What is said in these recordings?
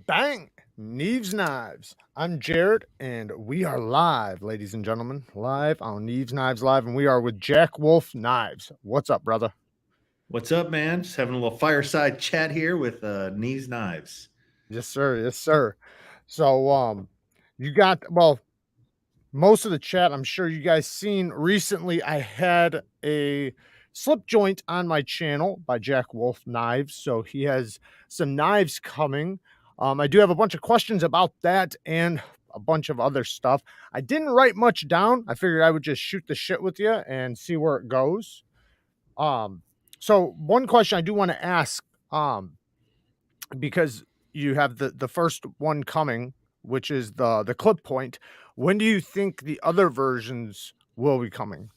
Bang! Neevesknives. I'm Jared, and we are live, ladies and gentlemen, live on Neevesknives Live, and we are with Jack Wolf Knives. What's up, brother? What's up, man? Just having a little fireside chat here with Neevesknives. Yes, sir. Yes, sir. So, you got most of the chat. I'm sure you guys seen recently. I had a slip joint on my channel by Jack Wolf Knives, so he has some knives coming. I do have a bunch of questions about that and a bunch of other stuff. I didn't write much down. I figured I would just shoot the shit with you and see where it goes. Um, so one question I do want to ask, because you have the first one coming, which is the clip point. When do you think the other versions will be coming?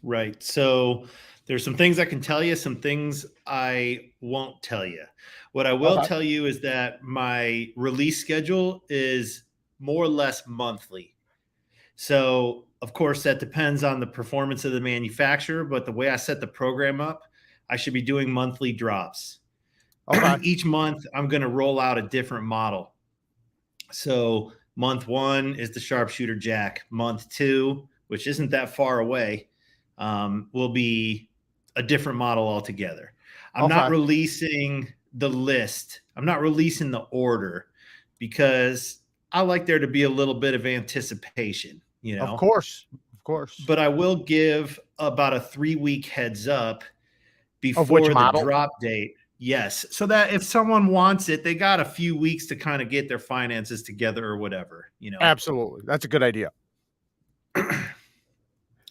Right. So there's some things I can tell you, some things I won't tell you. What I will Okay. tell you is that my release schedule is more or less monthly. So, of course, that depends on the performance of the manufacturer, but the way I set the program up, I should be doing monthly drops. Okay. Each month, I'm going to roll out a different model. So, month one is the Sharpshooter Jack. Month two, which isn't that far away, will be a different model altogether. I'm not Okay. releasing the list. I'm not releasing the order because I like there to be a little bit of anticipation, you Of know. course. Of course. But I will give about a 3-week heads up Of which before the model? drop date. Yes. So that if someone wants it, they got a few weeks to kind of get their finances together or whatever, you know. Absolutely. That's a good idea.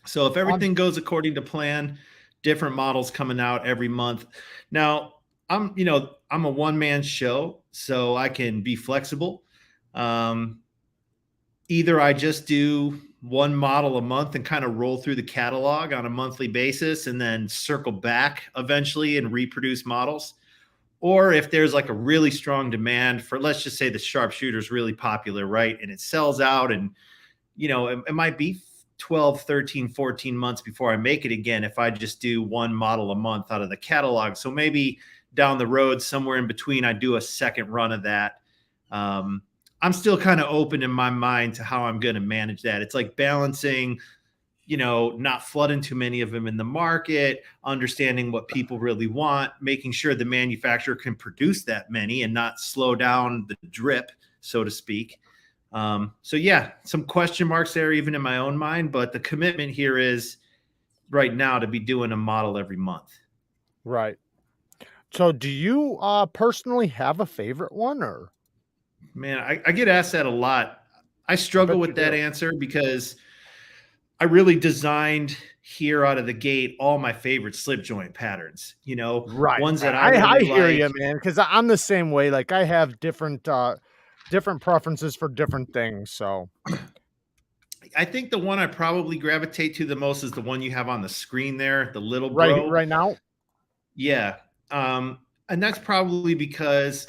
So if Um, everything goes according to plan, different models coming out every month. Now, I'm a one-man show, so I can be flexible. Um, Either I just do one model a month and kind of roll through the catalog on a monthly basis and then circle back eventually and reproduce models. Or if there's like a really strong demand for, let's just say the sharpshooter is really popular, right? And it sells out and, it might be 12, 13, 14 months before I make it again if I just do one model a month out of the catalog. So maybe down the road, somewhere in between, I do a second run of that. I'm still kind of open in my mind to how I'm going to manage that. It's like balancing, not flooding too many of them in the market, understanding what people really want, making sure the manufacturer can produce that many and not slow down the drip, so to speak. So yeah, some question marks there, even in my own mind, but the commitment here is right now to be doing a model every month. right. So do you personally have a favorite one, or Man, I get asked that a lot. I I struggle bet you with that do. answer because I really designed here out of the gate all my favorite slip joint patterns, Right. ones that I I really hear like. you, man, because I'm the same way. Like I have different preferences for different things. So I think the one I probably gravitate to the most is the one you have on the screen there, the little right bro. right now. Yeah. And that's probably because,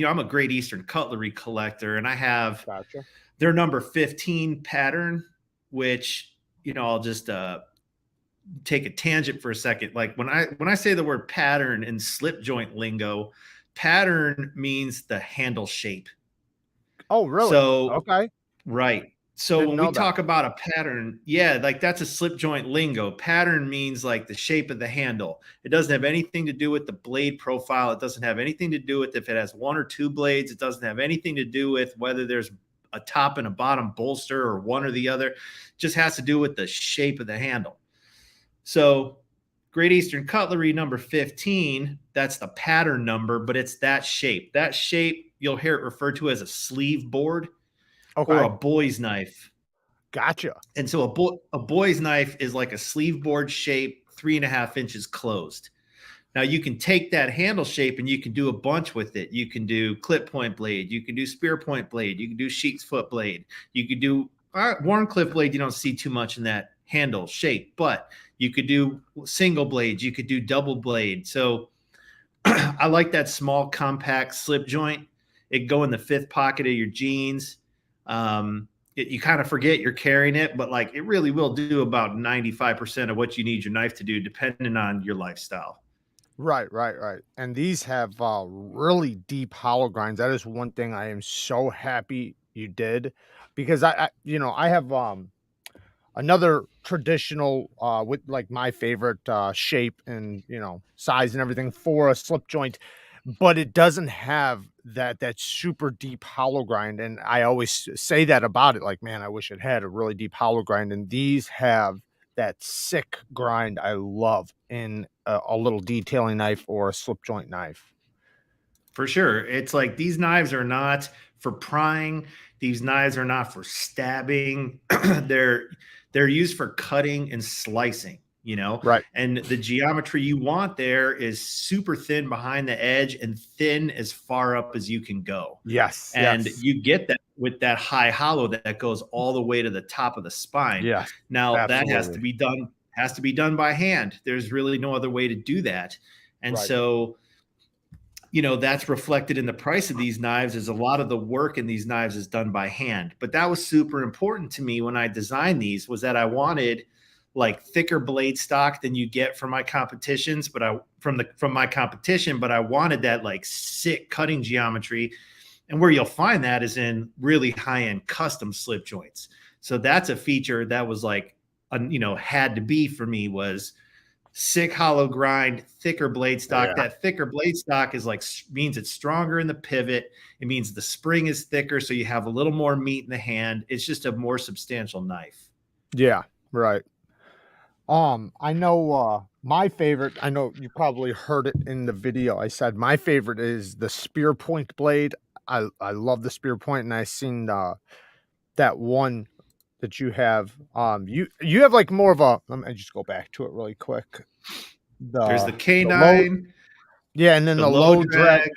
I'm a Great Eastern cutlery collector and I have Gotcha. their number 15 pattern, which, I'll just take a tangent for a second. Like when I say the word pattern in slip joint lingo, pattern means the handle shape. Oh, really? So Okay. right. So Didn't when we know that. talk about a pattern, yeah, like that's a slip joint lingo. Pattern means like the shape of the handle. It doesn't have anything to do with the blade profile. It doesn't have anything to do with if it has one or two blades. It doesn't have anything to do with whether there's a top and a bottom bolster or one or the other. It just has to do with the shape of the handle. So Great Eastern Cutlery number 15, that's the pattern number, but it's that shape. That shape, you'll hear it referred to as a sleeve board or Okay. a boy's knife. Gotcha. And so a boy's knife is like a sleeve board shape, 3.5 inches closed. Now you can take that handle shape and you can do a bunch with it. You can do clip point blade, you can do spear point blade, you can do sheep's foot blade, you could do Warncliffe blade. You don't see too much in that handle shape, but you could do single blades, you could do double blade. So I like that small, compact slip joint. It can go in the fifth pocket of your jeans. You kind of forget you're carrying it, but like it really will do about 95% of what you need your knife to do, depending on your lifestyle. Right, right, right. And these have really deep hollow grinds. That is one thing I am so happy you did because I have another traditional with like my favorite shape and size and everything for a slip joint, but it doesn't have that super deep hollow grind. And I always say that about it, like, man, I wish it had a really deep hollow grind. And these have that sick grind I love in a little detailing knife or a slip joint knife. For sure. It's like these knives are not for prying. These knives are not for stabbing. they're they're used for cutting and slicing, you know. Right. And the geometry you want there is super thin behind the edge and thin as far up as you can go. Yes, And yes, you get that with that high hollow that goes all the way to the top of the spine. yes, Now that absolutely. has to be done by hand. There's really no other way to do that. And Right. so that's reflected in the price of these knives is a lot of the work in these knives is done by hand. But that was super important to me when I designed these was that I wanted like thicker blade stock than you get from my competitions, but from my competition, but I wanted that like sick cutting geometry. And where you'll find that is in really high-end custom slip joints. So that's a feature that was like had to be for me was sick hollow grind, thicker blade stock. Yeah. That thicker blade stock is like means it's stronger in the pivot. It means the spring is thicker, so you have a little more meat in the hand. It's just a more substantial knife. Yeah. Right. I know my favorite, I know you probably heard it in the video. I said my favorite is the spear point blade. I love the spear point, and I seen that one that you have. You have like more of a, let me just go back to it really quick. There's the The low, K9, yeah, and then the the low low drag. drag.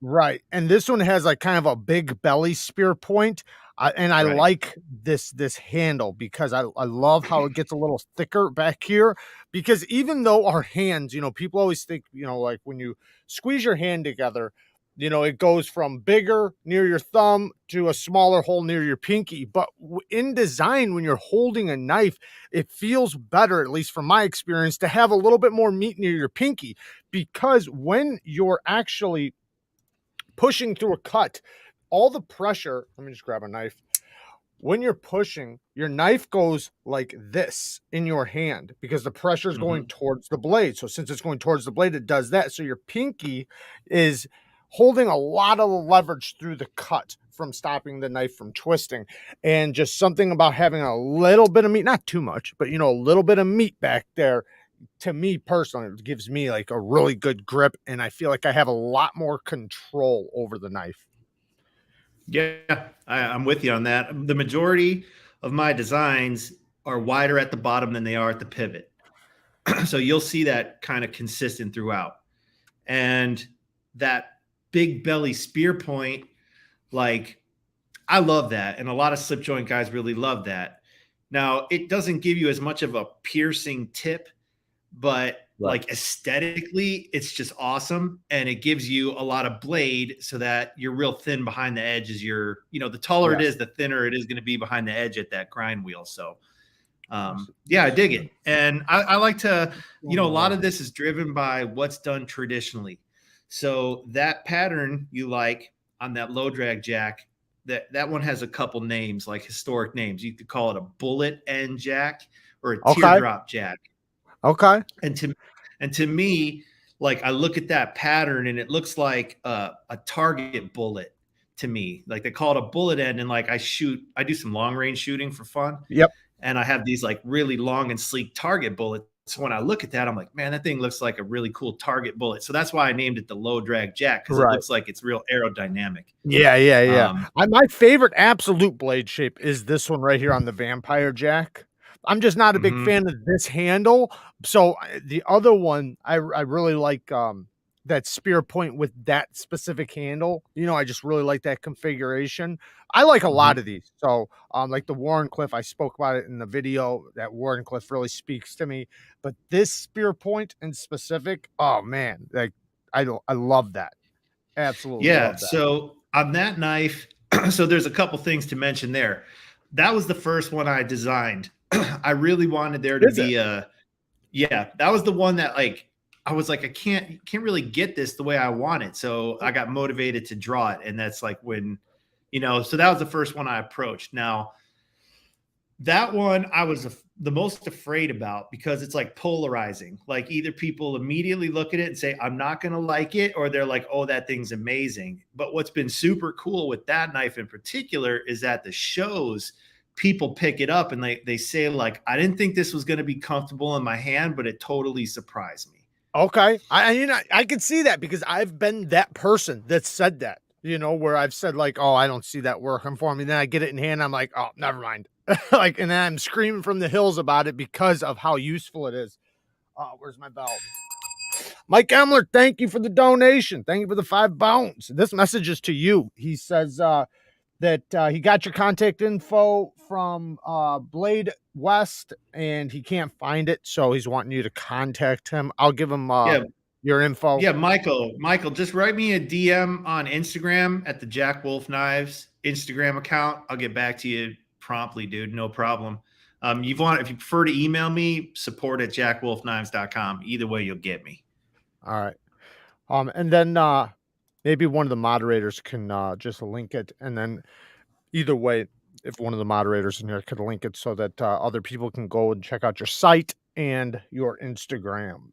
Right, and this one has, like, kind of a big belly spear point, and I Right. like this handle because I love how it gets a little thicker back here, because even though our hands, people always think, like, when you squeeze your hand together, it goes from bigger near your thumb to a smaller hole near your pinky, but in design, when you're holding a knife, it feels better, at least from my experience, to have a little bit more meat near your pinky, because when you're actually pushing through a cut, all the pressure, let me just grab a knife. When you're pushing, your knife goes like this in your hand because the pressure is going Mhm. towards the blade. So since it's going towards the blade, it does that. So your pinky is holding a lot of the leverage through the cut from stopping the knife from twisting. And just something about having a little bit of meat, not too much, but a little bit of meat back there, to me personally, it gives me like a really good grip, and I feel like I have a lot more control over the knife. Yeah, I'm with you on that. The majority of my designs are wider at the bottom than they are at the pivot. So you'll see that kind of consistent throughout. And that big belly spear point, like I love that. And a lot of slip joint guys really love that. Now, it doesn't give you as much of a piercing tip, but Right. like aesthetically, it's just awesome. And it gives you a lot of blade so that you're real thin behind the edge as the taller it Yes. is, the thinner it is going to be behind the edge at that grind wheel. So Yes. yeah, I dig it. And I like to, a Going lot right of here. this is driven by what's done traditionally. So that pattern you like on that low drag jack, that one has a couple names, like historic names. You could call it a bullet end jack or a Okay. teardrop jack. Okay. And to me, like I look at that pattern and it looks like a target bullet to me. Like they call it a bullet end, and like I do some long range shooting for fun, Yep. and I have these like really long and sleek target bullets. So when I look at that, I'm like, man, that thing looks like a really cool target bullet. So that's why I named it the low drag jack because it Right. looks like it's real aerodynamic. Yeah, yeah, yeah. Um, My favorite absolute blade shape is this one right here on the Vampire Jack. I'm just not a big mhm. fan of this handle. So the other one, I really like that spear point with that specific handle. I just really like that configuration. I like a lot Mhm. of these. So like the Warrenclyffe, I spoke about it in the video. That Warrenclyffe really speaks to me. But this spear point in specific, oh man, like I love that. Absolutely Yeah. love that. So on that knife, so there's a couple things to mention there. That was the first one I designed. I really wanted there to Is it? be a, yeah, that was the one that like I was like, I can't really get this the way I want it. So I got motivated to draw it. And that's like when, so that was the first one I approached. Now, that one I was the most afraid about because it's like polarizing. Like either people immediately look at it and say, I'm not going to like it, or they're like, oh, that thing's amazing. But what's been super cool with that knife in particular is that the shows, people pick it up and they say, like, I didn't think this was going to be comfortable in my hand, but it totally surprised me. Okay. I can see that because I've been that person that said that, where I've said like, "Oh, I don't see that working for me." Then I get it in hand, I'm like, "Oh, never mind." Like, and then I'm screaming from the hills about it because of how useful it is. Where's my bell? Mike Emler, thank you for the donation. Thank you for the 5 bounds. This message is to you. He says that he got your contact info from Blade West and he can't find it, so he's wanting you to contact him. I'll give him Yeah. your info. Yeah. Michael, just write me a DM on Instagram at the Jack Wolf Knives Instagram account. I'll get back to you promptly, dude. No problem. If you prefer to email me, support@jackwolfknives.com. Either way, you'll get me. All right. And then maybe one of the moderators can just link it, and then either way, if one of the moderators in here could link it so that other people can go and check out your site and your Instagram.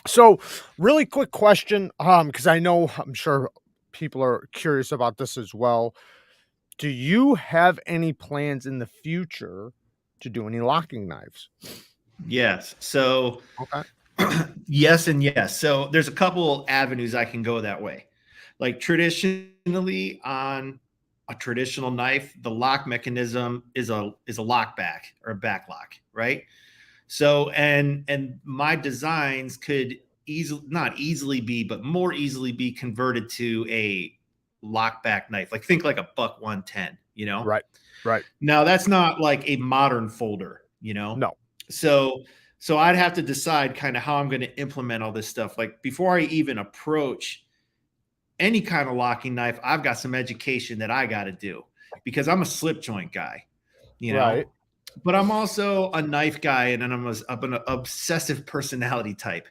So, really quick question, because I'm sure people are curious about this as well. Do you have any plans in the future to do any locking knives? Yes. So Okay. yes and yes. So there's a couple avenues I can go that way. Like traditionally on a traditional knife, the lock mechanism is a lock back or a back lock, right? So and my designs could easily not easily be, but more easily be converted to a lock back knife. Like think like a buck 110. Right. Right. Now that's not like a modern folder. No. So I'd have to decide kind of how I'm going to implement all this stuff. Like before I even approach any kind of locking knife, I've got some education that I got to do because I'm a slip joint guy, you Right. know, but I'm also a knife guy and I'm an obsessive personality type.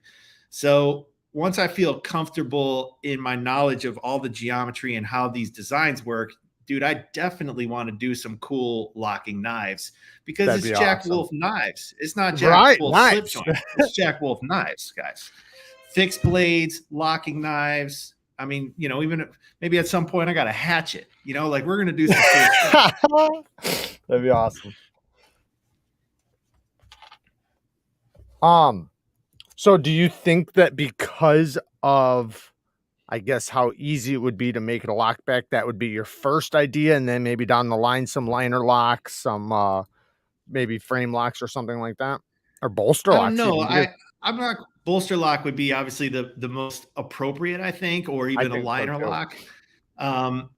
So once I feel comfortable in my knowledge of all the geometry and how these designs work, dude, I definitely want to do some cool locking knives because That'd it's be Jack awesome. Wolf Knives. It's not Jack Right. Wolf slip Nice. joint. It's Jack Wolf Knives, guys. Fixed blades, locking knives. I mean, even maybe at some point I got a hatchet. Like we're gonna do some cool stuff. That'd be awesome. So do you think that because of, I guess, how easy it would be to make it a lockback, that would be your first idea, and then maybe down the line some liner locks, some maybe frame locks or something like that, or bolster I don't locks know. even? Because I'm not bolster lock would be obviously the most appropriate, I think, or I even a think so liner too. lock. Um,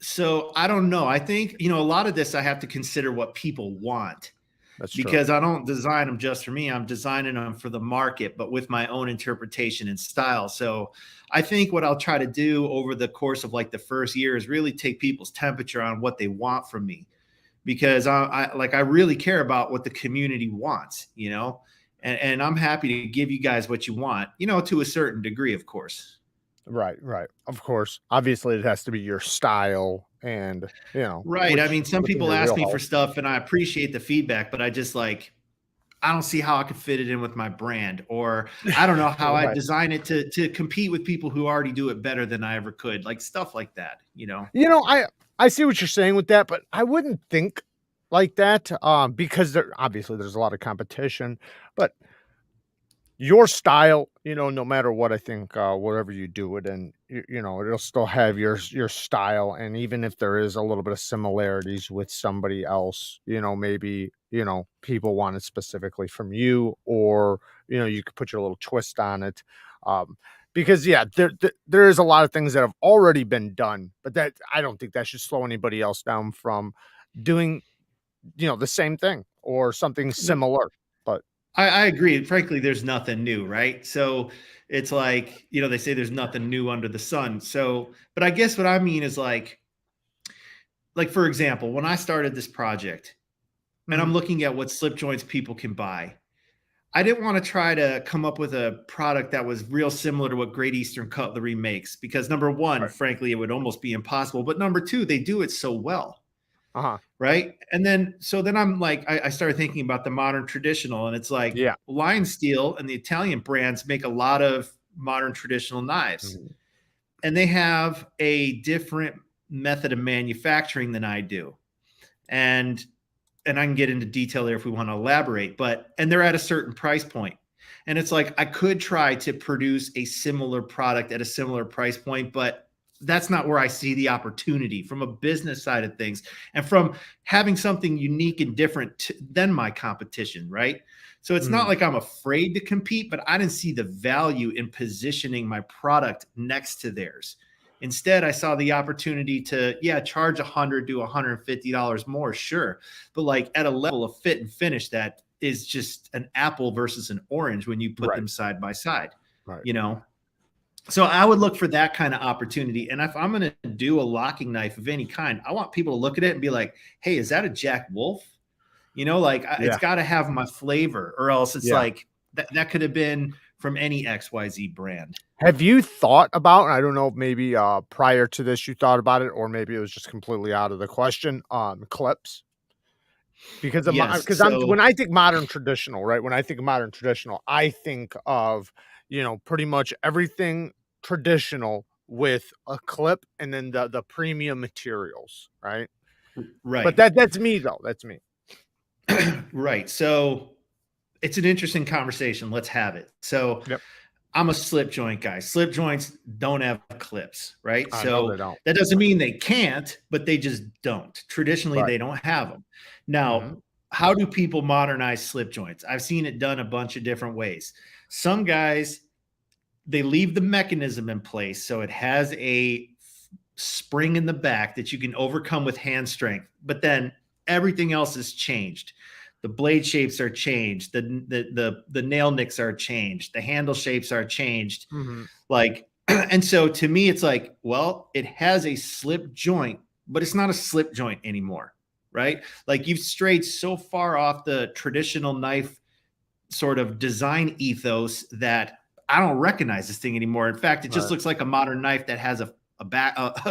so I don't know. I think a lot of this I have to consider what people want That's true. because I don't design them just for me. I'm designing them for the market, but with my own interpretation and style. So I think what I'll try to do over the course of like the first year is really take people's temperature on what they want from me because I really care about what the community wants. And I'm happy to give you guys what you want, to a certain degree, of course. Right, right. Of course. Obviously, it has to be your style and, Right. I which mean, some within people your ask me for wheelhouse. stuff and I appreciate the feedback, but I don't see how I could fit it in with my brand, or I don't know how I Right. design it to compete with people who already do it better than I ever could, like stuff like that. I see what you're saying with that, but I wouldn't think like that, because there's a lot of competition, but your style, no matter what, I think, whatever you do it in, it'll still have your style. And even if there is a little bit of similarities with somebody else, maybe, people want it specifically from you, or, you could put your little twist on it. Um, because yeah, there is a lot of things that have already been done, but that I don't think that should slow anybody else down from doing, the same thing or something No, similar. But I agree. Frankly, there's nothing new, right? So it's like, they say there's nothing new under the sun. So, but I guess what I mean is like for example, when I started this project and mhm, I'm looking at what slip joints people can buy, I didn't want to try to come up with a product that was real similar to what Great Eastern Cutlery makes because number one, Right. frankly, it would almost be impossible. But number two, they do it so well. Uh-huh. Right. And then, so then I'm like, I started thinking about the modern traditional, and it's like Yeah. Lion Steel and the Italian brands make a lot of modern traditional knives, Mhm. and they have a different method of manufacturing than I do. And I can get into detail there if we want to elaborate, but and they're at a certain price point. And it's like I could try to produce a similar product at a similar price point, but that's not where I see the opportunity from a business side of things and from having something unique and different than my competition, right? So it's not Mhm. like I'm afraid to compete, but I didn't see the value in positioning my product next to theirs. Instead, I saw the opportunity to, yeah, charge $100 to $150 more, sure, but like at a level of fit and finish that is just an apple versus an orange when you put Right. them side by side, Right. you know? So I would look for that kind of opportunity. And if I'm going to do a locking knife of any kind, I want people to look at it and be like, hey, is that a Jack Wolf? You know, like it's Yeah. got to have my flavor, or else it's Yeah. like that could have been from any XYZ brand. Have you thought about, and I don't know, maybe, prior to this you thought about it, or maybe it was just completely out of the question, clips? Because of my, Yes. because I'm So when I think modern traditional, right? When I think of modern traditional, I think of, pretty much everything traditional with a clip and then the premium materials, right? But right. that's me though, that's me. Right. So it's an interesting conversation. Let's have it. So Yep. I'm a slip joint guy. Slip joints don't have clips, right? No, they So don't. that doesn't mean they can't, but they just don't. Traditionally, Right. they don't have them. Mhm. Now, how do people modernize slip joints? I've seen it done a bunch of different ways. Some guys, they leave the mechanism in place so it has a spring in the back that you can overcome with hand strength, but then everything else is changed. The blade shapes are changed, the nail nicks are changed, the handle shapes are changed, Mhm. like and so to me it's like, well, it has a slip joint, but it's not a slip joint anymore, right? Like you've strayed so far off the traditional knife sort of design ethos that I don't recognize this thing anymore. In fact, it just Right. looks like a modern knife that has a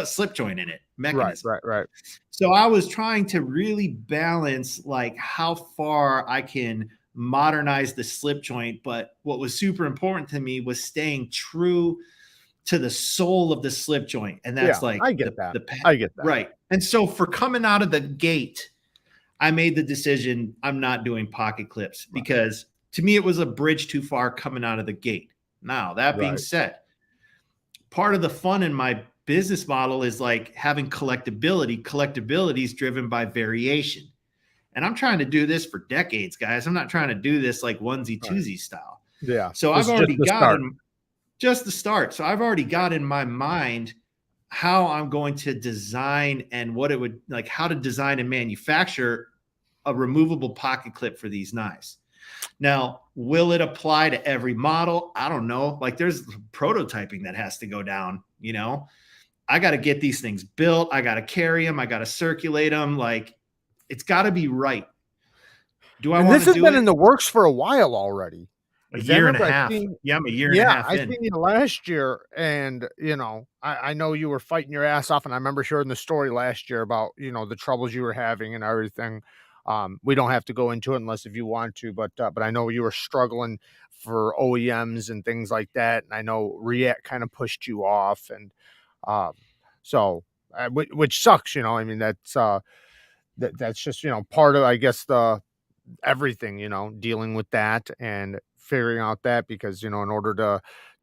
slip joint in it, Right, mechanism. right, right. So I was trying to really balance like how far I can modernize the slip joint, but what was super important to me was staying true to the soul of the slip joint, and Yeah, that's like I get that. the I get that. right. And so for coming out of the gate, I made the decision I'm not doing pocket clips Right, because to me it was a bridge too far coming out of the gate. Now, that being right. said, part of the fun in my business model is like having collectability. Collectability is driven by variation. And I'm trying to do this for decades, guys. I'm not trying to do this like onesie Right. twosie style. Yeah. So This I've is just already the got start. in just the start. So I've already Right. got in my mind how I'm going to design and what it would like, how to design and manufacture a removable pocket clip for these knives. Now, will it apply to every model? I don't know. Like there's prototyping that has to go down, you know. I got to get these things built, I got to carry them, I got to circulate them, like it's got to be right. Do I And want this to has do been it? in the works for a while already. A 'Cause I year and a remember I half. seen Yeah, I'm a year and a yeah, half I in. seen you last year and, I know you were fighting your ass off, and I remember hearing the story last year about, the troubles you were having and everything. We don't have to go into it unless if you want to, but I know you were struggling for OEMs and things like that, and I know React kinda pushed you off, and, um, so, which sucks, I mean, that's just, part of, I guess, the everything, dealing with that and figuring out that because, in order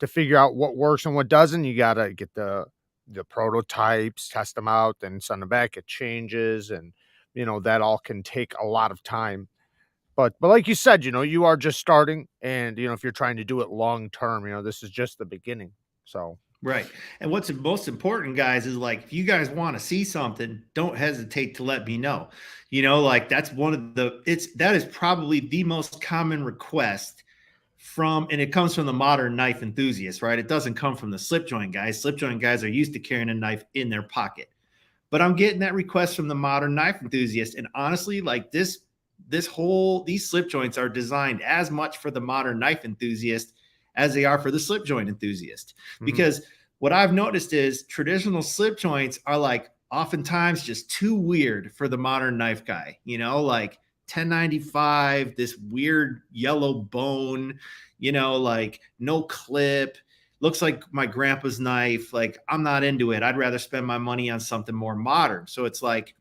to figure out what works and what doesn't, you gotta get the prototypes, test them out, then send them back, get changes, and that all can take a lot of time. But like you said, you are just starting and if you're trying to do it long term, this is just the beginning. So Right. And what's most important, guys, is like if you guys want to see something, don't hesitate to let me know. Like that's one of the that is probably the most common request from, and it comes from the modern knife enthusiast, right? It doesn't come from the slip joint guys. Slip joint guys are used to carrying a knife in their pocket. But I'm getting that request from the modern knife enthusiast. And honestly, like this these slip joints are designed as much for the modern knife enthusiast as they are for the slip joint enthusiast. Mhm. Because what I've noticed is traditional slip joints are like oftentimes just too weird for the modern knife guy, like 1095, this weird yellow bone, like no clip, looks like my grandpa's knife. Like, I'm not into it. I'd rather spend my money on something more modern. So it's like,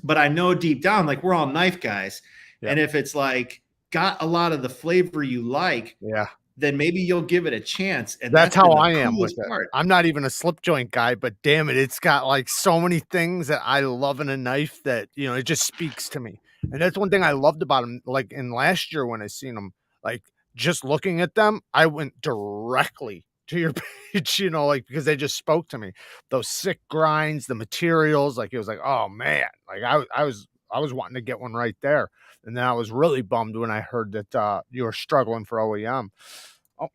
but I know deep down, like, we're all knife guys. Yeah. And if it's like got a lot of the flavor you like, Yeah. then maybe you'll give it a chance. And That's that's how been the I am with coolest it. part. I'm not even a slip joint guy, but damn it, it's got, like, so many things that I love in a knife that, it just speaks to me. And that's one thing I loved about them. Like, in last year when I seen them, like, just looking at them, I went directly to your page, like, because they just spoke to me. Those sick grinds, the materials, like, it was like, "Oh, man." Like, I was wanting to get one right there. And then I was really bummed when I heard that, you were struggling for OEM. Oh,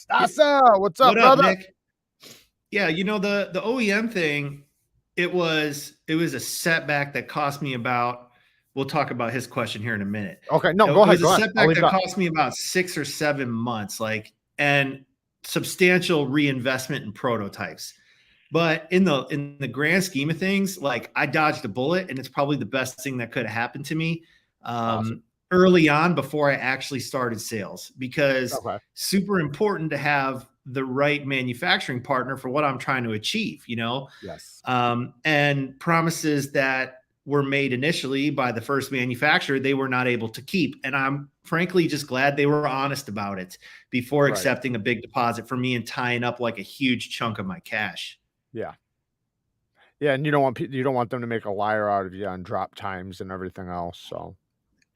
Yeah. Stasa, what's up, What up, brother? Nick? Yeah, the OEM thing, it was a setback that cost me about, we'll talk about his question here in a minute. Okay, no, It go ahead, was a go ahead. I'll setback leave it that up. cost me about 6 or 7 months, like, and substantial reinvestment in prototypes. But in the grand scheme of things, like, I dodged a bullet, and it's probably the best thing that could have happened to me Awesome. early on before I actually started sales, because Okay. super important to have the right manufacturing partner for what I'm trying to achieve, Yes. and promises that were made initially by the first manufacturer, they were not able to keep. And I'm frankly just glad they were honest about it before Right. accepting a big deposit from me and tying up like a huge chunk of my cash. Yeah. Yeah, and you don't want them to make a liar out of you on drop times and everything else, so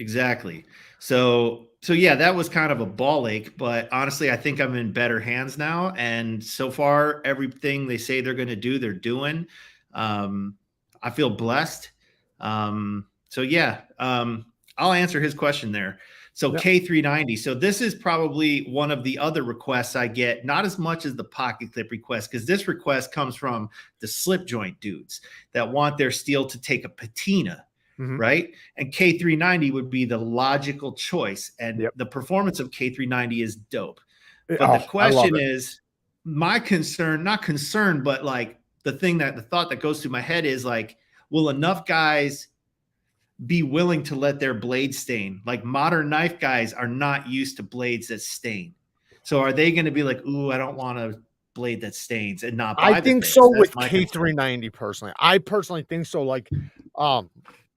Exactly. So yeah, that was kind of a ball ache, but honestly, I think I'm in better hands now. And so far, everything they say they're going to do, they're doing. Um, I feel blessed. So yeah, I'll answer his question there. So yep. K390. So this is probably one of the other requests I get, not as much as the pocket clip request, because this request comes from the slip joint dudes that want their steel to take a patina, Mhm. right? And K390 would be the logical choice. And Yep. the performance of K390 is dope. But the Oh, I love question it. is, my concern, not concern, but like the thought that goes through my head is like, will enough guys be willing to let their blade stain? Like, modern knife guys are not used to blades that stain. So are they going to be like, ooh, I don't want a blade that stains, and not I buy the think so things? That's with my concern. K390 personally. I personally think so, like, um,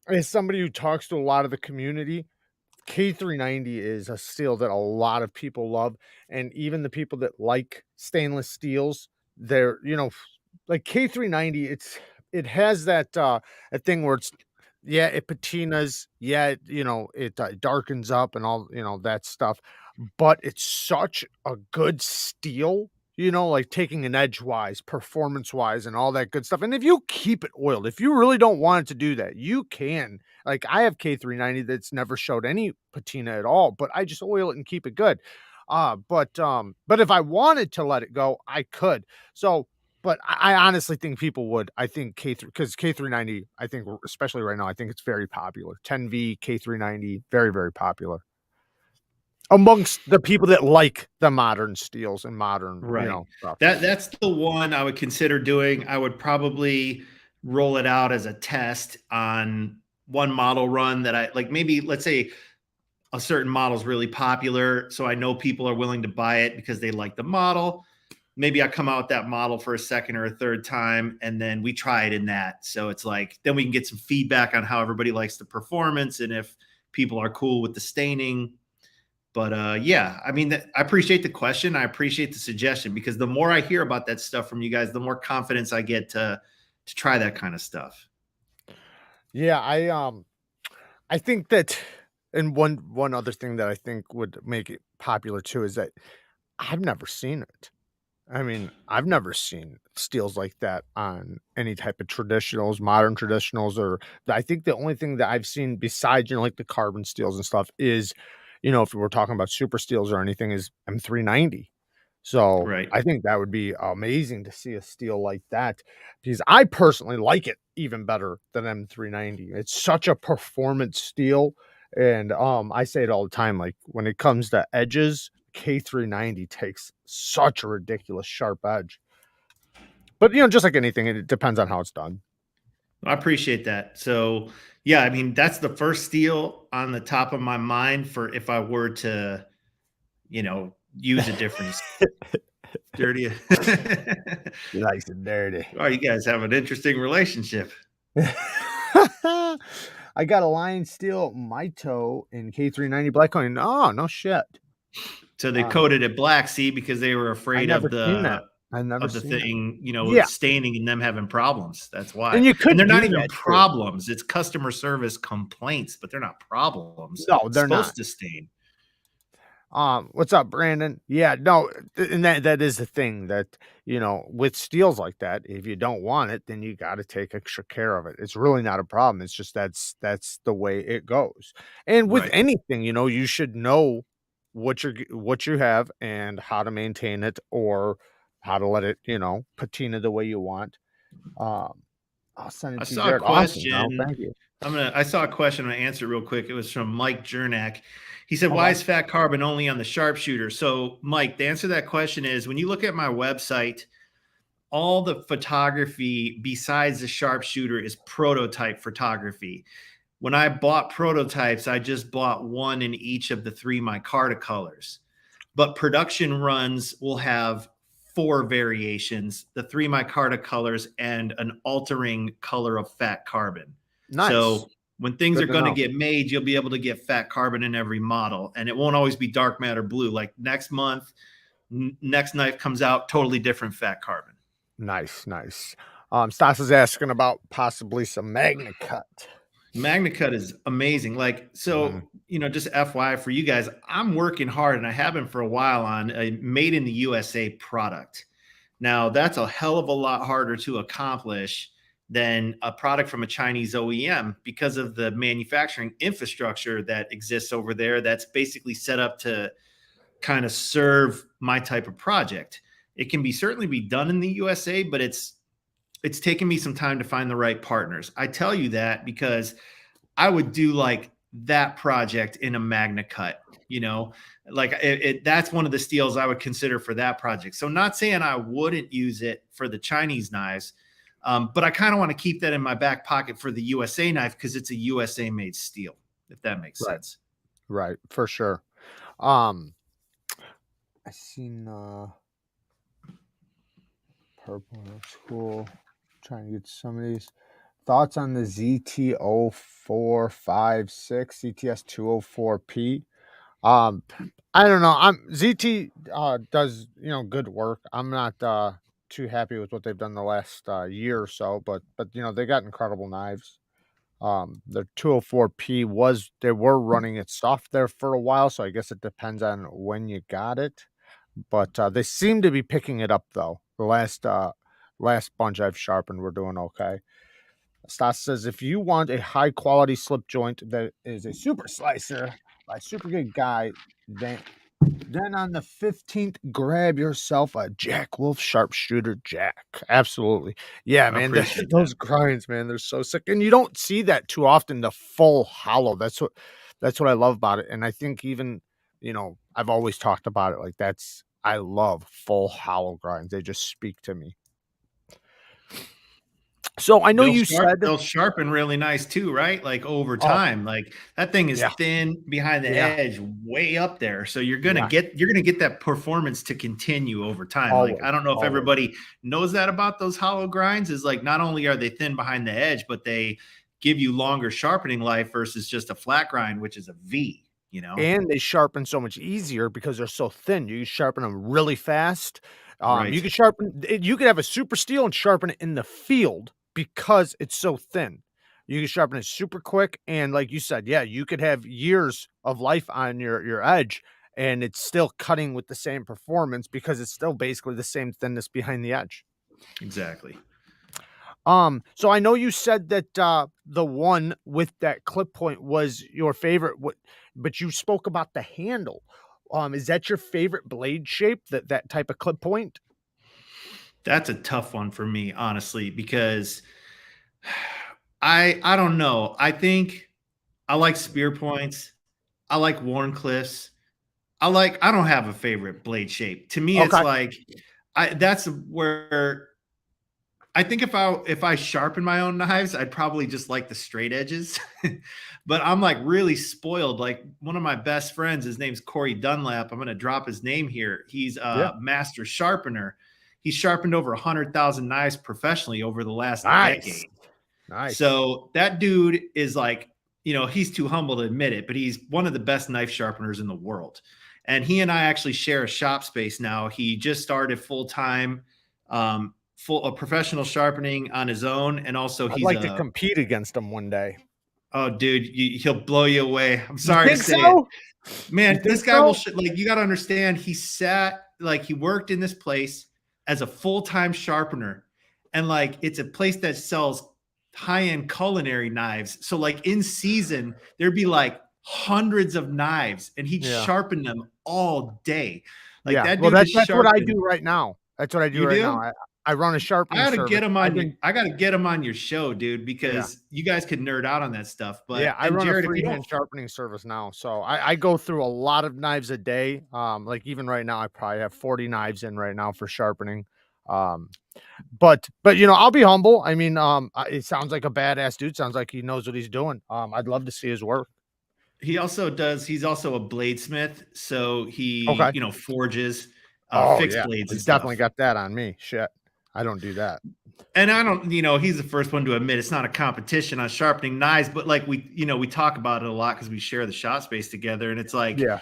as somebody who talks to a lot of the community, K390 is a steel that a lot of people love, and even the people that like stainless steels, they're, like K390, it has that thing where yeah, it patinas, yeah, it darkens up and all, that stuff, but it's such a good steel, like taking an edgewise, performance-wise, and all that good stuff, and if you keep it oiled, if you really don't want it to do that, you can. Like, I have K390 that's never showed any patina at all, but I just oil it and keep it good. But if I wanted to let it go, I could. So, but I honestly think people would. I think K3, because K390, I think, especially right now, I think it's very popular. 10V, K390, very, very popular amongst the people that like the modern steels and modern, Right. stuff. That's the one I would consider doing. I would probably roll it out as a test on one model run that I like. Maybe, let's say, a certain model is really popular, so I know people are willing to buy it because they like the model. Maybe I come out with that model for a second or a third time, and then we try it in that. So it's like, then we can get some feedback on how everybody likes the performance and if people are cool with the staining. But yeah, I mean, I appreciate the question. I appreciate the suggestion, because the more I hear about that stuff from you guys, the more confidence I get to try that kind of stuff. Yeah, I think that, and one other thing that I think would make it popular too is that I've never seen it. I mean, I've never seen steels like that on any type of traditionals, modern traditionals, or I think the only thing that I've seen besides, like the carbon steels and stuff is, if we're talking about super steels or anything, is M390. So Right. I think that would be amazing to see a steel like that, because I personally like it even better than M390. It's such a performance steel, And, I say it all the time, like, when it comes to edges, K390 takes such a ridiculous sharp edge. But, just like anything, it depends on how it's done. I appreciate that. So, yeah, I mean, that's the first steel on the top of my mind for if I were to, use a different dirty. He likes it dirty. Oh, you guys have an interesting relationship. I got a Lion Steel Mito in K390 black coin. Oh, no shit. So they Um, coated it black, see, because they were I afraid never seen that. I never of the seen that. thing, Yeah, staining and them having problems. That's why. and you And they're could not do even that too. problems. It's customer service complaints, but they're not problems. No, It's they're not. supposed to stain. What's up, Brandon? Yeah, no, and that is the thing that, with steels like that, if you don't want it, then you gotta take extra care of it. It's really not a problem. It's just that's the way it goes. And with Right. anything, you should know what you have and how to maintain it or how to let it, patina the way you want. Um, I'll send I it to you, saw a Jared. Awesome, bro. question. Thank you. I saw a question. I'm gonna answer it real quick. It was from Mike Jernak. He said, "Why Okay. is fat carbon only on the sharpshooter?" So, Mike, the answer to that question is when you look at my website, all the photography besides the sharpshooter is prototype photography. When I bought prototypes, I just bought one in each of the three micarta colors. But production runs will have four variations, the three micarta colors and an altering color of fat carbon. Nice. So when things are Good to going to know. get made, you'll be able to get fat carbon in every model, and it won't always be dark matter blue. Like next month, next knife comes out, totally different fat carbon. Nice, nice. Stas is asking about possibly some Magna Cut. MagnaCut is amazing. Like, Mm, so, just FYI for you guys, I'm working hard and I have been for a while on a made in the USA product. Now, that's a hell of a lot harder to accomplish than a product from a Chinese OEM because of the manufacturing infrastructure that exists over there that's basically set up to kind of serve my type of project. It can be certainly be done in the USA, but it's taken me some time to find the right partners. I tell you that because I would do like that project in a Magna Cut, like that's one of the steels I would consider for that project. So, not saying I wouldn't use it for the Chinese knives, but I kind of want to keep that in my back pocket for the USA knife because it's a USA made steel, if that makes right, sense. right, for sure. Um, I seen purple. That's cool. Trying to get some of these thoughts on the ZT0456 CTS 204P. Um, I don't know. ZT does good work. I'm not too happy with what they've done the last year or so, but they got incredible knives. The 204P they were running it soft there for a while, so I guess it depends on when you got it. But they seem to be picking it up though. The last bunch I've sharpened, we're doing okay. Stas says if you want a high quality slip joint that is a super slicer by a super good guy, then on the 15th, grab yourself a Jack Wolf Sharpshooter Jack. Absolutely. Yeah, I man. appreciate that. Those grinds, man, they're so sick. And you don't see that too often, the full hollow. That's what I love about it. And I think even, I've always talked about it. Like I love full hollow grinds. They just speak to me. So I know you said, They'll sharpen really nice too, right? Like over oh, time. Like that thing is yeah, thin behind the yeah, edge, way up there. So yeah, you're gonna get that performance to continue over time. Like always, I don't know if always. everybody knows that about those hollow grinds, is like not only are they thin behind the edge, but they give you longer sharpening life versus just a flat grind, which is a V. And they sharpen so much easier because they're so thin. You can sharpen them really fast. You Right. could you could have a super steel and sharpen it in the field because it's so thin. You can sharpen it super quick, and like you said, yeah, you could have years of life on your edge, and it's still cutting with the same performance because it's still basically the same thinness behind the edge. Exactly. So I know you said that the one with that clip point was your favorite, but you spoke about the handle. Is that your favorite blade shape? That type of clip point? That's a tough one for me, honestly, because I don't know. I think I like spear points. I like Warncliffs. I don't have a favorite blade shape. To me, it's Okay. like that's where I think if I sharpen my own knives, I'd probably just like the straight edges. But I'm like really spoiled. Like one of my best friends, his name's Corey Dunlap. I'm gonna drop his name here. He's Yeah. a master sharpener. He's sharpened over 100,000 knives professionally over the last Nice. decade. Nice. So that dude is like, he's too humble to admit it, but he's one of the best knife sharpeners in the world. And he and I actually share a shop space now. He just started full time, full of professional sharpening on his own, and also I'd he's like to a compete against him one day. oh dude, he'll blow you away. I'm You sorry to think say it. so? You Man, think this guy will so? like you got to understand. He worked in this place as a full time sharpener, and like it's a place that sells high end culinary knives. So like in season, there'd be like hundreds of knives, and he'd Yeah. sharpen them all day. Like Yeah. that Well, dude is that's what I sharpened. do right now. That's what I do You right now. do? I run a sharpening service. I've been I got to get him on your show, dude, yeah. because you guys could nerd out on that stuff. Yeah, But I and run a Jared, if you don't freehand sharpening service now. So I go through a lot of knives a day. Like even right now, I probably have 40 knives in right now for sharpening. Um, but I'll be humble. I mean, it sounds like a badass dude. Sounds like he knows what he's doing. I'd love to see his work. he's also a bladesmith, so he, Okay. forges Oh fixed yeah, blades and he's definitely stuff. got that on me. Shit, I don't do that. And I don't, he's the first one to admit it's not a competition on sharpening knives, but like we talk about it a lot because we share the shop space together. And it's like Yeah,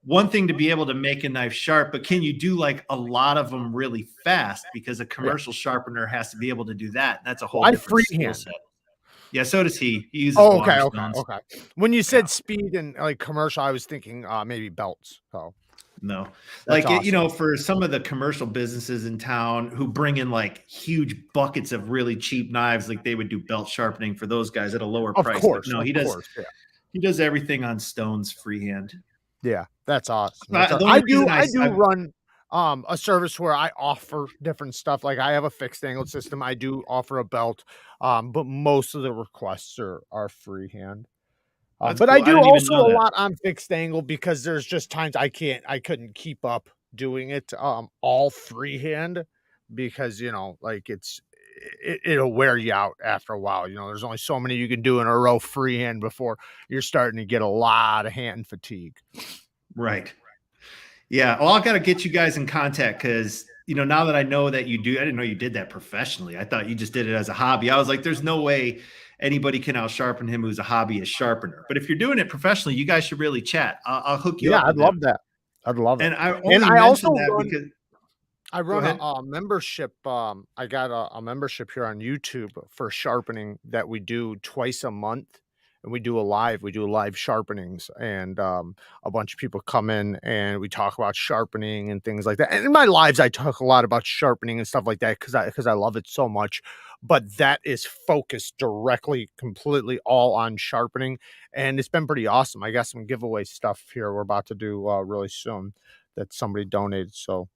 one thing to be able to make a knife sharp, but can you do like a lot of them really fast? Because a yeah. commercial sharpener has to be able to do that. That's a Well, whole I different skill freehand. set. Yeah, so does he. He uses Oh, okay, okay, waterstones. okay. When you Yeah. said speed and like commercial, I was thinking maybe belts. So No. that's awesome. For some of the commercial businesses in town who bring in like huge buckets of really cheap knives, like they would do belt sharpening for those guys at a lower price. But no, Of course. Yeah, he does everything on stones freehand. yeah. That's awesome. That's The I only do reason I do I run a service where I offer different stuff. Like I have a fixed angle system. I do offer a belt, but most of the requests are freehand. that's But I cool. I do didn't even also know a that. lot on fixed angle because there's just times I couldn't keep up doing it all freehand because like it'll wear you out after a while. There's only so many you can do in a row freehand before you're starting to get a lot of hand fatigue. Right. Yeah. Well, I got to get you guys in contact because, now that I know that you do, I didn't know you did that professionally. I thought you just did it as a hobby. I was like, there's no way anybody can out sharpen him who's a hobbyist sharpener. But if you're doing it professionally, you guys should really chat. I'll hook you Yeah, up I'd with him. love that. I'd love it. And I And only mentioned that because I go run ahead. a membership. I got a membership here on YouTube for sharpening that we do twice a month, and we do a live. We do live sharpenings, and a bunch of people come in and we talk about sharpening and things like that. And in my lives, I talk a lot about sharpening and stuff like that because I love it so much. But that is focused directly, completely all on sharpening, and it's been pretty awesome. I got some giveaway stuff here we're about to do really soon that somebody donated. So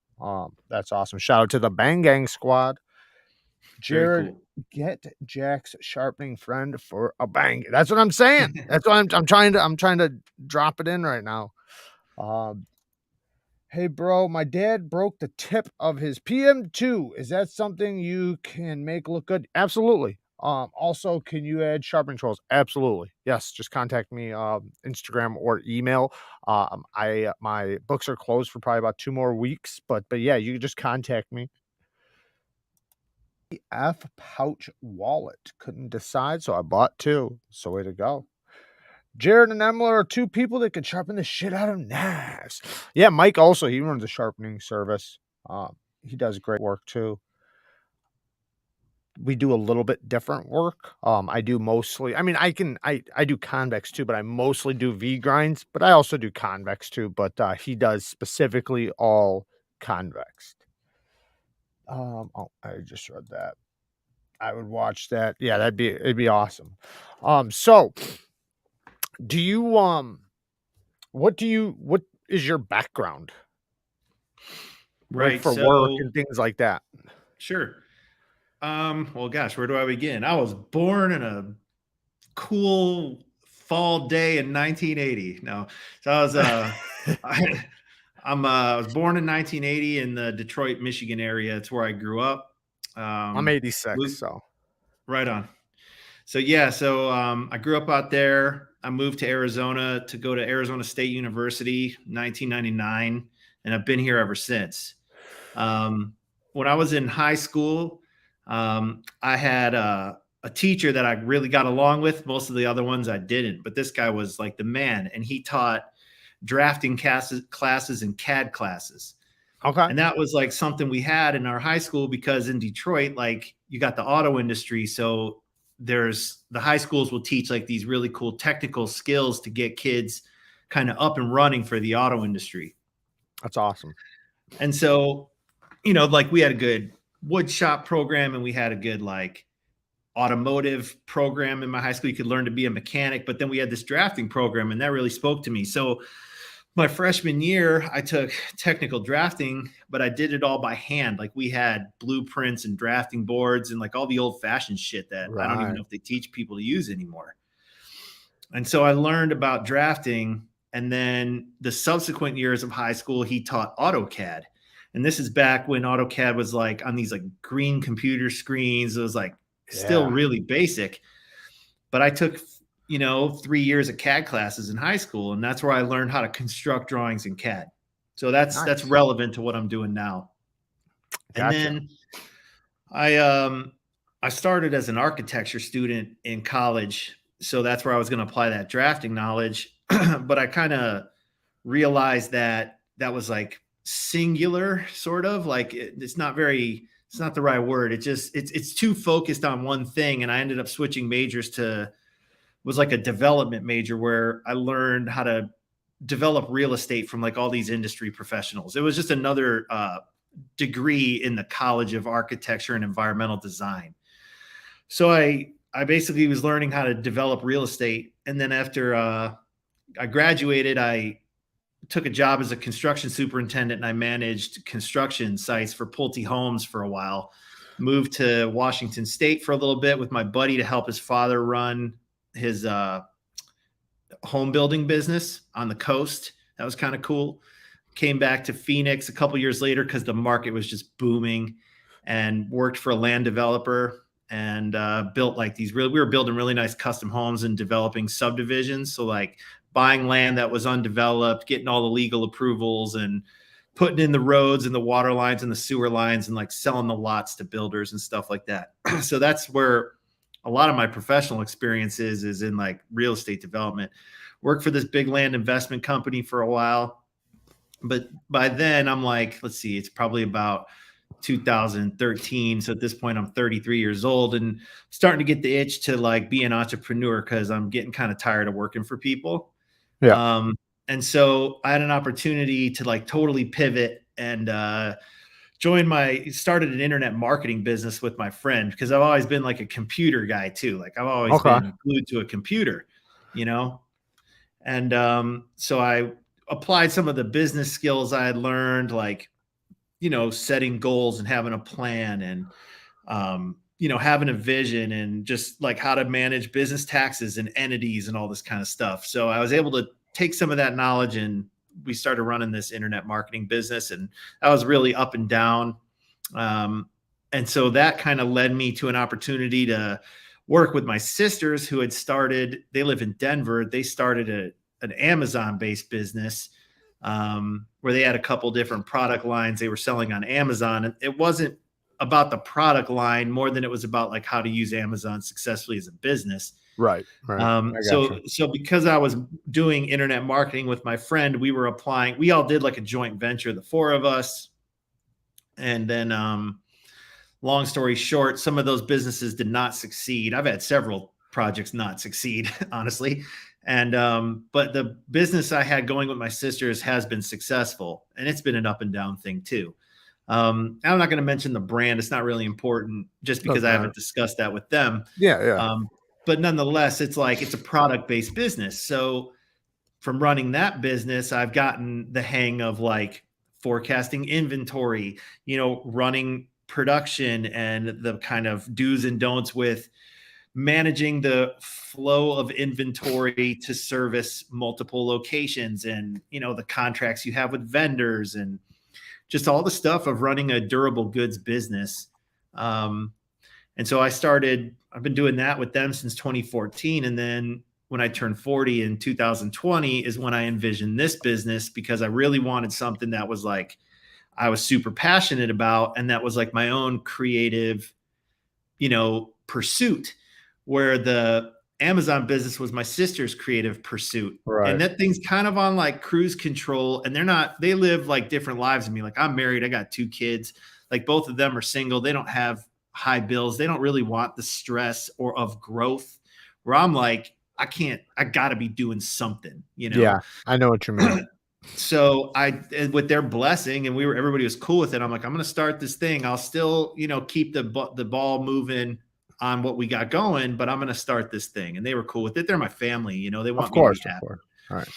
that's awesome. Shout out to the Bang Gang squad. Very Jared, cool. get Jack's sharpening friend for a bang. That's what I'm saying. That's what I'm trying to drop it in right now. Um, hey bro, my dad broke the tip of his PM2. Is that something you can make look good? Absolutely. Also, can you add sharpening tools? Absolutely. Yes, just contact me Instagram or email. I my books are closed for probably about 2 more weeks, but yeah, you can just contact me. F pouch wallet. Couldn't decide, so I bought 2. So way to go. Jared and Emily are 2 people that can sharpen the shit out of knives. Yeah, Mike also, he runs a sharpening service. He does great work too. We do a little bit different work. I do mostly I mean, I do convex too, but I mostly do V grinds, but I also do convex too, but he does specifically all convex. Oh, I just read that. I would watch that. Yeah, it'd be awesome. So do you what is your background like Right. for work So and things like that? sure. Well, gosh, where do I begin? I was born in a cool fall day in 1980. No, so I was I, I was born in 1980 in the Detroit, Michigan area. It's where I grew up. I'm 86, Moved so right on. So yeah, so I grew up out there. I moved to Arizona to go to Arizona State University, 1999, and I've been here ever since. Um, when I was in high school, I had a teacher that I really got along with. Most of the other ones I didn't, but this guy was like the man, and he taught drafting classes and CAD classes. okay. And that was like something we had in our high school because in Detroit, like you got the auto industry. So there's the high schools will teach like these really cool technical skills to get kids kind of up and running for the auto industry. That's awesome. And so, like we had a good wood shop program and we had a good like automotive program in my high school. You could learn to be a mechanic, but then we had this drafting program and that really spoke to me. So my freshman year, I took technical drafting, but I did it all by hand. Like we had blueprints and drafting boards and like all the old fashioned shit that I don't even Right. know if they teach people to use anymore. And so I learned about drafting. And then the subsequent years of high school, he taught AutoCAD. And this is back when AutoCAD was like on these like green computer screens. It was like still Yeah. really basic. But I took 3 years of CAD classes in high school, and that's where I learned how to construct drawings in CAD. So that's Nice. relevant to what I'm doing now. And Gotcha. then I started as an architecture student in college, so that's where I was going to apply that drafting knowledge. But I kind of realized that that was like singular, sort of like it's not very. It's not the right word. It's too focused on one thing, and I ended up switching majors to was like a development major where I learned how to develop real estate from like all these industry professionals. It was just another degree in the College of Architecture and Environmental Design. So I basically was learning how to develop real estate, and then after I graduated, I took a job as a construction superintendent, and I managed construction sites for Pulte Homes for a while. Moved to Washington State for a little bit with my buddy to help his father run his home building business on the coast. That was kind of cool. Came back to Phoenix a couple years later because the market was just booming, and worked for a land developer and built like these we were building really nice custom homes and developing subdivisions. So like buying land that was undeveloped, getting all the legal approvals and putting in the roads and the water lines and the sewer lines and like selling the lots to builders and stuff like that. So that's where a lot of my professional experiences is in like real estate development. Worked for this big land investment company for a while. But by then I'm like, let's see, it's probably about 2013. So at this point, I'm 33 years old and starting to get the itch to like be an entrepreneur because I'm getting kind of tired of working for people. Yeah. And so I had an opportunity to like totally pivot and started an internet marketing business with my friend because I've always been like a computer guy too. Like I've always Okay. been glued to a computer, you know? And so I applied some of the business skills I had learned, like, setting goals and having a plan and, having a vision and just like how to manage business taxes and entities and all this kind of stuff. So I was able to take some of that knowledge and we started running this internet marketing business, and that was really up and down. And so that kind of led me to an opportunity to work with my sisters who had started, they live in Denver. They started an Amazon based business where they had a couple different product lines they were selling on Amazon. And it wasn't about the product line more than it was about like how to use Amazon successfully as a business. Right. Right. I So, gotcha. so because I was doing internet marketing with my friend, we all did like a joint venture, the four of us. And then, long story short, some of those businesses did not succeed. I've had several projects not succeed, honestly. And, but the business I had going with my sisters has been successful, and it's been an up and down thing too. I'm not going to mention the brand. It's not really important just because Doesn't I matter. haven't discussed that with them. Yeah. Yeah. But nonetheless, it's a product based business. So from running that business, I've gotten the hang of like forecasting inventory, running production and the kind of do's and don'ts with managing the flow of inventory to service multiple locations, and the contracts you have with vendors, and just all the stuff of running a durable goods business. um, and so I've been doing that with them since 2014. And then when I turned 40 in 2020 is when I envisioned this business, because I really wanted something that was like, I was super passionate about, and that was like my own creative, pursuit, where the Amazon business was my sister's creative pursuit. And Right. that thing's kind of on like cruise control, and they live like different lives than me. Like, I'm married, I got 2 kids, like both of them are single. They don't have high bills. They don't really want the stress or of growth, where I'm like, I gotta be doing something. Yeah, I know what you mean. So and with their blessing, and everybody was cool with it. I'm like, I'm going to start this thing. I'll still, keep the ball moving on what we got going, but I'm going to start this thing. And they were cool with it. They're my family, they Of want me to be course, of happy. course. Right.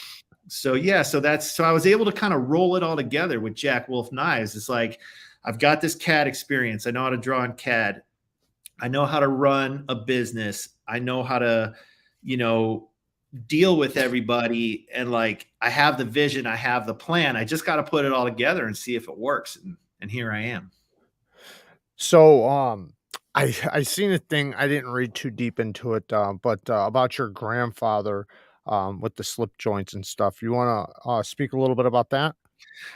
So yeah, so I was able to kind of roll it all together with Jack Wolf Knives. It's like, I've got this CAD experience. I know how to draw in CAD. I know how to run a business. I know how to, you know, deal with everybody, and like, I have the vision, I have the plan. I just got to put it all together and see if it works. And here I am. So, I seen a thing, I didn't read too deep into it, but, about your grandfather, with the slip joints and stuff. You wanna, speak a little bit about that?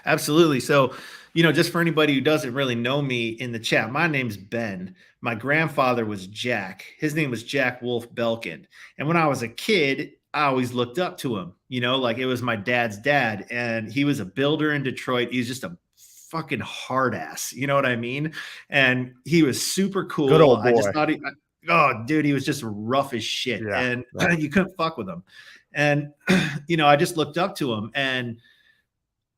Absolutely. So, just for anybody who doesn't really know me in the chat, my name's Ben. My grandfather was Jack. His name was Jack Wolf Belkin. And when I was a kid, I always looked up to him, like it was my dad's dad. And he was a builder in Detroit. He's just a fucking hard ass. You know what I mean? And he was super Good cool. old I just boy. thought oh, dude, he was just rough as shit. Yeah, And yeah, you couldn't fuck with him. And, I just looked up to him. And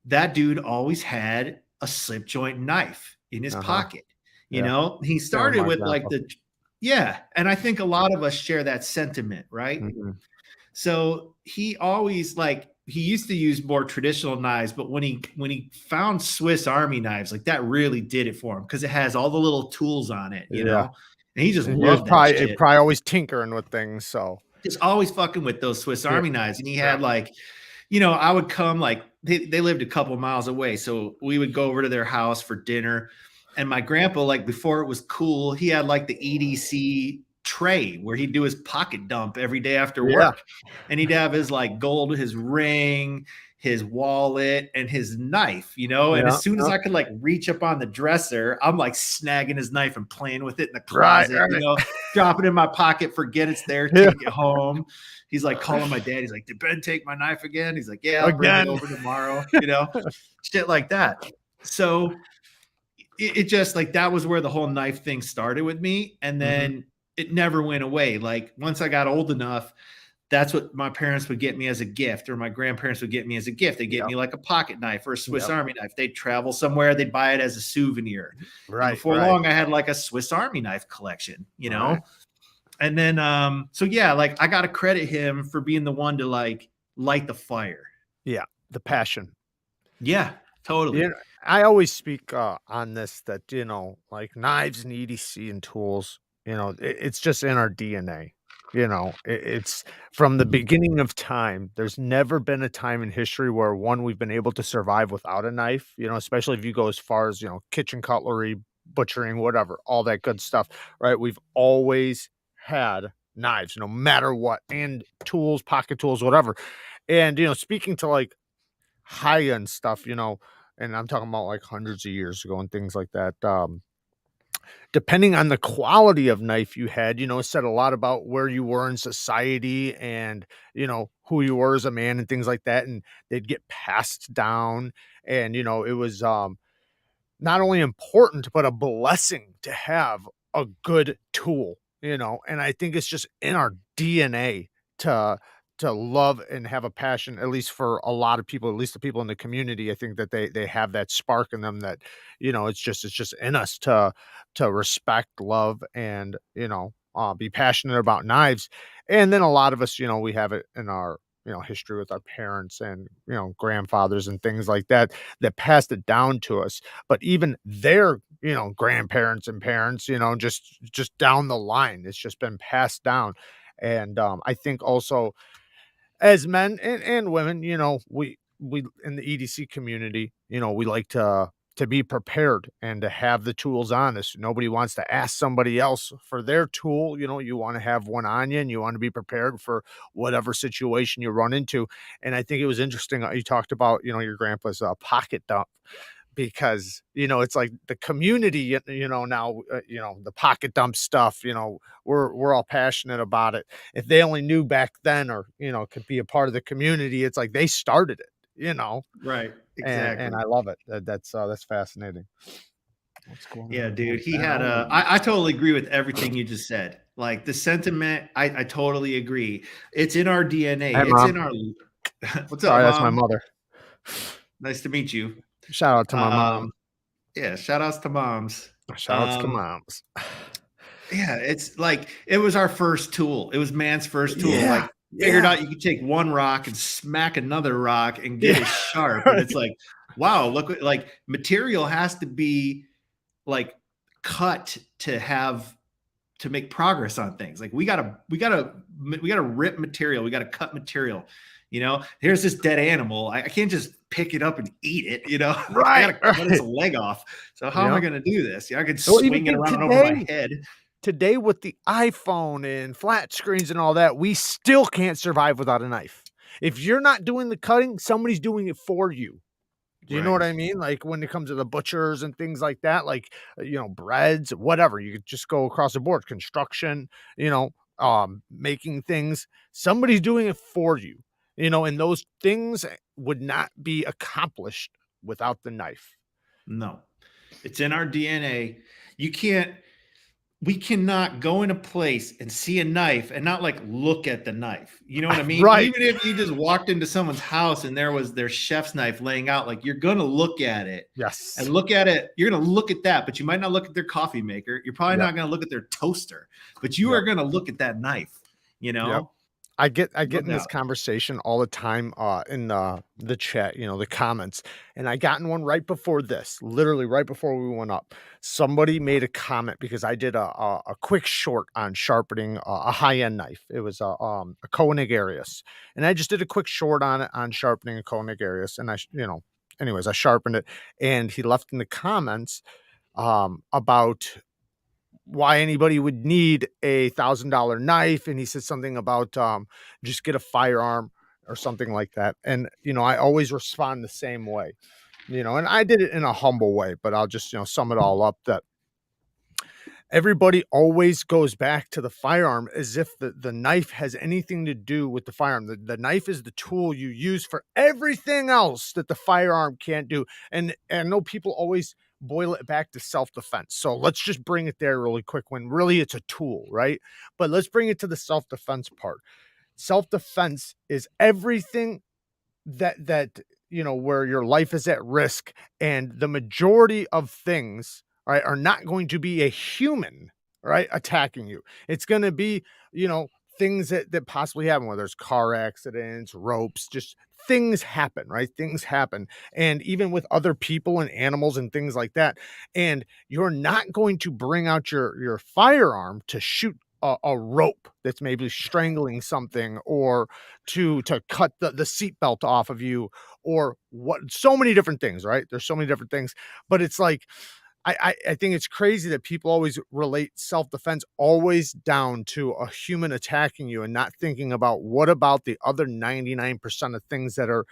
that dude always had a slip joint knife in his uh-huh, pocket. yeah. He Same with started my with like grandpa. yeah. And I think a lot of us share that sentiment, right? Mhm. So he always he used to use more traditional knives, but when he found Swiss Army knives, like that really did it for him, because it has all the little tools on it, Yeah, and he just and he was loved that shit. probably always tinkering with things, so Just always fucking with those Swiss yeah, Army knives. And he yeah, had like, I would come like they lived a couple miles away. So we would go over to their house for dinner. And my grandpa, like before it was cool, he had like the EDC tray where he'd do his pocket dump every day after yeah, work. And he'd have his like gold, his ring, his wallet, and his knife. And yeah, as soon as yeah. I could like reach up on the dresser, I'm like snagging his knife and playing with it in the Right, closet, right. drop it in my pocket, forget it's there, Yeah. take it home. He's like calling my dad. He's like, "Did Ben take my knife again?" He's like, "Yeah, I'll bring it Again. over tomorrow." Shit like that. So it just like, that was where the whole knife thing started with me, and Mhm. then it never went away. Like, once I got old enough, that's what my parents would get me as a gift, or my grandparents would get me as a gift. They get Yep, me like a pocket knife or a Swiss yep. Army knife. They'd travel somewhere, they'd buy it as a souvenir. And Right, before right, long, I had like a Swiss Army knife collection. right. And then so yeah, like, I gotta credit him for being the one to like light the fire. Yeah, the passion. Yeah, You totally. know, I always speak, on this that, like knives and EDC and tools, it's just in our DNA. It's from the beginning of time. There's never been a time in history where one we've been able to survive without a knife, especially if you go as far as, kitchen cutlery, butchering, whatever, all that good stuff, right? We've always had knives, no matter what, and tools, pocket tools, whatever. And, speaking to like high-end stuff, and I'm talking about like hundreds of years ago and things like that. Depending on the quality of knife you had, it said a lot about where you were in society and, who you were as a man and things like that. And they'd get passed down. And, it was not only important, but a blessing to have a good tool, and I think it's just in our DNA to love and have a passion, at least for a lot of people, at least the people in the community. I think that they have that spark in them that, it's just in us to respect, love, and, be passionate about knives. And then a lot of us, we have it in our history with our parents and, grandfathers and things like that, that passed it down to us. But even their, grandparents and parents, just down the line, it's just been passed down. And I think also as men and women, we in the EDC community, we like to be prepared and to have the tools on us. Nobody wants to ask somebody else for their tool. You want to have one on you, and you want to be prepared for whatever situation you run into. And I think it was interesting, you talked about, your grandpa's pocket dump, because it's like the community, now, the pocket dump stuff, we're all passionate about it. If they only knew back then, or could be a part of the community, it's like they started it, Right. and Exactly. I love it. That's fascinating. What's going Yeah, on dude. with He that had only? I totally agree with everything you just said. Like the sentiment, I totally agree. It's in our DNA. Hey, It's mom. in our what's up, Sorry, that's my mom? mother. Nice to meet you. Shout out to my mom. Um, yeah, shout outs to moms. Shout outs to Um, moms. yeah, it's like it was our first tool. It was man's first tool. Yeah, Like figured yeah. out you could take one rock and smack another rock and get Yeah. it sharp. And it's like, wow, look like material has to be like cut to have to make progress on things. Like we gotta rip material. We gotta cut material. Here's this dead animal. I can't just pick it up and eat it. I Right, gotta cut its right. leg off. So how am I Yeah. gonna do this? I can Well, even swing it think around over my head. today with the iPhone and flat screens and all that, we still can't survive without a knife. If you're not doing the cutting, somebody's doing it for you. Do you know what Right. I mean? Like when it comes to the butchers and things like that, like, breads, whatever, you could just go across the board, construction, making things, somebody's doing it for you, and those things would not be accomplished without the knife. No. It's in our DNA. You can't we cannot go in a place and see a knife and not like look at the knife. You know what I mean? Right. Even if you just walked into someone's house and there was their chef's knife laying out, like you're gonna look at it and Yes. look at it. You're gonna look at that, but you might not look at their coffee maker. You're probably Yep. not gonna look at their toaster, but you are Yep. gonna look at that knife, you Yep. know? I get No in this doubt. conversation all the time, in the chat, the comments, and I got in one right before this, literally right before we went up. Somebody made a comment because I did a quick short on sharpening a high-end knife. It was a Koenigarius, and I just did a quick short on it, on sharpening a Koenigarius, and anyways, I sharpened it, and he left in the comments, about why anybody would need $1,000 knife, and he said something about, just get a firearm or something like that, and, I always respond the same way, and I did it in a humble way, but I'll just, sum it all up, that everybody always goes back to the firearm as if the knife has anything to do with the firearm. The knife is the tool you use for everything else that the firearm can't do. And I know people always boil it back to self-defense. So let's just bring it there really quick when really it's a tool, right? But let's bring it to the self-defense part. Self-defense is everything that where your life is at risk, and the majority of things, right, are not going to be a human, right, attacking you. It's going to be, you know things that possibly happen, whether it's car accidents, ropes, just things happen, right? Things happen, and even with other people and animals and things like that, and you're not going to bring out your firearm to shoot a rope that's maybe strangling something, or to cut the seatbelt off of you, or what, so many different things, right? There's so many different things, but it's like, I think it's crazy that people always relate self-defense always down to a human attacking you, and not thinking about what about the other 99% of things that are,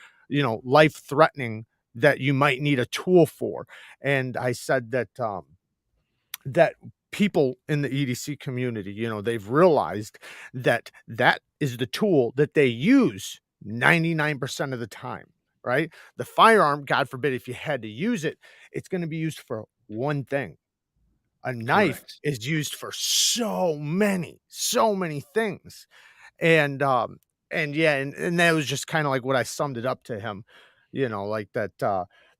life-threatening, that you might need a tool for. And I said that people in the EDC community, they've realized that that is the tool that they use 99% of the time, right? The firearm, God forbid, if you had to use it, it's going to be used for one thing. A knife Correct. is used for so many things. And, yeah, and that was just kinda like what I summed it up to him, like that,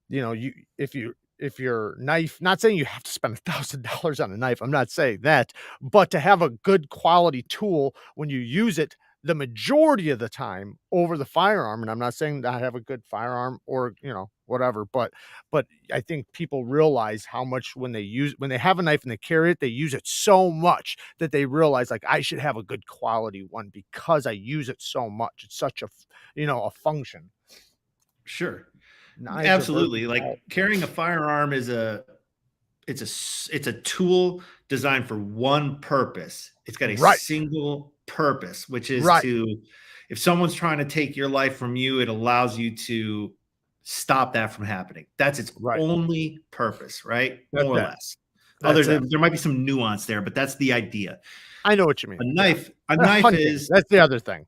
you if your knife, not saying you have to spend $1,000 on a knife, I'm not saying that, but to have a good quality tool when you use it, the majority of the time over the firearm, and I'm not saying that I have a good firearm or, whatever, but I think people realize how much when they have a knife and they carry it, they use it so much that they realize, like, I should have a good quality one because I use it so much. It's such a function. Sure. Knives are Absolutely. Like versatile. carrying a firearm is it's a tool designed for one purpose. It's got a Right, single purpose, which is right, to, if someone's trying to take your life from you, it allows you to stop that from happening. That's its right. only purpose, right? That's More or it, less. Other that's it. than there might be some nuance there, but that's the idea. I know what you mean, yeah. A knife Hunting, is that's the other thing.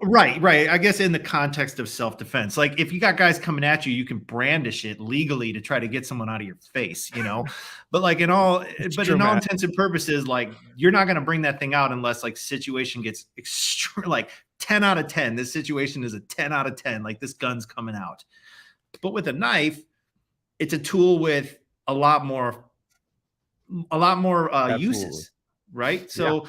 right, right. I guess in the context of self-defense, like if you got guys coming at you, you can brandish it legally to try to get someone out of your face, you know. But like It's but true, in all Matt. intents and purposes, like you're not going to bring that thing out unless like situation gets extreme, like 10 out of 10. This situation is a 10 out of 10. Like this gun's coming out. But with a knife, it's a tool with a lot more Absolutely. uses, right? Yeah,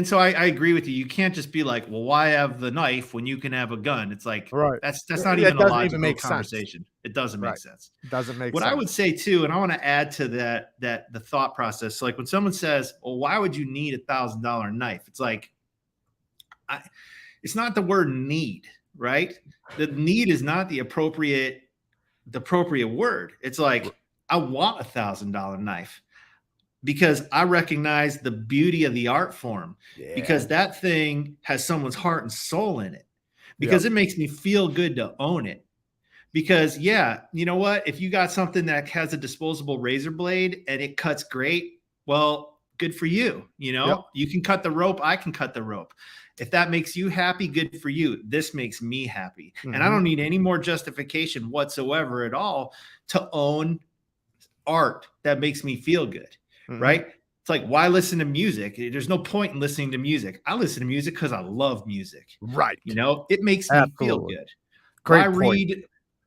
So I agree with you. You can't just be like, well, why have the knife when you can have a gun? It's like right. that's not That even a doesn't even logical make sense. conversation. It doesn't make Right. sense. Doesn't make What I sense. would say too, and I want to add to that the thought process. So like when someone says, well, why would you need $1,000 knife? It's like I, it's not the word need, right? The need is not the appropriate word. It's R like I want $1,000 knife because I recognize the beauty of the art form, Yeah. because that thing has someone's heart and soul in it, Yep, because it makes me feel good to own it. Because yeah, you know what? If you got something that has a disposable razor blade and it cuts great, well, good for you. You yep. know, you can cut the rope, I can cut the rope. If that makes you happy, good for you. This makes me happy. And I Mhm, don't need any more justification whatsoever at all to own art that makes me feel good, mhm. right? It's like, why listen to music? There's no point in listening to music. I listen to music because I love music. You Right. know, it makes me feel Absolutely. good. Why Great point. read?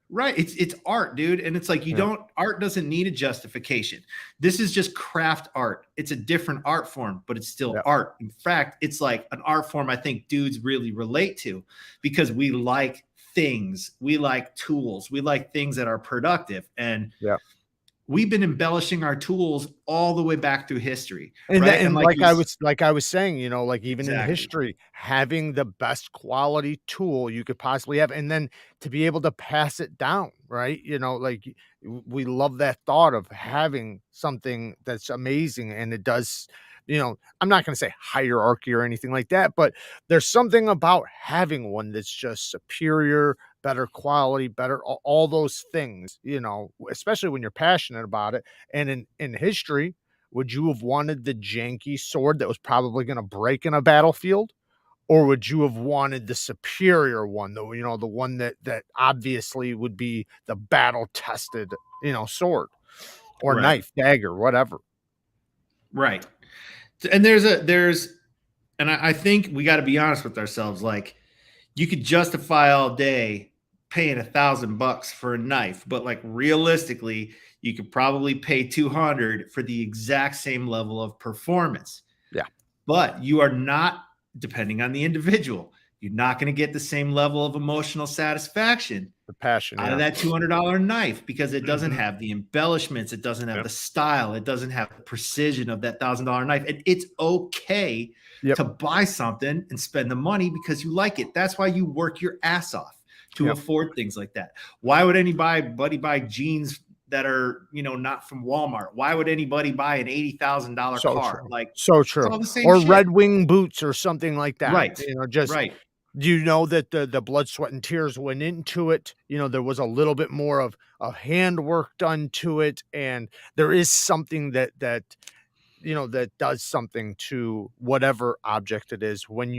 Right. It's art, dude. And it's like, Yeah, art doesn't need a justification. This is just craft art. It's a different art form, but it's still yeah, art. In fact, it's like an art form I think dudes really relate to, because we like things, we like tools, we like things that are productive. And yeah. we've been embellishing our tools all the way back through history, And that right? And and like like you, I was saying, like, even in exactly, history, having the best quality tool you could possibly have, and then to be able to pass it down, right? Like, we love that thought of having something that's amazing, and it does, I'm not gonna say hierarchy or anything like that, but there's something about having one that's just superior, better quality, better all those things, especially when you're passionate about it. And in history, would you have wanted the janky sword that was probably gonna break in a battlefield? Or would you have wanted the superior one, the one that obviously would be the battle tested, sword or right, knife, dagger, whatever? right. And I think we got to be honest with ourselves. Like, you could justify all day paying $1,000 for a knife, but like realistically, you could probably pay 200 for the exact same level of performance. Yeah, But you are not, depending on the individual, you're not going to get the same level of emotional satisfaction the passion, out of yeah. that $200 knife, because it doesn't Mhm. have the embellishments, it doesn't have Yep, the style, it doesn't have the precision of that $1,000 knife. And it's okay yep, to buy something and spend the money because you like it. That's why you work your ass off to yep. afford things like that. Why would anybody buy jeans that are, not from Walmart? Why would anybody buy an $80,000 So car? true, Like, so it's true. all the same Or shit. Red Wing boots or something like that, Right. just Right. do you know that the blood, sweat, and tears went into it? There was a little bit more of handwork done to it, and there is something that does something to whatever object it is when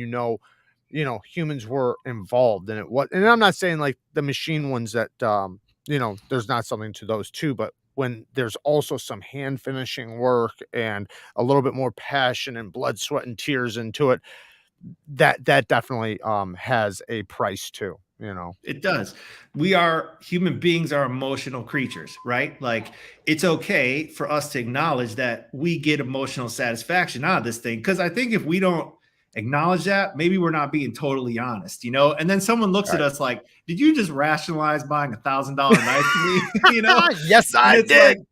humans were involved in it. And I'm not saying like the machine ones that there's not something to those too, but when there's also some hand finishing work and a little bit more passion and blood, sweat, and tears into it, that definitely has a price too. It does. We are human beings are emotional creatures, right? Like, it's okay for us to acknowledge that we get emotional satisfaction out of this thing. Cause I think if we don't acknowledge that. Maybe we're not being totally honest, you know? And then someone looks at Right. us like, did you just rationalize buying $1,000 knife to me? You know? Yes, And I it's like, did.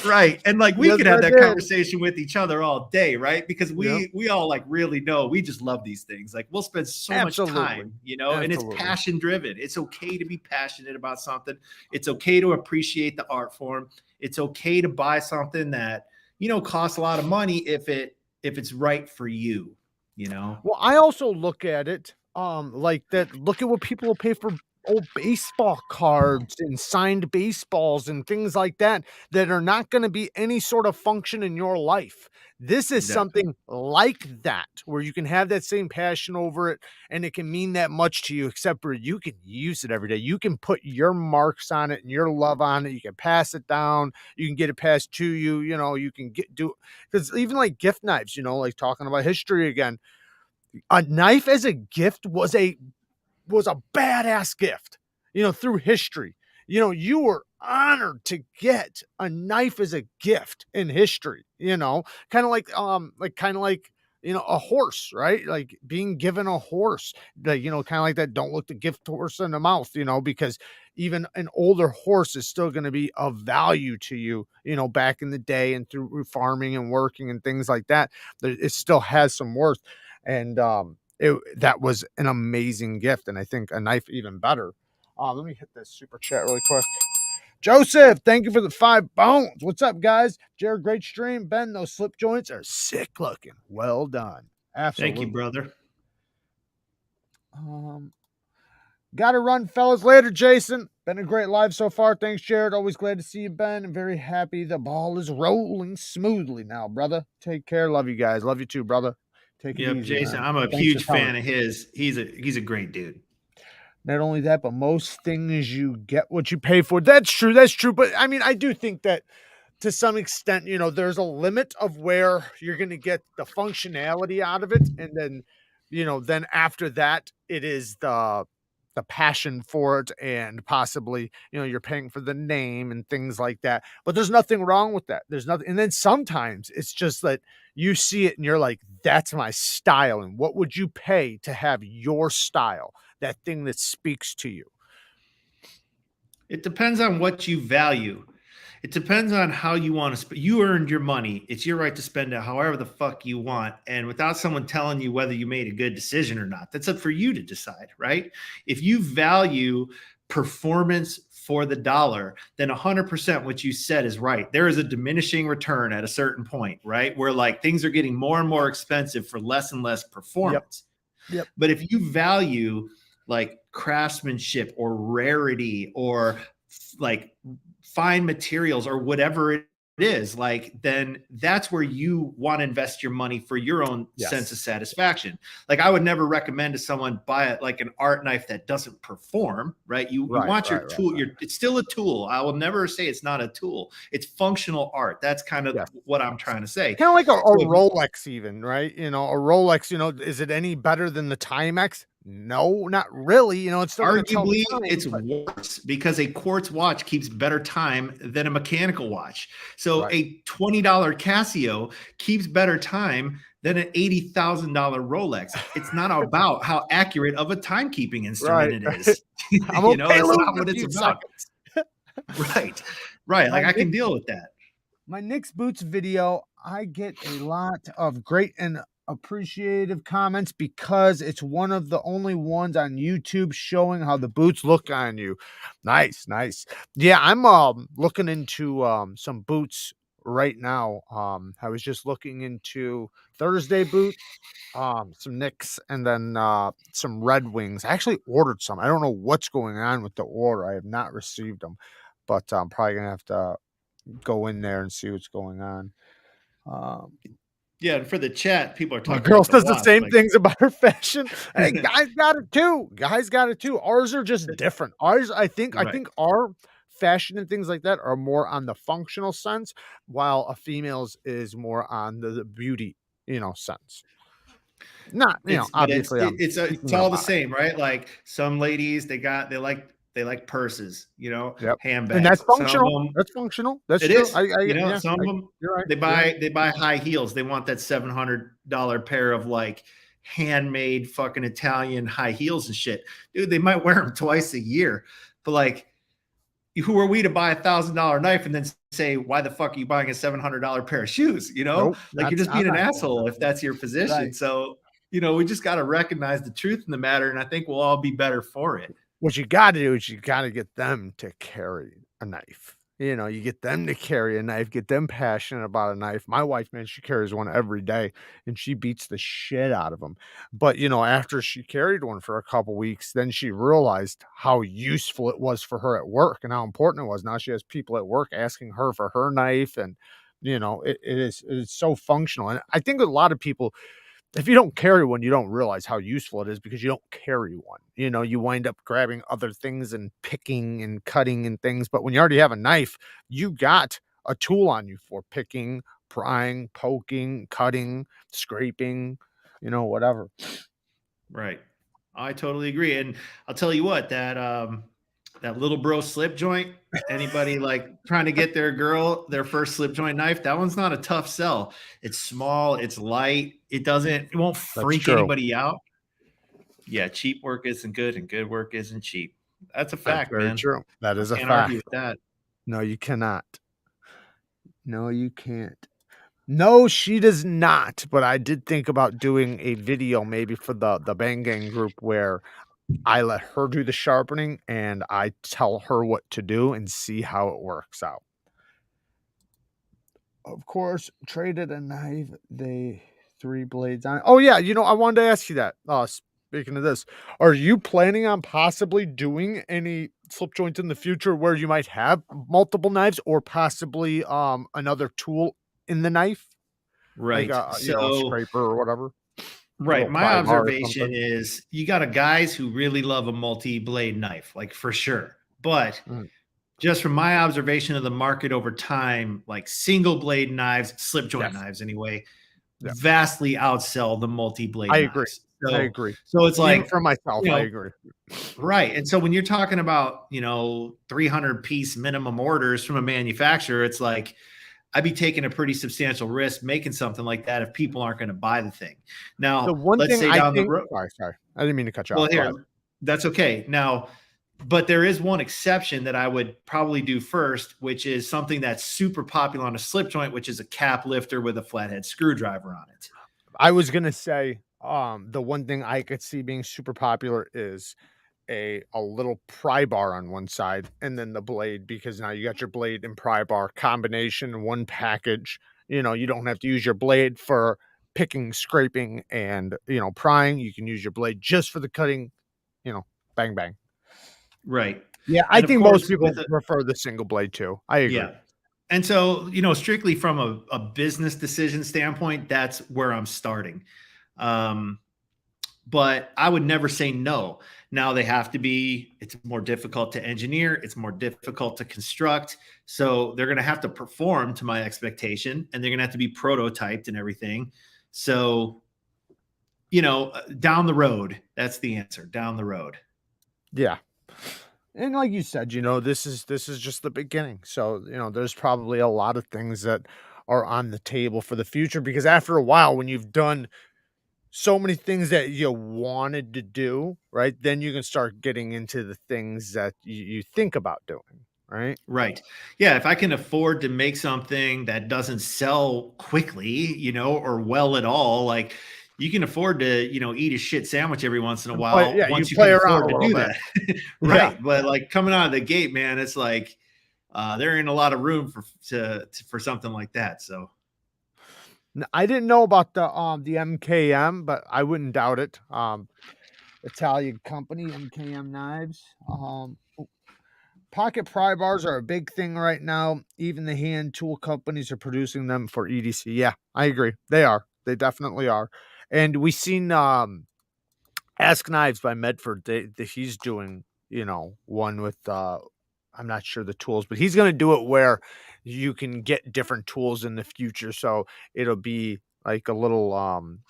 right. And like we Yes, could I have that did. conversation with each other all day, right? Because Yep. we all like really know we just love these things. Like we'll spend so much Absolutely. time, you know, and it's Absolutely. passion driven. It's okay to be passionate about something. It's okay to appreciate the art form. It's okay to buy something that, you know, costs a lot of money if it's right for you, you know. Well, I also look at it, like that. Look at what people will pay for old baseball cards and signed baseballs and things like that that are not going to be any sort of function in your life. This is Yeah. something like that where you can have that same passion over it and it can mean that much to you, except for you can use it every day. You can put your marks on it and your love on it. You can pass it down. You can get it passed to you. You know, you can do because even like gift knives, you know, like talking about history again, a knife as a gift was a badass gift, you know, through history. You know, you were honored to get a knife as a gift in history, you know, kind of like, you know, a horse, right? Like being given a horse, like, you know, kind of like that. Don't look the gift horse in the mouth, you know, because even an older horse is still going to be of value to you, you know, back in the day and through farming and working and things like that. It still has some worth. And, that was an amazing gift, and I think a knife even better. Let me hit this super chat really quick. Joseph, thank you for the 5 bones. What's up, guys? Jared, great stream. Ben, those slip joints are sick looking. Well done. Thank you, Absolutely. brother. Um, Gotta run, fellas. Later, Jason. Been a great live so far. Thanks, Jared. Always glad to see you, Ben. I'm very happy the ball is rolling smoothly now, brother. Take care. Love you guys. Love you too, brother. Take it Yep, easy, Jason, man. I'm a Thanks for huge coming. fan of his. He's a great dude. Not only that, but most things you get what you pay for. That's true. That's true. But I mean, I do think that to some extent, you know, there's a limit of where you're going to get the functionality out of it. And then, you know, then after that, it is the passion for it and possibly, you know, you're paying for the name and things like that. But there's nothing wrong with that. There's nothing. And then sometimes it's just that you see it and you're like, that's my style. And what would you pay to have your style? That thing that speaks to you. It depends on what you value. It depends on how you want to spend. You earned your money. It's your right to spend it however the fuck you want. And without someone telling you whether you made a good decision or not, that's up for you to decide, right? If you value performance for the dollar, then 100% what you said is right. There is a diminishing return at a certain point, right? Where like things are getting more and more expensive for less and less Yep. performance. Yep. But if you value like craftsmanship or rarity or like fine materials or whatever it is, like then that's where you want to invest your money for your own sense of Yes. satisfaction. Like I would never recommend to someone buy it like an art knife that doesn't perform, right? You Right. want your Right. Right. tool, it's still a tool. I will never say it's not a tool. It's functional art. That's kind of Yes. what I'm trying to say. Kind of like a So if Rolex even, right? You know, a Rolex, you know, is it any better than the Timex? No, not really. You know, it's still gonna tell the arguably, time, it's but worse because a quartz watch keeps better time than a mechanical watch. So right. a $20 Casio keeps better time than an $80,000 Rolex. It's not about how accurate of a timekeeping instrument Right. it is. I'm You know, okay that's losing not a what it's few about. seconds. Right. Right. My Like I can Nick deal with that. my Nick's Boots video, I get a lot of great and appreciative comments because it's one of the only ones on YouTube showing how the boots look on you. Nice, nice. Yeah, I'm looking into some boots right now. I was just looking into Thursday boots, some Knicks, and then some Red Wings. I actually ordered some. I don't know what's going on with the order. I have not received them, but I'm probably gonna have to go in there and see what's going on. Um, Yeah. And for the chat, people are my talking girl about the says the watch. same Like, things about her fashion. Hey, guys got it too. Guys got it too. Ours are just different. Ours, I right. think our fashion and things like that are more on the functional sense, while a female's is more on the beauty, you know, sense. Not, you know, But it's obviously I'm it's speaking all the about it. same, right? Like some ladies, they like purses, you know, Yep. And that's handbags. Some of functional. them, That's functional. That's it true. is, you know, Yeah, some of them you're right. You're right. they buy high heels. They want that $700 pair of like handmade fucking Italian high heels and shit. Dude, they might wear them twice a year. But like, who are we to buy $1,000 knife and then say, why the fuck are you buying a $700 pair of shoes? You know, Nope, like you're that's just I'm being an not doing asshole if that. that's your position. Right. So, we just got to recognize the truth in the matter. And I think we'll all be better for it. What you gotta do is you gotta get them to carry a knife. You get them to carry a knife, get them passionate about a knife. My wife, man, she carries one every day and she beats the shit out of them. But, after she carried one for a couple weeks, then she realized how useful it was for her at work and how important it was. Now she has people at work asking her for her knife and, it is so functional. And I think a lot of people, if you don't carry one, you don't realize how useful it is because you don't carry one. You wind up grabbing other things and picking and cutting and things. But when you already have a knife, you got a tool on you for picking, prying, poking, cutting, scraping, whatever. Right. I totally agree. And I'll tell you what, that little bro slip joint, anybody like trying to get their girl their first slip joint knife, that one's not a tough sell. It's small, it's light, it won't That's freak true. anybody out. Yeah, cheap work isn't good and good work isn't cheap. That's a That's fact, very man. true. That I is a can't argue fact. with that. No, you cannot. No, you can't. No, she does not. But I did think about doing a video maybe for the Bang Gang group where I let her do the sharpening, and I tell her what to do and see how it works out. Of course, traded a knife, they 3 blades on it. Oh, yeah, I wanted to ask you that. Speaking of this, are you planning on possibly doing any slip joints in the future where you might have multiple knives or possibly, another tool in the knife? Like Right. a So scraper or whatever? A right. little My pry bar or observation something? is you got a guys who really love a multi-blade knife, like for sure. But Mm, just from my observation of the market over time, like single blade knives, slip joint yes. knives anyway, Yeah. vastly outsell the I multi-blade agree. knives. I So agree. so it's Even like, for myself, you I know, agree. right. And so when you're talking about, 300 piece minimum orders from a manufacturer, it's like I'd be taking a pretty substantial risk making something like that if people aren't going to buy the thing. The Now, one let's thing say I down the think road, sorry. I didn't mean to cut you well, off. Go ahead. here, that's okay. Now, but there is one exception that I would probably do first, which is something that's super popular on a slip joint, which is a cap lifter with a flathead screwdriver on it. I was gonna say, the one thing I could see being super popular is a little pry bar on one side and then the blade, because now you got your blade and pry bar combination in one package. You don't have to use your blade for picking, scraping, and prying. You can use your blade just for the cutting, you know, bang bang. Right. Yeah, I And of think most course, people prefer the single blade too. I agree. yeah. And so, strictly from a business decision standpoint, that's where I'm starting. Um, but I would never say no. Now they have to be, it's more difficult to engineer, it's more difficult to construct. So they're going to have to perform to my expectation and they're going to have to be prototyped and everything. So, down the road, that's the answer, down the road. Yeah. And like you said, this is just the beginning. So, there's probably a lot of things that are on the table for the future because after a while, when you've done so many things that you wanted to do, right? Then you can start getting into the things that you think about doing, right? Right. Yeah. If I can afford to make something that doesn't sell quickly, or well at all, like you can afford to, eat a shit sandwich every once in a But while yeah, you once you play can around a afford to little do bit. that. Yeah. Right. But like coming out of the gate, man, it's like there ain't a lot of room for something like that. So I didn't know about the MKM, but I wouldn't doubt it. Italian company, MKM Knives. Pocket pry bars are a big thing right now. Even the hand tool companies are producing them for EDC. Yeah, I agree. They are. They definitely are. And we seen Ask Knives by Medford. He's doing, one with I'm not sure the tools, but he's gonna do it where you can get different tools in the future. So it'll be like a little um,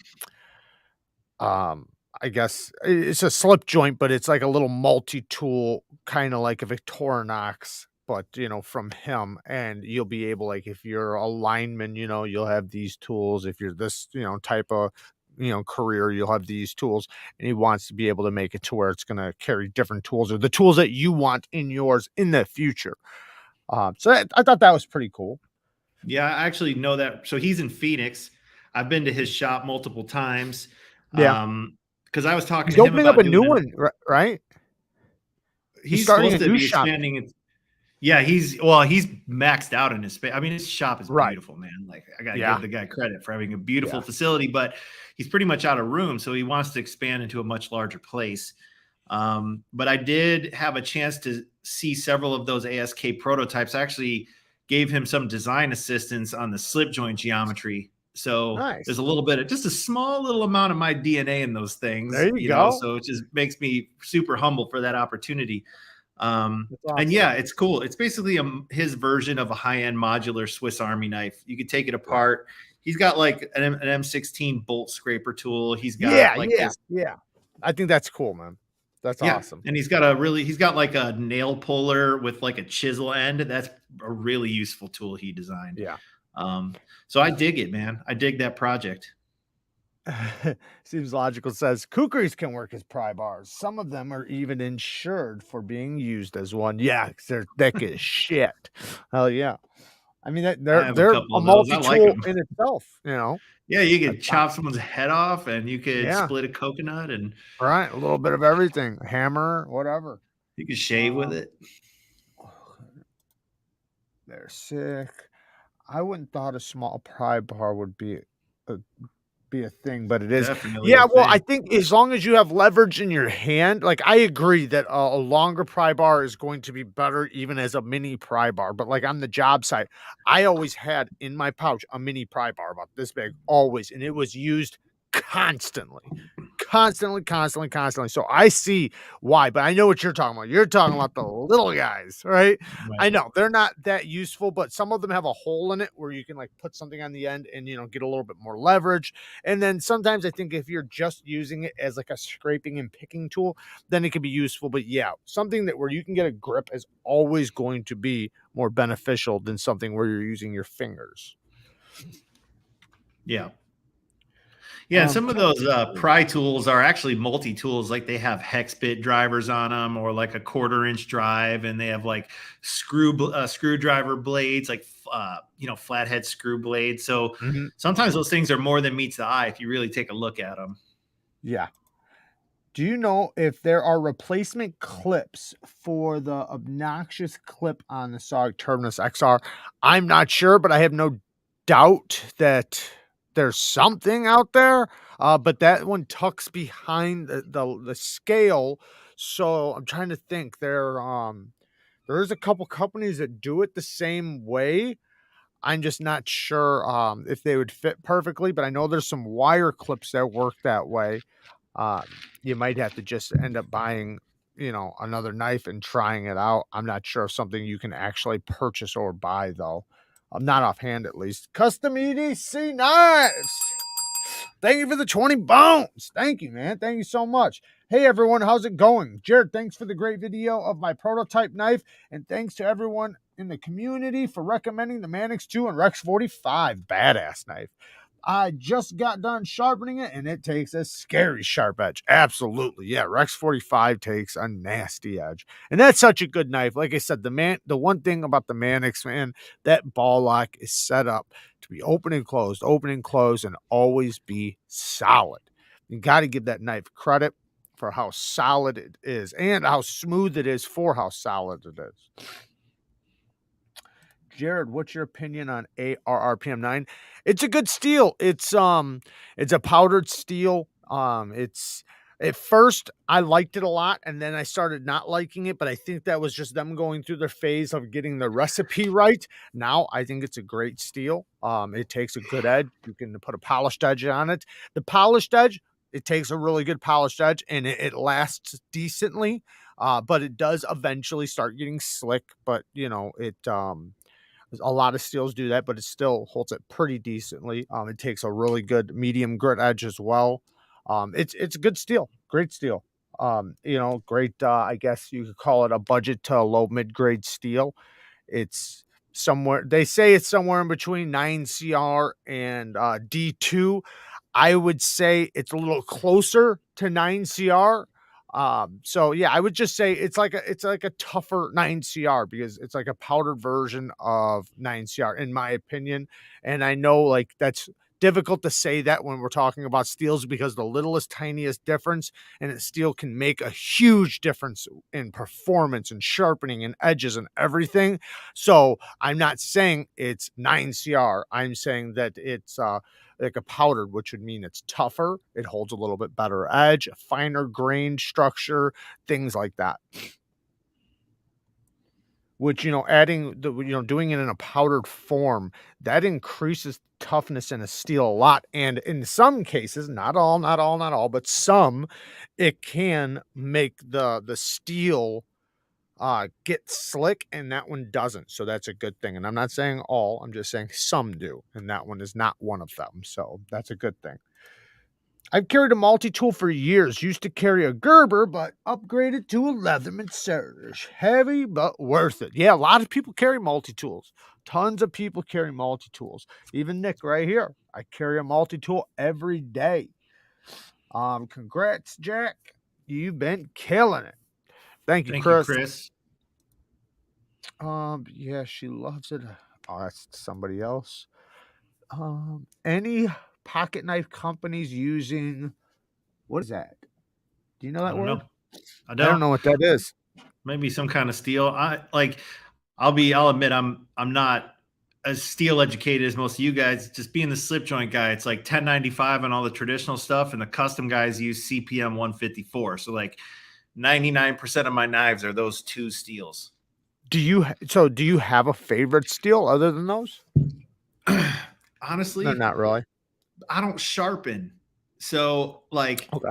I guess it's a slip joint, but it's like a little multi-tool, kind of like a Victorinox, but from him. And you'll be able, like, if you're a lineman, you'll have these tools. If you're this, type of career, you'll have these tools, and he wants to be able to make it to where it's gonna carry different tools or the tools that you want in yours in the future. I thought that was pretty cool. Yeah, I actually know that. So he's in Phoenix. I've been to his shop multiple times. Yeah. Because I was talking He's to him opening up about a doing new an one, right? He's he's starting a supposed to new be shop. expanding it. Yeah, he's maxed out in his space. I mean, his shop is Right. beautiful, man. Like I gotta Yeah. give the guy credit for having a beautiful Yeah. facility, but he's pretty much out of room, so he wants to expand into a much larger place. But I did have a chance to see several of those ASK prototypes. I actually gave him some design assistance on the slip joint geometry. So there's Nice. a little bit of just a small little amount of my DNA in those There things, you go. so it just makes me super humble for that opportunity. That's And awesome. yeah, it's cool. It's basically his version of a high-end modular Swiss Army knife. You could take it Yeah. apart. He's got like an M16 bolt scraper tool. He's Yeah, got like yeah, this. yeah. I think that's cool, man. That's Yeah, awesome. and he's got like a nail puller with like a chisel end. That's a really useful tool he designed. Yeah. Um, so I dig it, man. I dig that project. Seems logical. Says kukris can work as pry bars. Some of them are even insured for being used as one. Yeah, 'cause they're thick as shit. Hell yeah. I mean, I have a they're couple a of those. I like multi-tool them. in itself. Yeah, you That's could chop someone's head off, and you could yeah, split a coconut, and right. A little bit of everything. Hammer, whatever. you could shave with Um, it. they're sick. I wouldn't thought a small pry bar would a be a thing, but it is. Definitely a Yeah, well, I thing. think as long as you have leverage in your hand, like I agree that a longer pry bar is going to be better even as a mini pry bar. But like on the job site, I always had in my pouch a mini pry bar about this big, always, and it was used constantly. Constantly, constantly, constantly. So I see why, but I know what you're talking about. You're talking about the little guys, right? Right. I know they're not that useful, but some of them have a hole in it where you can like put something on the end and get a little bit more leverage. And then sometimes I think if you're just using it as like a scraping and picking tool, then it can be useful. But yeah, something that where you can get a grip is always going to be more beneficial than something where you're using your fingers. Yeah. Yeah, and some of those pry tools are actually multi tools. Like they have hex bit drivers on them, or like a 1/4 inch drive, and they have like screwdriver blades, like flathead screw blades. So Mhm. sometimes those things are more than meets the eye if you really take a look at them. Yeah. Do you know if there are replacement clips for the obnoxious clip on the SOG Terminus XR? I'm not sure, but I have no doubt that there's something out there. But that one tucks behind the scale. So I'm trying to think. There's a couple companies that do it the same way. I'm just not sure if they would fit perfectly, but I know there's some wire clips that work that way. You might have to just end up buying, another knife and trying it out. I'm not sure if something you can actually purchase or buy though. I'm not offhand at least. Custom EDC knives. Thank you for the 20 bones. Thank you, man. Thank you so much. Hey everyone, how's it going? Jared, thanks for the great video of my prototype knife, and thanks to everyone in the community for recommending the Manix 2 and Rex 45 badass knife. I just got done sharpening it, and it takes a scary sharp edge. Absolutely. Yeah, Rex 45 takes a nasty edge. And that's such a good knife. Like I said, the one thing about the Manix, man, that ball lock is set up to be open and close, and always be solid. You got to give that knife credit for how solid it is and how smooth it is for how solid it is. Jared, what's your opinion on ARRPM9? It's a good steel. It's a powdered steel. It's at first I liked it a lot, and then I started not liking it, but I think that was just them going through their phase of getting the recipe right. Now I think it's a great steel. It takes a good edge. You can put a polished edge on it. The polished edge, it takes a really good polished edge, and it lasts decently. But it does eventually start getting slick. But a lot of steels do that, but it still holds it pretty decently. It takes a really good medium grit edge as well. It's a good steel, great steel. Great. I guess you could call it a budget to low mid grade steel. It's somewhere. They say it's somewhere in between 9CR and D2. I would say it's a little closer to 9CR. So yeah, I would just say it's like a tougher 9CR because it's like a powdered version of 9CR in my opinion. And I know like that's difficult to say that when we're talking about steels because the littlest tiniest difference in a steel can make a huge difference in performance and sharpening and edges and everything. So I'm not saying it's 9CR. I'm saying that it's like a powdered, which would mean it's tougher, it holds a little bit better edge, a finer grained structure, things like that. Which, adding doing it in a powdered form, that increases toughness in a steel a lot. And in some cases, not all, but some, it can make the steel get slick and that one doesn't. So that's a good thing. And I'm not saying all, I'm just saying some do. And that one is not one of them. So that's a good thing. I've carried a multi-tool for years. Used to carry a Gerber, but upgraded to a Leatherman Surge. Heavy, but worth it. Yeah, a lot of people carry multi-tools. Tons of people carry multi-tools. Even Nick right here. I carry a multi-tool every day. Congrats, Jack. You've been killing it. Thank you, Thank you, Chris. Chris. Yeah, she loves it. Oh, that's somebody else. Any pocket knife companies using what is that? Do you know I that don't know. word? I I don't don't. know what that is. Maybe some kind of steel. I'll admit I'm not as steel educated as most of you guys. Just being the slip joint guy, it's like 1095 on all the traditional stuff, and the custom guys use CPM 154. So like 99% of my knives are those two steels. Do you have a favorite steel other than those? No, Honestly, not really. I don't sharpen. So like Okay.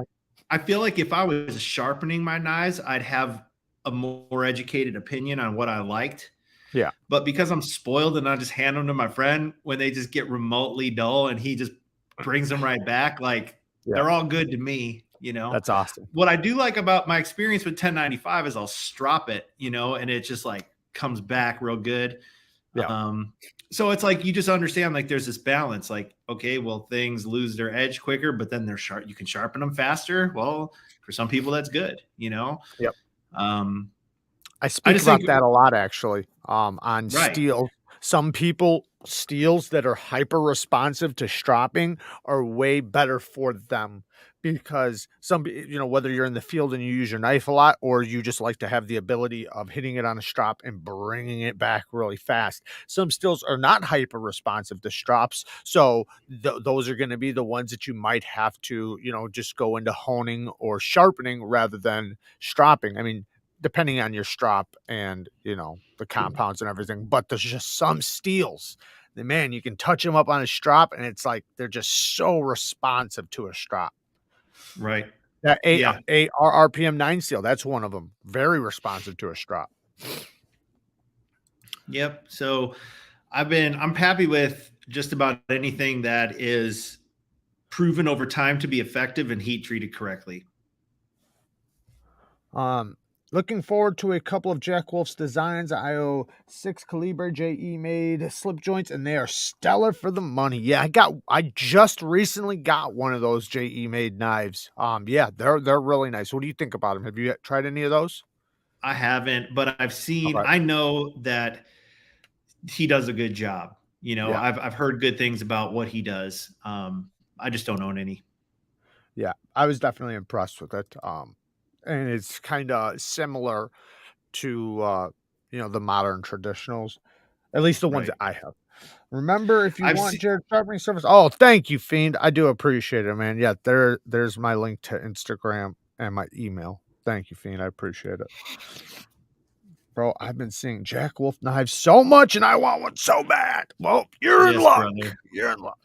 I feel like if I was sharpening my knives, I'd have a more educated opinion on what I liked. Yeah. But because I'm spoiled and I just hand them to my friend when they just get remotely dull and he just brings them right back, like Yeah. they're all good to me, you know. That's awesome. What I do like about my experience with 1095 is I'll strop it, you know, and it just like comes back real good. Yeah. Um, so it's like you just understand like there's this balance, like, okay, well, things lose their edge quicker, but then they're sharp, you can sharpen them faster. Well, for some people, that's good, you know. Yep. Um, I I speak just think about that a lot actually, on right. steel. Some people steels that are hyper responsive to stropping are way better for them because whether you're in the field and you use your knife a lot or you just like to have the ability of hitting it on a strop and bringing it back really fast. Some steels are not hyper responsive to strops. So those are going to be the ones that you might have to, just go into honing or sharpening rather than stropping. I mean, depending on your strop and the compounds and everything, but there's just some steels the man you can touch them up on a strop and it's like they're just so responsive to a strop. Right. That Yeah. a RPM 9 steel, that's one of them, very responsive to a strop. Yep. So I'm happy with just about anything that is proven over time to be effective and heat treated correctly. um Looking forward to a couple of Jack Wolf's designs. I owe 6 Calibre JE made slip joints, and they are stellar for the money. Yeah, I just recently got one of those JE made knives. Yeah, they're really nice. What do you think about them? Have you tried any of those? I haven't, but Okay. I know that he does a good job. You know, Yeah. I've heard good things about what he does. I just don't own any. Yeah, I was definitely impressed with it. And it's kind of similar to the modern traditionals, at least the ones Right. that I have. Remember, if you I've want seen Jared sharpening service, oh, thank you, Fiend. I do appreciate it, man. Yeah, there's my link to Instagram and my email. Thank you, Fiend. I appreciate it. Bro, I've been seeing Jack Wolf knives so much and I want one so bad. Well, you're in yes, luck. brother. You're in luck.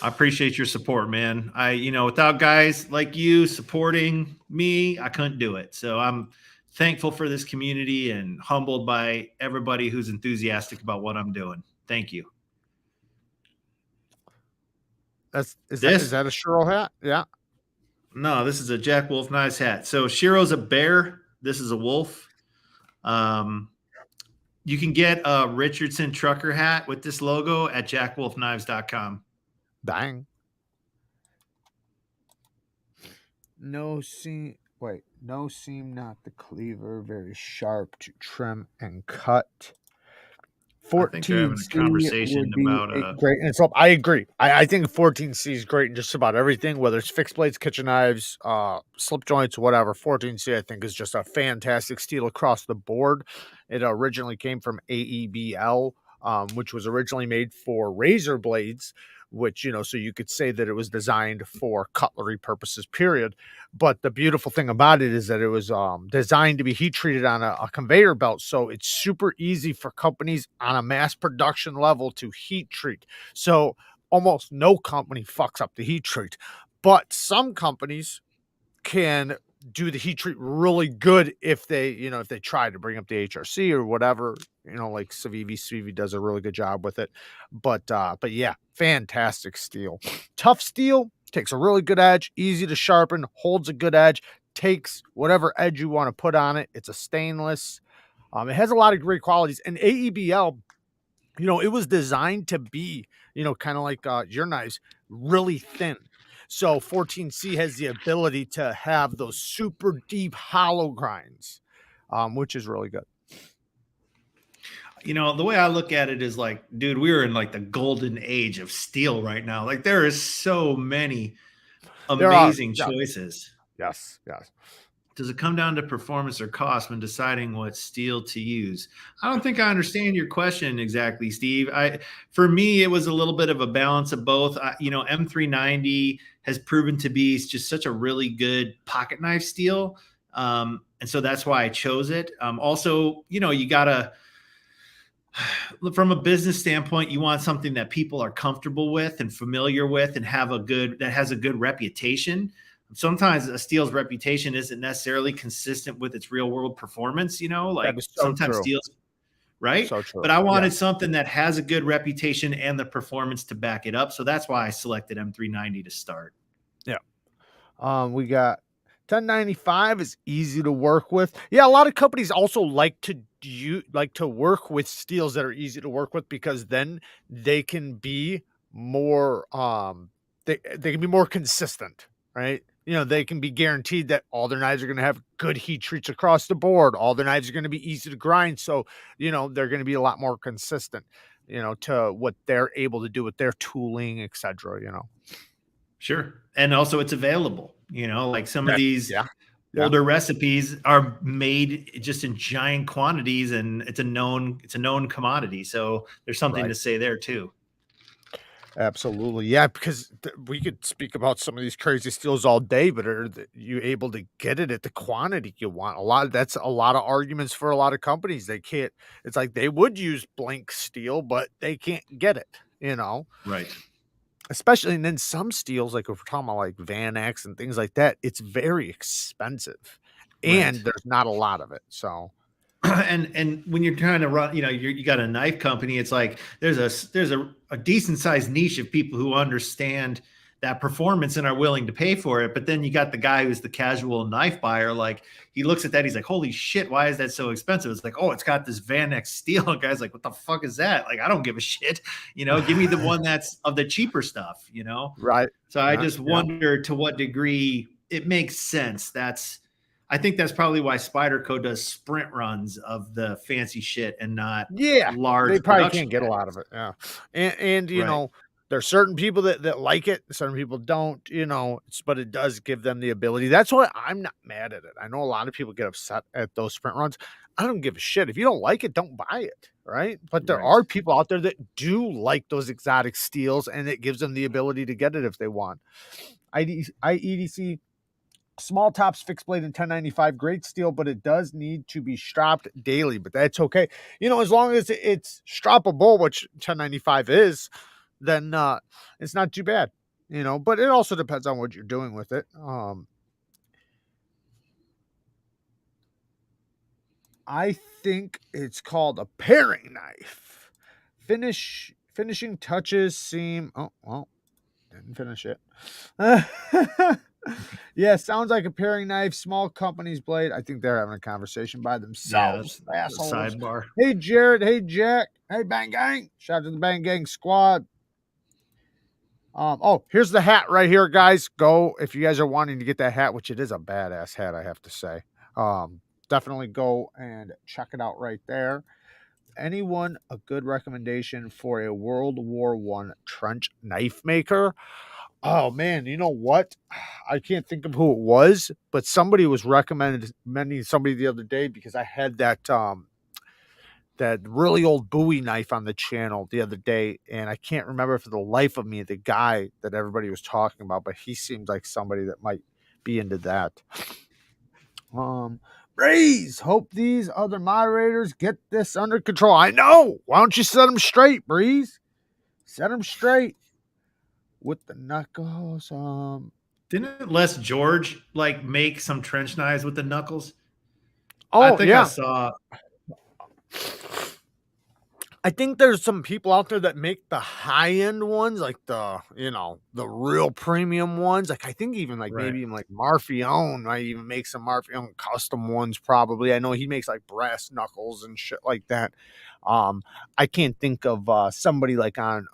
I appreciate your support, man. Without guys like you supporting me, I couldn't do it. So I'm thankful for this community and humbled by everybody who's enthusiastic about what I'm doing. Thank you. Is This that a Shiro hat? Yeah. No, this is a Jack Wolf Knives hat. So Shiro's a bear. This is a wolf. Um, you can get a Richardson trucker hat with this logo at jackwolfknives.com. Dang. No seam. Wait, no seam, not the cleaver. Very sharp to trim and cut. I think they're having a 14C conversation would be about a great, and so I agree. I think 14C is great in just about everything, whether it's fixed blades, kitchen knives, slip joints, whatever. 14C I think is just a fantastic steel across the board. It originally came from AEBL, which was originally made for razor blades, which, so you could say that it was designed for cutlery purposes, period. But the beautiful thing about it is that it was designed to be heat treated on a conveyor belt. So it's super easy for companies on a mass production level to heat treat. So almost no company fucks up the heat treat. But some companies can do the heat treat really good if they try to bring up the HRC or whatever, like Civivi does a really good job with it. But yeah, fantastic steel. Tough steel, takes a really good edge, easy to sharpen, holds a good edge, takes whatever edge you want to put on it. It's a stainless. It has a lot of great qualities, and AEBL, it was designed to be, kind of like your knives, really thin. So 14C has the ability to have those super deep hollow grinds, which is really good. the way I look at it is like, dude, we're in like the golden age of steel right now. Like there is so many There are, amazing yes, choices. yes. Does it come down to performance or cost when deciding what steel to use? I don't think I understand your question exactly, Steve. For me, it was a little bit of a balance of both. M390 has proven to be just such a really good pocket knife steel, and so that's why I chose it. Also, you gotta, from a business standpoint, you want something that people are comfortable with and familiar with, and that has a good reputation. Sometimes a steel's reputation isn't necessarily consistent with its real world performance. That Like is so sometimes true. steels, right? So true. But I Yeah. wanted something that has a good reputation and the performance to back it up. So that's why I selected M390 to start. Yeah. We got 1095 is easy to work with. Yeah, a lot of companies also like to work with steels that are easy to work with, because then they can be more they can be more consistent, right? They can be guaranteed that all their knives are going to have good heat treats across the board. All their knives are going to be easy to grind, so they're going to be a lot more consistent, to what they're able to do with their tooling, etc. Sure. And also it's available, like some of That these yeah. Yeah. older recipes are made just in giant quantities, and it's a known commodity. So there's something Right. to say there too. Absolutely. Yeah, because we could speak about some of these crazy steals all day, but are you able to get it at the quantity you want? That's a lot of arguments for a lot of companies. They can't, it's like they would use blank steel, but they can't get it. Right. Especially, and then some steels, like if we're talking about like Van X and things like that, it's very expensive Right. and there's not a lot of it. So And when you're trying to run, you got a knife company, it's like there's a decent sized niche of people who understand that performance and are willing to pay for it. But then you got the guy who's the casual knife buyer. Like he looks at that, he's like, holy shit, why is that so expensive? It's like, oh, it's got this Van X steel. Guy's like, what the fuck is that? Like, I don't give a shit. Give me the one that's of the cheaper stuff. right. So I Yeah. just Yeah. wonder to what degree it makes sense. I think that's probably why Spyderco does sprint runs of the fancy shit and not Yeah, they large probably production can't get a lot batches. of it, yeah, and, Right, there's certain people that like it, certain people don't, but it does give them the ability. That's why I'm not mad at it. I know a lot of people get upset at those sprint runs. I don't give a shit. If you don't like it, don't buy it, right? But there right. are people out there that do like those exotic steels, and it gives them the ability to get it if they want. IEDC small tops, fixed blade, and 1095, great steel, but it does need to be stropped daily. But that's okay, as long as it's stroppable, which 1095 is, then it's not too bad. But it also depends on what you're doing with it. I think it's called a paring knife. Finishing touches seem, oh well, didn't finish it. Yeah, sounds like a paring knife, small company's blade. I think they're having a conversation by Yeah, themselves, that's a assholes. sidebar. Hey, Jared. Hey, Jack. Hey, Bang Gang. Shout out to the Bang Gang squad. Oh, here's the hat right here, guys. Go if you guys are wanting to get that hat, which it is a badass hat, I have to say. Definitely go and check it out right there. Anyone a good recommendation for a World War One trench knife maker? Oh man, you know what? I can't think of who it was, but somebody was recommending somebody the other day because I had that really old Bowie knife on the channel the other day, and I can't remember for the life of me the guy that everybody was talking about, but he seemed like somebody that might be into that. Um, Breeze, hope these other moderators get this under control. I know. Why don't you set them straight, Breeze? Set them straight with the knuckles. Didn't Les George like make some trench knives with the knuckles? I Oh think I yeah, saw. I think there's some people out there that make the high end ones, like the real premium ones. Like I think even like Right. maybe even like Marfione might even make some Marfione custom ones. Probably, I know he makes like brass knuckles and shit like that. Um, I can't think of somebody like on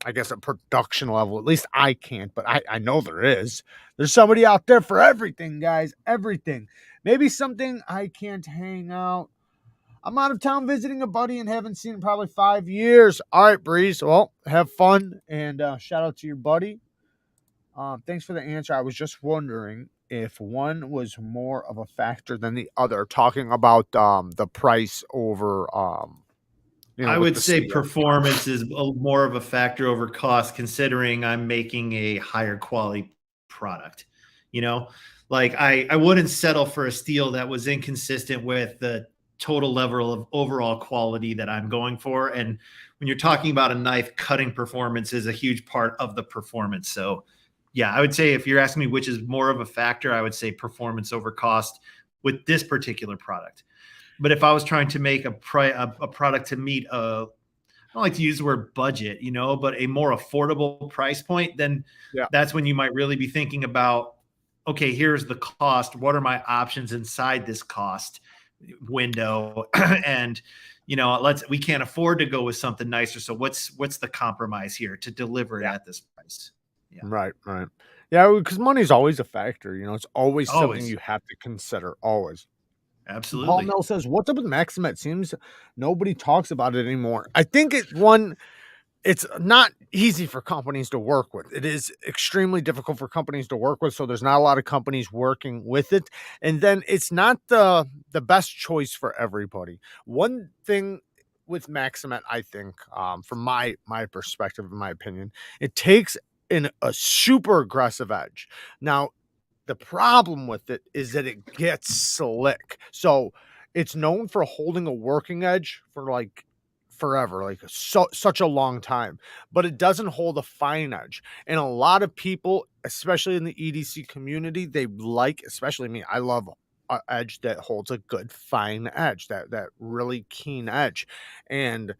I guess a production level. At least I can't, but I know there is. There's somebody out there for everything, guys. Everything. Maybe something I can't hang out. I'm out of town visiting a buddy and haven't seen him probably 5 years. All right, Breeze. Well, have fun and shout out to your buddy. Thanks for the answer. I was just wondering if one was more of a factor than the other, talking about the price over, I with would the say steel. performance is more of a factor over cost, considering I'm making a higher quality product. You know, like I wouldn't settle for a steel that was inconsistent with the total level of overall quality that I'm going for. And when you're talking about a knife, cutting performance is a huge part of the performance. So, yeah, I would say if you're asking me which is more of a factor, I would say performance over cost with this particular product. But if I was trying to make a product to meet I don't like to use the word budget, but a more affordable price point, then Yeah, that's when you might really be thinking about, okay, here's the cost. What are my options inside this cost window? And we can't afford to go with something nicer. So what's the compromise here to deliver it yeah, at this price? Yeah, right, right. Yeah, because money's always a factor. It's always something always, you have to consider. Always. Paul absolutely. Mill says, "What's up with Maximet? Seems nobody talks about it anymore." I think it's not easy for companies to work with. It is extremely difficult for companies to work with, so there's not a lot of companies working with it. And then it's not the best choice for everybody. One thing with Maximet, I think, from my perspective, in my opinion, it takes in a super aggressive edge. Now, the problem with it is that it gets slick. So it's known for holding a working edge for like forever, like such a long time, but it doesn't hold a fine edge. And a lot of people, especially in the EDC community, they like, especially me, I love a edge that holds a good fine edge, that really keen edge. And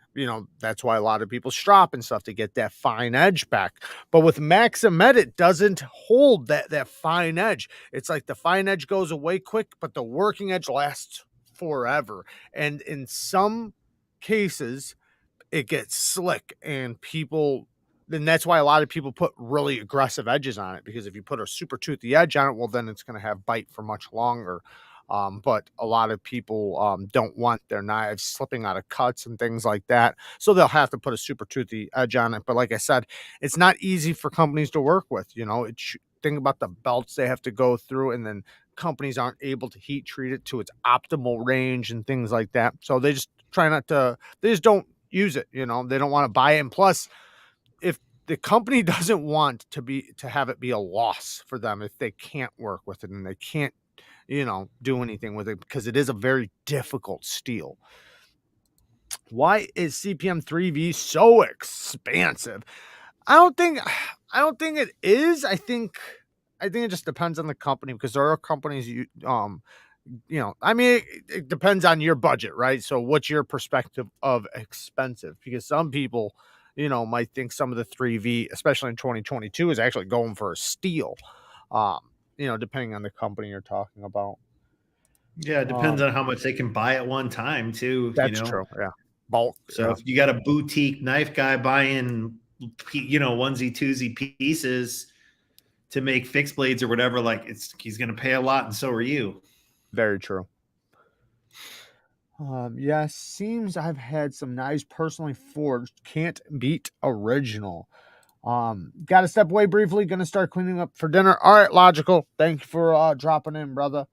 that's why a lot of people strop and stuff to get that fine edge back. But with Maximet, it doesn't hold that fine edge. It's like the fine edge goes away quick, but the working edge lasts forever. And in some cases, it gets slick, and people then that's why a lot of people put really aggressive edges on it, because if you put a super toothy edge on it, well, then it's going to have bite for much longer. But a lot of people don't want their knives slipping out of cuts and things like that, so they'll have to put a super toothy edge on it. But like I said, it's not easy for companies to work with. Think about the belts they have to go through, and then companies aren't able to heat treat it to its optimal range and things like that. So they just try not to. They just don't use it. They don't want to buy it. And plus, if the company doesn't want to have it be a loss for them if they can't work with it and they can't, do anything with it, because it is a very difficult steel. Why is CPM 3V so expansive? I don't think I don't think it is. I think it just depends on the company, because there are companies I mean, it depends on your budget, right? So what's your perspective of expensive? Because some people, might think some of the 3V, especially in 2022, is actually going for a steal. Um, depending on the company you're talking about. Yeah, it depends Um, on how much they can buy at one time too. that's true. Yeah. Bulk. So Yeah. if you got a boutique knife guy buying onesie twosie pieces to make fixed blades or whatever, like he's going to pay a lot, and so are you. Very true. Yes, seems I've had some knives personally forged. Can't beat original. Got to step away briefly. Gonna start cleaning up for dinner. All right, logical. Thank you for dropping in, brother.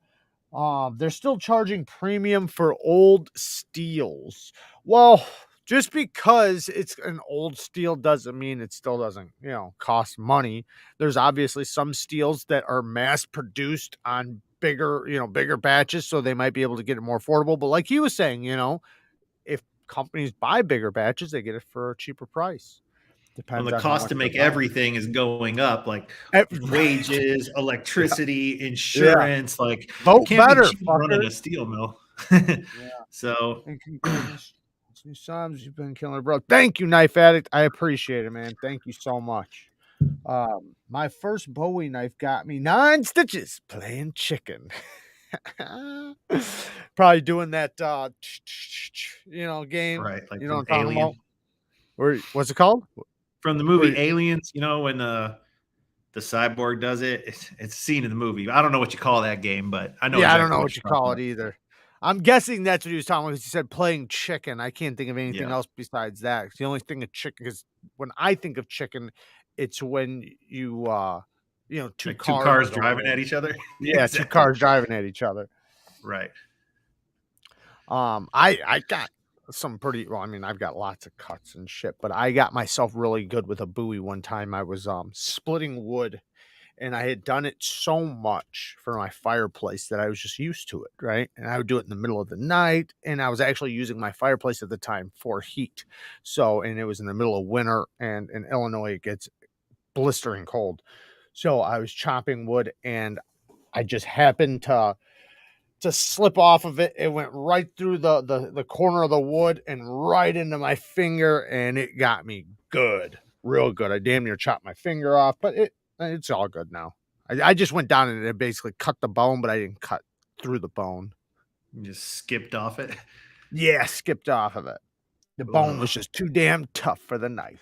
They're still charging premium for old steels. Well, just because it's an old steel doesn't mean it still doesn't, cost money. There's obviously some steels that are mass produced on bigger batches, so they might be able to get it more affordable. But like he was saying, if companies buy bigger batches, they get it for a cheaper price. When Depends the on how cost much to they're make buying. everything is going up, like Right. wages, Yeah. electricity, Yeah. insurance, like it Vote can't be better, cheap running fucker. a steel mill. Yeah. So And congratulations, new subs. You've been killing it, bro. Thank you, Knife Addict. I appreciate it, man. Thank you so much. My first Bowie knife got me 9 stitches playing chicken. Probably doing that, game. right, like You know what from I'm talking about? Alien, What's it called? from the Where movie you, Aliens, when the cyborg does it. It's a scene in the movie. I don't know what you call that game, but I know Yeah, I don't exactly know what what you you're talking call it about. either. I'm guessing that's what he was talking about because he said playing chicken. I can't think of anything Yeah, else besides that. 'Cause the only thing of chicken is when I think of chicken, it's when two like two cars cars go driving in. at each other. Yeah, two Exactly. cars driving at each other. Right. I got some pretty well, I mean, I've got lots of cuts and shit, but I got myself really good with a Bowie one time. I was splitting wood and I had done it so much for my fireplace that I was just used to it, right? And I would do it in the middle of the night, and I was actually using my fireplace at the time for heat. So, and it was in the middle of winter, and in Illinois, it gets blistering cold. So I was chopping wood, and I just happened to slip off of it. It went right through the corner of the wood and right into my finger, and it got me good, real good. I damn near chopped my finger off, but it's all good now. I just went down and it basically cut the bone, but I didn't cut through the bone. You just skipped off it. Yeah, skipped off of it. The bone was Ugh. just too damn tough for the knife.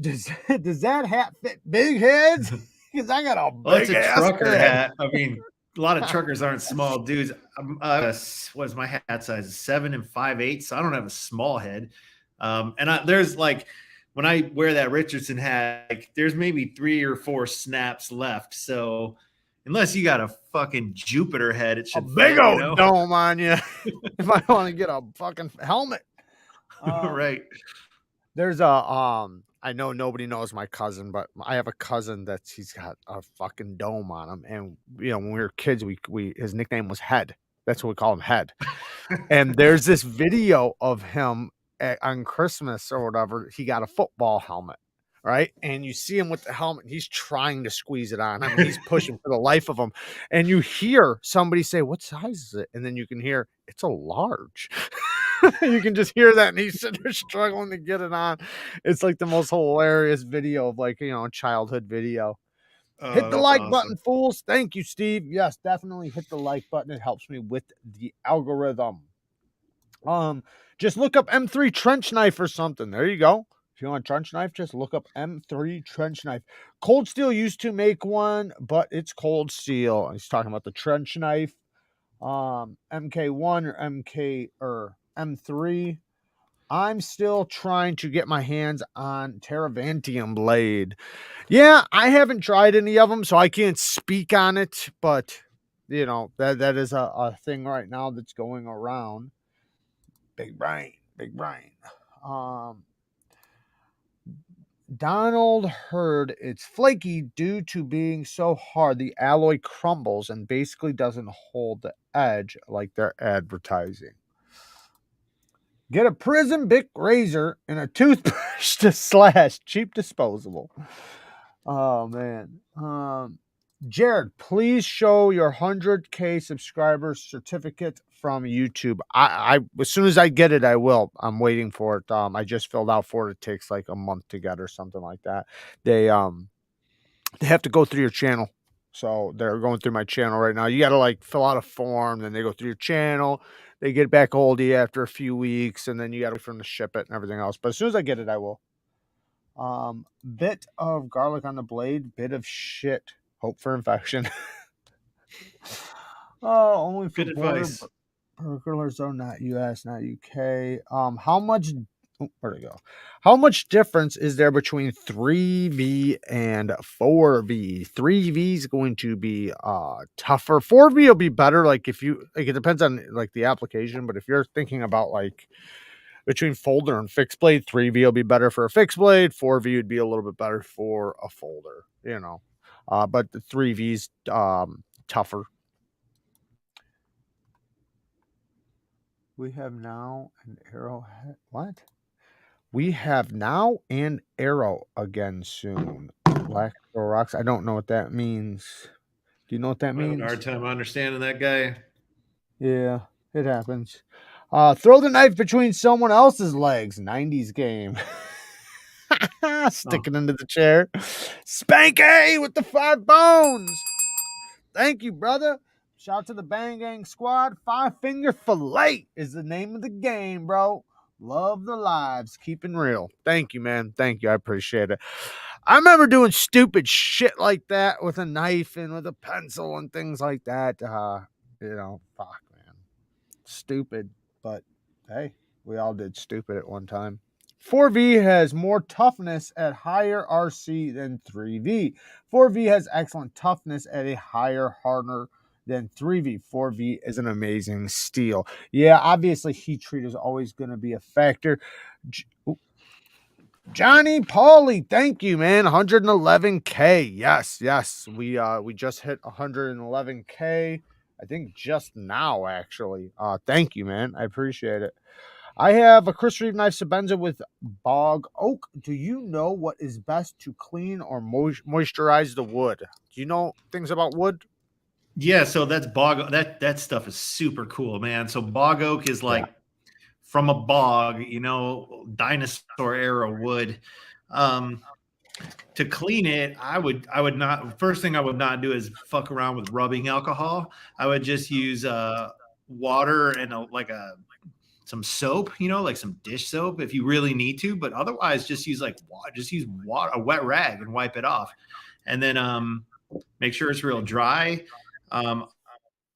Does that hat fit big heads? Because I got a Well, it's big a ass trucker head. hat. I mean, a lot of truckers aren't small dudes. What is my hat size? 7 5/8. So I don't have a small head. There's like when I wear that Richardson hat, like there's maybe 3 or 4 snaps left. So unless you got a fucking Jupiter head, it A should big fit. old dome on you. If I want to get a fucking helmet. Um, Right. there's I know nobody knows my cousin, but I have a cousin he's got a fucking dome on him. And when we were kids, we his nickname was Head. That's what we call him, Head. And there's this video of him on Christmas or whatever. He got a football helmet, right? And you see him with the helmet. And he's trying to squeeze it on. I mean, he's pushing for the life of him. And you hear somebody say, "What size is it?" And then you can hear it's a large. You can just hear that, and he's sitting there struggling to get it on. It's like the most hilarious video of a childhood video. Hit Oh, the that's like awesome. button, fools. Thank you, Steve. Yes, definitely hit the like button. It helps me with the algorithm. Um, just look up M3 trench knife or something. There you go. If you want a trench knife, just look up M3 trench knife. Cold Steel used to make one, but it's Cold Steel. He's talking about the trench knife. MK1 or MK or M3. I'm still trying to get my hands on Teravantium blade. Yeah, I haven't tried any of them, so I can't speak on it, but that is a thing right now that's going around. Big brain, big brain. Um, Donald heard it's flaky due to being so hard. The alloy crumbles and basically doesn't hold the edge like they're advertising. Get a Prism Bic razor and a toothbrush to slash. Cheap disposable. Oh man. Jared, please show your 100K subscribers certificate from YouTube. I as soon as I get it, I will. I'm waiting for it. I just filled out for it. It takes like a month to get or something like that. They have to go through your channel. So they're going through my channel right now. You got to like fill out a form, then they go through your channel. They get back hold of you after a few weeks, and then you got to wait for them to ship it and everything else. But as soon as I get it, I will. Bit of garlic on the blade, bit of shit. Hope for infection. Oh, only for Good border advice. burglars though, not U.S., not U.K. How much? Where'd it go? How much difference is there between 3V and 4V? 3V is going to be tougher. 4V will be better. Like if you like, it depends on like the application. But if you're thinking about like between folder and fixed blade, 3V will be better for a fixed blade. 4V would be a little bit better for a folder. But the 3V's tougher. We have now an arrowhead. What? We have now an arrow again soon. Black rocks. I don't know what that means. Do you know what that I'm having a means? hard time understanding that guy. Yeah, it happens. Throw the knife between someone else's legs. 90s game. Oh, Stick it into the chair. Spanky with the 5 bones. Thank you, brother. Shout out to the Bang Gang Squad. Five Finger Fillet is the name of the game, bro. Love the lives. Keeping real. Thank you, man. Thank you. I appreciate it. I remember doing stupid shit like that with a knife and with a pencil and things like that. Fuck, man. Stupid. But hey, we all did stupid at one time. 4V has more toughness at higher RC than 3V. 4V has excellent toughness at a higher hardener than 3V. 4V is an amazing steel. Yeah, obviously heat treat is always going to be a factor. Johnny Pauly, thank you, man. 111K. Yes. We just hit 111K. I think just now, actually. Thank you, man. I appreciate it. I have a Chris Reeve knife Sabenza with bog oak. Do you know what is best to clean or moisturize the wood? Do you know things about wood? yeah. So that's bog. That stuff is super cool, man. So bog oak is Yeah. like from a bog, dinosaur era wood. Um, to clean it, I would not. First thing I would not do is fuck around with rubbing alcohol. I would just use water and some soap, like some dish soap if you really need to. But otherwise, just use like water. Just use water, a wet rag, and wipe it off, and then make sure it's real dry. Um,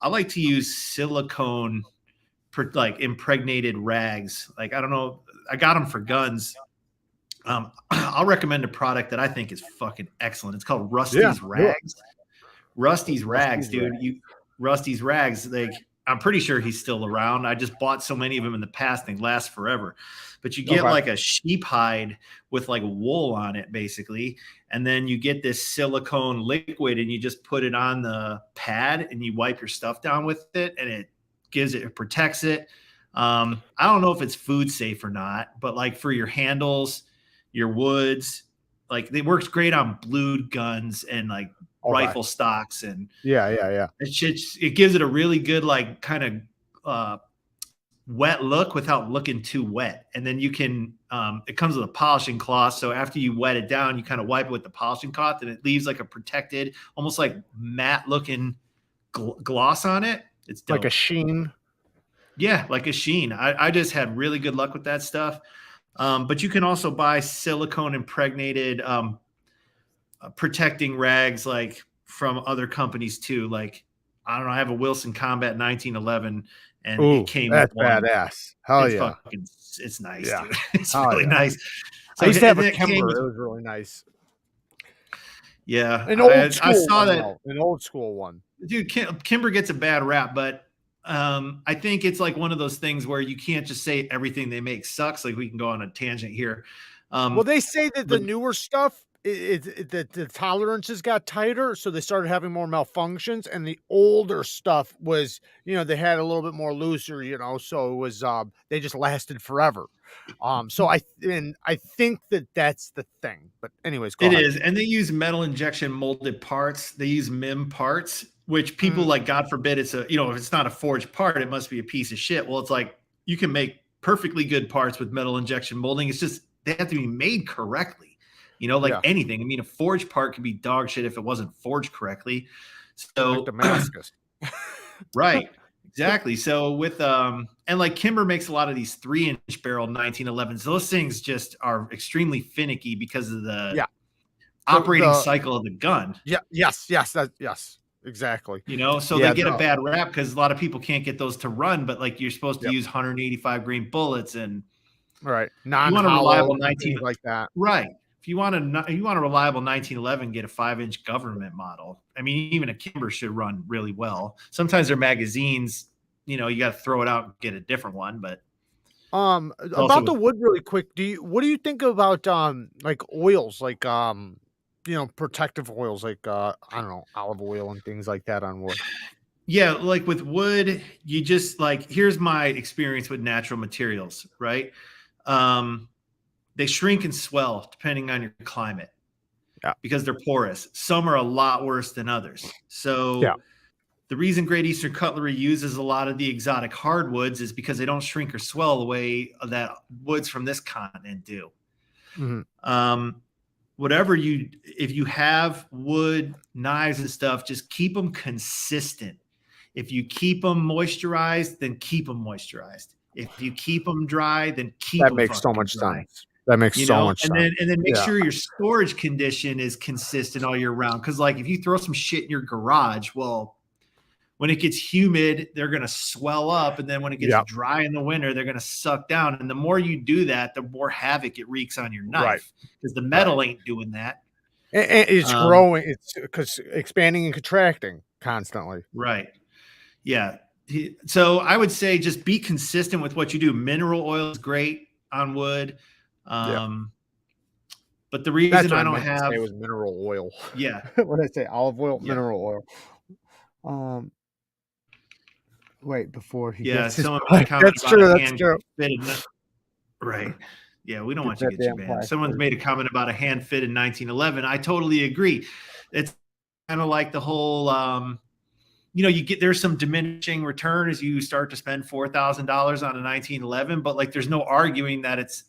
I like to use silicone like impregnated rags. Like I don't know, I got them for guns. I'll recommend a product that I think is fucking excellent. It's called Yeah. Rusty's Do it. Rags. Rusty's Rags, Rusty's right. dude. Rusty's Rags. Like I'm pretty sure he's still around. I just bought so many of them in the past; they last forever. But you get Okay. like a sheep hide with like wool on it, basically, and then you get this silicone liquid, and you just put it on the pad, and you wipe your stuff down with it, and it protects it. I don't know if it's food safe or not, but like for your handles, your woods, like it works great on blued guns and like Okay. rifle stocks, and Yeah. it gives it a really good like kind of wet look without looking too wet. And then you can it comes with a polishing cloth, so after you wet it down, you kind of wipe it with the polishing cloth, and it leaves like a protected, almost like matte looking gloss on it. It's Like a dope. sheen. Yeah, like a sheen. I just had really good luck with that stuff. But you can also buy silicone impregnated protecting rags like from other companies too. Like I don't know, I have a Wilson Combat 1911, and it Ooh, came with that's one. badass. Hell It's yeah. fucking, it's nice, Yeah. dude. It's Hell really yeah. nice. I So used to have and a it came Kimber. with, It was really nice. yeah. An old I school saw one, that, though. An old school one. dude. Kimber gets a bad rap, but I think it's like one of those things where you can't just say everything they make sucks. Like we can go on a tangent here. Well, Um, they say that the but newer stuff, that the tolerances got tighter, so they started having more malfunctions, and the older stuff was, they had a little bit more looser, so it was, they just lasted forever. I think that that's the thing. But anyways, go it ahead. is, and they use metal injection molded parts. They use MIM parts, which people Mm, like. God forbid it's if it's not a forged part, it must be a piece of shit. Well, it's like you can make perfectly good parts with metal injection molding. It's just they have to be made correctly. Like yeah, anything. I mean, a forged part could be dog shit if it wasn't forged correctly. like So, Damascus. right. Exactly. So with and like Kimber makes a lot of these 3-inch barrel 1911s. Those things just are extremely finicky because of the Yeah. operating The cycle of the gun. Yeah, yes, yes, exactly. You know, so they Yeah, get a the bad rap because a lot of people can't get those to run, but like you're supposed to Yep, use 185 grain bullets, and right. if you want a reliable Non-hollows and 19, things like that. right? If you want a reliable 1911, get a 5-inch government model. I mean, even a Kimber should run really well. Sometimes their magazines, you know, you got to throw it out and get a different one, but it's also About the with wood really quick, what do you think about, like, oils, like, protective oils, like, I don't know, olive oil and things like that on wood? yeah, like with wood, you just like here's my experience with natural materials, right? Um, they shrink and swell depending on your climate Yeah, because they're porous. Some are a lot worse than others. yeah, So the reason Great Eastern Cutlery uses a lot of the exotic hardwoods is because they don't shrink or swell the way that woods from this continent do. mhm, Um, whatever you, if you have wood knives and stuff, just keep them consistent. If you keep them moisturized, then keep them moisturized. If you keep them dry, then keep that them makes so fucking much dry. sense. That makes You so know, much sense. and then make Yeah, sure your storage condition is consistent all year round. Because like if you throw some shit in your garage, well, when it gets humid, they're going to swell up. And then when it gets yep, dry in the winter, they're going to suck down. And the more you do that, the more havoc it wreaks on your right, knife because the right. metal ain't doing that. It's Um, growing, it's because expanding and contracting constantly. right. Yeah. So I would say just be consistent with what you do. Mineral oil is great on wood. Yeah. Um, but the That's reason what I I don't meant to say have, was mineral oil. yeah, When I say olive oil, yeah, mineral oil. Um, Wait, before he yeah. gets his Someone made a pipe. comment That's about a true, that's hand true. fitted, right. Yeah, we don't Get want you that to get your damn band. plaque, Someone's please. made a comment about a hand fitted 1911. I totally agree. It's kind of like the whole, you know, you get there's some diminishing return as you start to spend $4,000 on a 1911, but like there's no arguing that it's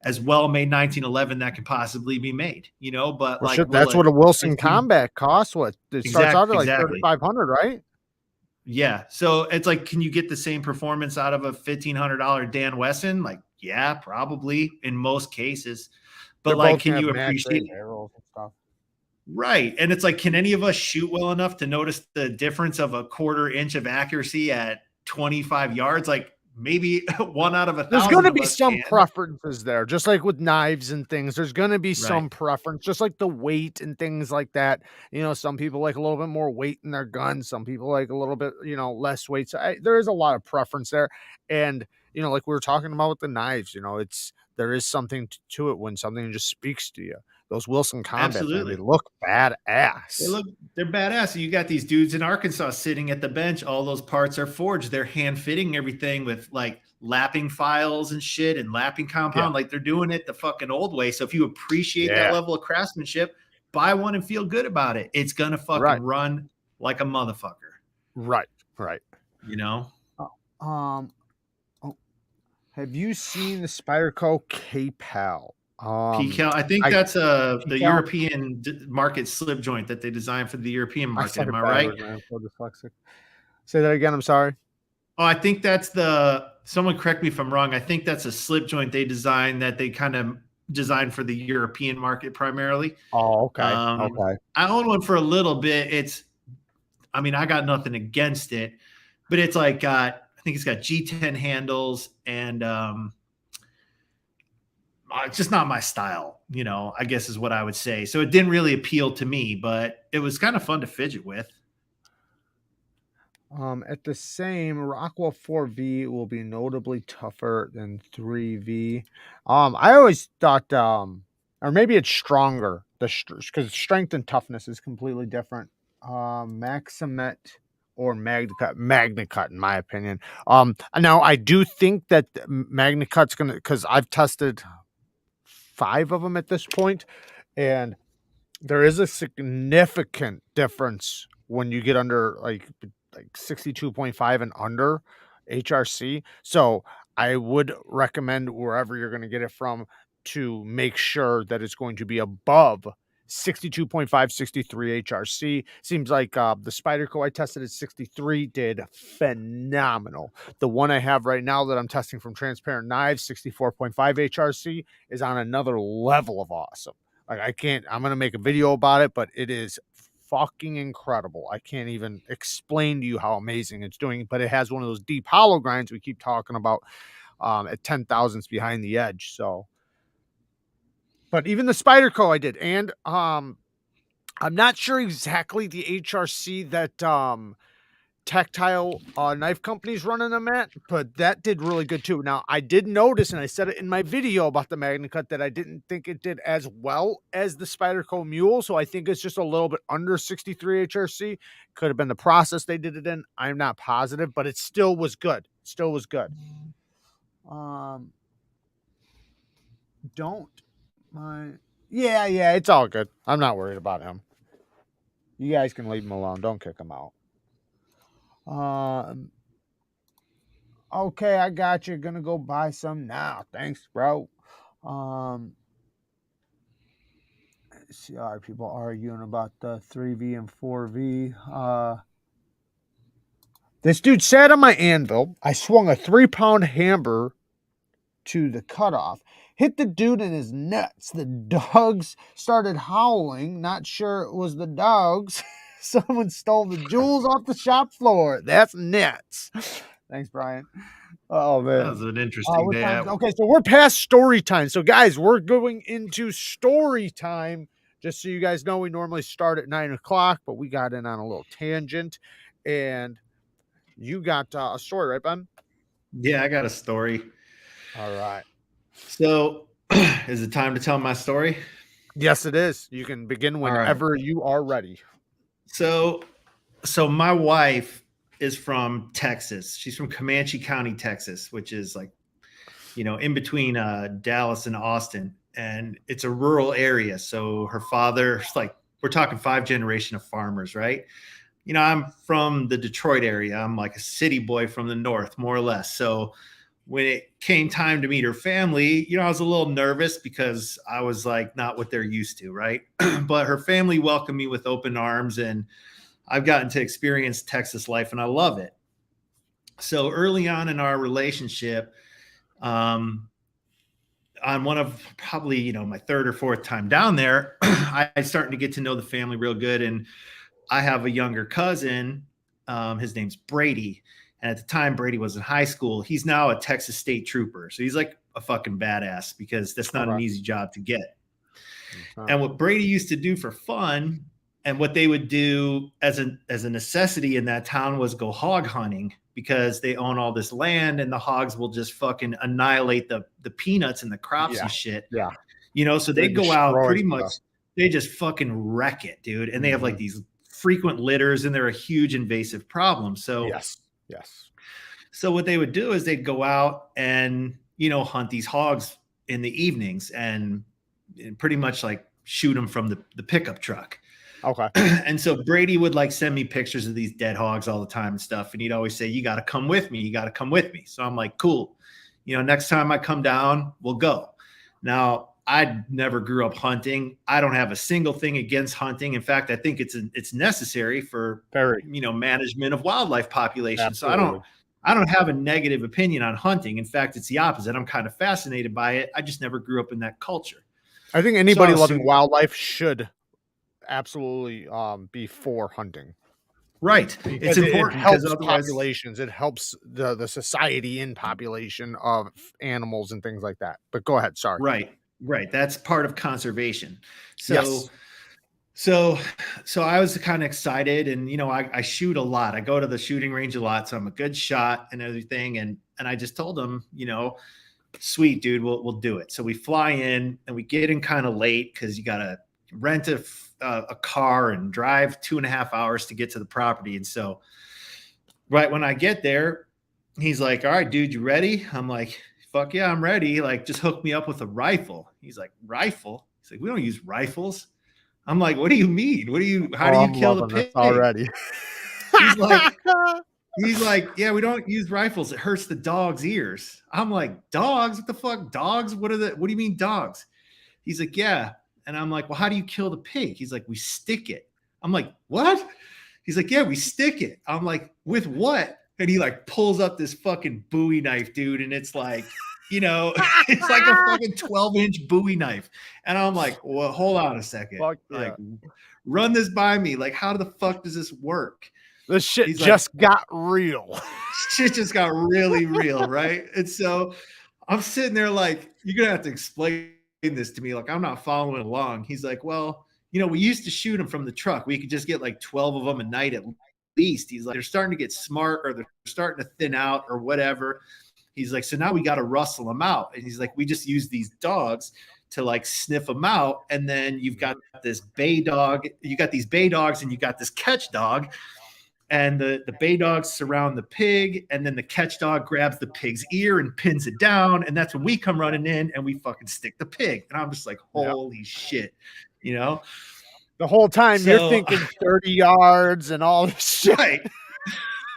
as well made 1911 that can possibly be made, you know. But Well, like, shit, will that's it what a Wilson 19? Combat costs. What? It starts out at like Exactly. 3,500, right? Yeah. So it's like, can you get the same performance out of a $1,500 Dan Wesson? Like, yeah, probably in most cases. They're But like, both can gonna have you match appreciate? rate barrels and stuff. Right. And it's like, can any of us shoot well enough to notice the difference of a quarter inch of accuracy at 25 yards? Like maybe one out of a There's thousand gonna of be us some can. preferences there, just like with knives and things. There's gonna be Right. some preference, just like the weight and things like that. Some people like a little bit more weight in their guns. Some people like a little bit, less weight. So there is a lot of preference there. And, like we were talking about with the knives, there is something to it when something just speaks to you. Those Wilson Combats, man, they Absolutely. look They badass. look, they're badass. You got these dudes in Arkansas sitting at the bench. All those parts are forged. They're hand fitting everything with like lapping files and shit and lapping Yeah. compound. Like they're doing it the fucking old way. So if you appreciate that Yeah. level of craftsmanship, buy one and feel good about it. It's gonna fucking Right. run like a motherfucker. Right. Right. You know, Uh, um, oh, have you seen the Spyderco K-Pal? PCal. I think I that's the P-Cal? European market slip joint that they designed for the European I market. said Am it I right? backwards, man. I'm so dyslexic. Say that again, I'm sorry. Oh, I think that's the someone correct me if I'm wrong. I think that's a slip joint they designed that they kind of designed for the European market primarily. Oh, okay, Um, okay. I own one for a little bit. I mean, I got nothing against it, but it's like I think it's got G10 handles and it's just not my style, you know, I guess is what I would say. So it didn't really appeal to me, but it was kind of fun to fidget with. At the same, Rockwell 4V will be notably tougher than 3V. I always thought, or maybe it's stronger, because strength and toughness is completely different. Maximet or Magnacut, in my opinion. Now I do think that Magnacut's gonna, because I've tested 5 of them at this point, and there is a significant difference when you get under like 62.5 and under HRC. So I would recommend wherever you're going to get it from to make sure that it's going to be above 62.5, 63 HRC. Seems like the Spyderco I tested at 63 did phenomenal. The one I have right now that I'm testing from Transparent Knives, 64.5 HRC, is on another level of awesome. Like I'm gonna make a video about it, but it is fucking incredible. I can't even explain to you how amazing it's doing, but it has one of those deep hollow grinds we keep talking about at 10 thousandths behind the edge. So, but even the Spyderco I did, and I'm not sure exactly the HRC that Tactile knife companies running them at, but that did really good too. Now I did notice, and I said it in my video about the MagnaCut, that I didn't think it did as well as the Spyderco Mule. So I think it's just a little bit under 63 HRC. Could have been the process they did it in. I'm not positive, but it still was good. Still was good. Don't mind. Yeah, it's all good. I'm not worried about him. You guys can leave him alone. Don't kick him out. Okay, I got you. Gonna go buy some now. Thanks, bro. See, all right, people arguing about the 3V and 4V. This dude sat on my anvil. I swung a 3-pound hammer to the cutoff, hit the dude in his nuts. The dogs started howling. Not sure it was the dogs. Someone stole the jewels off the shop floor. That's nuts. Thanks, Brian. Oh That man. was an interesting What day. time? Okay, so we're past story time. So guys, we're going into story time. Just so you guys know, we normally start at 9 o'clock, but we got in on a little tangent. And you got a story, right, Ben? Yeah, I got a story. All right. So, is it time to tell my story? Yes, it is. You can begin whenever you are ready. So, my wife is from Texas. She's from Comanche County, Texas, which is like, in between Dallas and Austin, and it's a rural area. So her father's like, we're talking 5 generation of farmers, right? I'm from the Detroit area. I'm like a city boy from the north, more or less. So when it came time to meet her family, I was a little nervous because I was like not what they're used to, right? But her family welcomed me with open arms, and I've gotten to experience Texas life, and I love it. So early on in our relationship, on one of probably my third or fourth time down there, I starting to get to know the family real good, and I have a younger cousin. His name's Brady. And at the time, Brady was in high school. He's now a Texas State Trooper. So he's like a fucking badass, because that's not an easy job to get. And what Brady used to do for fun, and what they would do as a necessity in that town, was go hog hunting, because they own all this land and the hogs will just fucking annihilate the peanuts and the crops and shit. Yeah. So they go out pretty much, they just fucking wreck it, dude. And they have like these frequent litters, and they're a huge invasive problem. So yes. So what they would do is they'd go out and, hunt these hogs in the evenings, and pretty much like shoot them from the pickup truck. Okay. And so Brady would like send me pictures of these dead hogs all the time and stuff. And he'd always say, you got to come with me. You got to come with me. So I'm like, cool. Next time I come down, we'll go. Now, I never grew up hunting. I don't have a single thing against hunting. In fact, I think it's necessary for management of wildlife population. Absolutely. So I don't have a negative opinion on hunting. In fact, it's the opposite. I'm kind of fascinated by it. I just never grew up in that culture. I think anybody loving wildlife should absolutely be for hunting. Right. It's important. It helps populations. It helps the society in population of animals and things like that. But go ahead. Sorry. Right. That's part of conservation. So I was kind of excited, and I shoot a lot. I go to the shooting range a lot, so I'm a good shot and everything. And I just told him, sweet dude, we'll do it. So we fly in, and we get in kind of late because you got to rent a car and drive 2.5 hours to get to the property. And so right when I get there, he's like, all right, dude, you ready? I'm like, fuck yeah, I'm ready. Like, just hook me up with a rifle. He's like, rifle? He's like, we don't use rifles. I'm like, what do you mean? How do you kill the pig already? He's like, yeah, we don't use rifles. It hurts the dog's ears. I'm like, dogs? What the fuck? Dogs? What do you mean dogs? He's like, yeah. And I'm like, well, how do you kill the pig? He's like, we stick it. I'm like, what? He's like, yeah, we stick it. I'm like, with what? And he like pulls up this fucking Bowie knife, dude. And it's like, it's like a fucking 12-inch Bowie knife. And I'm like, well, hold on a second. Fuck yeah. Like, run this by me. Like, how the fuck does this work? This shit He's just got real. Shit just got really real, right? And so I'm sitting there like, you're gonna have to explain this to me. Like, I'm not following along. He's like, well, we used to shoot them from the truck. We could just get like 12 of them a night at least. He's like, they're starting to get smart, or they're starting to thin out or whatever. He's like, so now we got to rustle them out. And he's like, we just use these dogs to like sniff them out. And then you've got this bay dog, you got these bay dogs, and you got this catch dog. And the bay dogs surround the pig, and then the catch dog grabs the pig's ear and pins it down. And that's when we come running in and we fucking stick the pig. And I'm just like, holy shit, The whole time you're thinking 30 yards and all this shit. Right.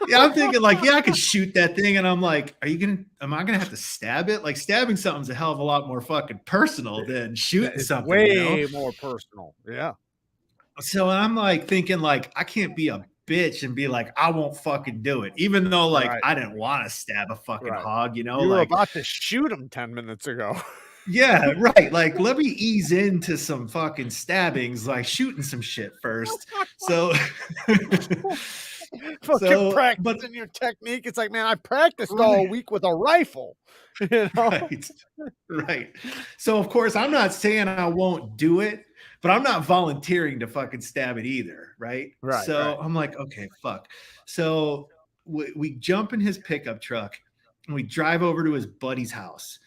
Yeah, I'm thinking like, yeah, I could shoot that thing. And I'm like, am I going to have to stab it? Like, stabbing something's a hell of a lot more fucking personal than shooting something. Way more personal. Yeah. So I'm like thinking like, I can't be a bitch and be like, I won't fucking do it. Even though like, I didn't want to stab a fucking hog, You were about to shoot him 10 minutes ago. Yeah, right. Like, let me ease into some fucking stabbings, like shooting some shit first. So fucking practicing your technique. It's like, man, I practiced all week with a rifle. Right. So of course I'm not saying I won't do it, but I'm not volunteering to fucking stab it either. Right. So I'm like, okay, fuck. So we jump in his pickup truck and we drive over to his buddy's house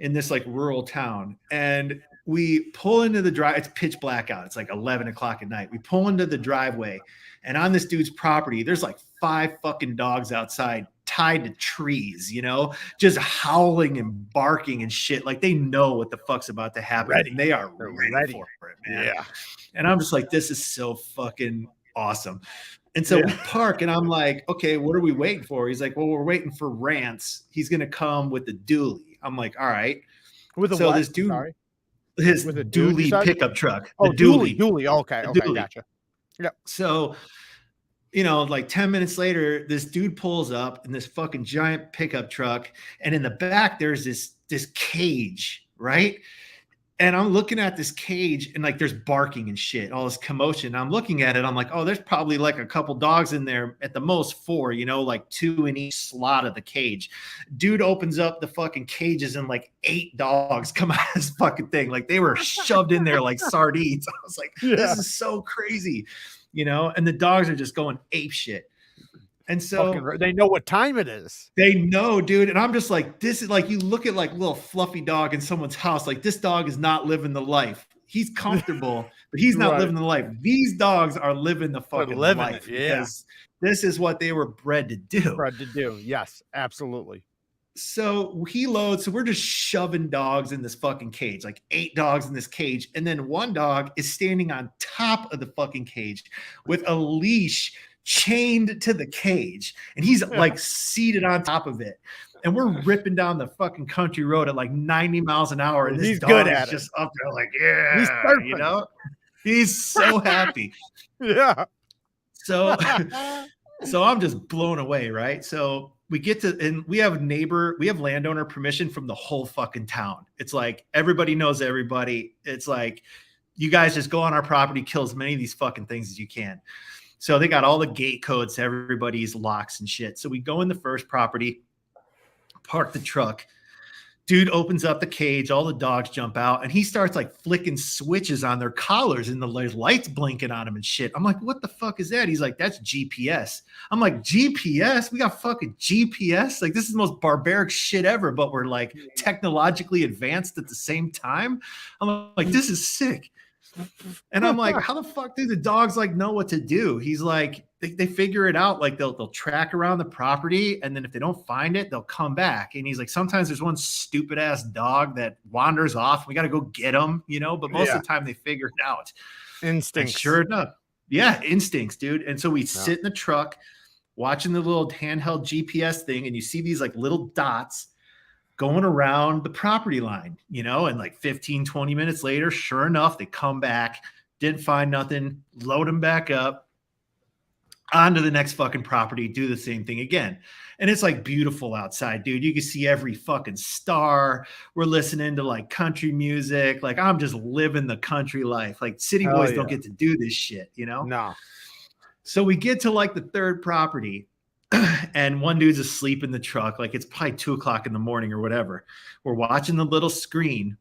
in this like rural town, and we pull into the drive. It's pitch black out. It's like 11 o'clock at night. We pull into the driveway, and on this dude's property, there's like 5 fucking dogs outside tied to trees, just howling and barking and shit. Like they know what the fuck's about to happen. And they are ready for it, man. Yeah. And I'm just like, this is so fucking awesome. And so we park, and I'm like, okay, what are we waiting for? He's like, well, we're waiting for Rance. He's going to come with the dually. I'm like, all right. With a this dude, his with a dually pickup truck. Oh, dually. Okay. Dually. Gotcha. Yeah. So, like 10 minutes later, this dude pulls up in this fucking giant pickup truck. And in the back, there's this cage, right? And I'm looking at this cage, and like there's barking and shit, all this commotion. I'm looking at it. I'm like, oh, there's probably like a couple dogs in there, at the most 4, like 2 in each slot of the cage. Dude opens up the fucking cages, and like 8 dogs come out of this fucking thing. Like they were shoved in there like sardines. I was like, this is so crazy, and the dogs are just going ape shit. And so they know what time it is. They know, dude. And I'm just like, this is like, you look at like little fluffy dog in someone's house. Like this dog is not living the life. He's comfortable, but he's not living the life. These dogs are living the fucking life. Because this is what they were bred to do. Yes, absolutely. So he loads. So we're just shoving dogs in this fucking cage, like 8 dogs in this cage. And then one dog is standing on top of the fucking cage with a leash chained to the cage, and he's like seated on top of it, and we're ripping down the fucking country road at like 90 miles an hour, and this dog is just up there like, yeah, he's so happy. So I'm just blown away, right? So we get to, and we have landowner permission from the whole fucking town. It's like everybody knows everybody. It's like, you guys just go on our property, kill as many of these fucking things as you can. So they got all the gate codes to everybody's locks and shit. So we go in the first property, park the truck. Dude opens up the cage. All the dogs jump out, and he starts like flicking switches on their collars, and the lights blinking on them and shit. I'm like, what the fuck is that? He's like, that's GPS. I'm like, GPS? We got fucking GPS? Like, this is the most barbaric shit ever, but we're like technologically advanced at the same time. I'm like, this is sick. And I'm like, how the fuck do the dogs like know what to do? He's like, they figure it out. Like they'll track around the property, and then if they don't find it, they'll come back. And he's like, sometimes there's one stupid ass dog that wanders off. We got to go get him, but most of the time they figure it out. Instincts. And sure enough. Yeah. Instincts, dude. And so we sit in the truck watching the little handheld GPS thing, and you see these like little dots going around the property line, and like 15, 20 minutes later, sure enough, they come back, didn't find nothing, load them back up, on to the next fucking property, do the same thing again. And it's like beautiful outside, dude. You can see every fucking star. We're listening to like country music. Like I'm just living the country life. Like city Hell boys don't yeah. get to do this shit. No. So we get to like the third property and one dude's asleep in the truck. Like it's probably 2 o'clock in the morning or whatever. We're watching the little screen.